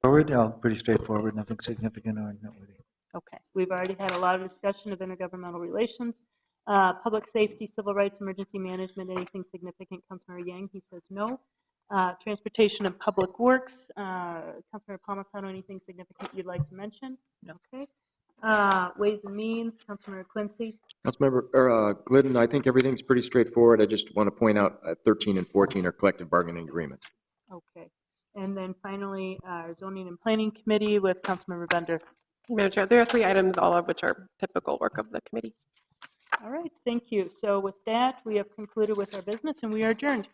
Forward, pretty straightforward, nothing significant or noteworthy. Okay, we've already had a lot of discussion of intergovernmental relations, public safety, civil rights, emergency management, anything significant? Councilmember Yang, he says no. Transportation and Public Works, Councilmember Palmisano, anything significant you'd like to mention? Okay. Ways and Means, Councilmember Quincy. Councilmember Glidden, I think everything's pretty straightforward. I just want to point out 13 and 14 are collective bargaining agreements. Okay. And then finally, our Zoning and Planning Committee with Councilmember Bender. Madam Chair, there are 3 items, all of which are typical work of the committee. All right, thank you. So with that, we have concluded with our business and we are adjourned.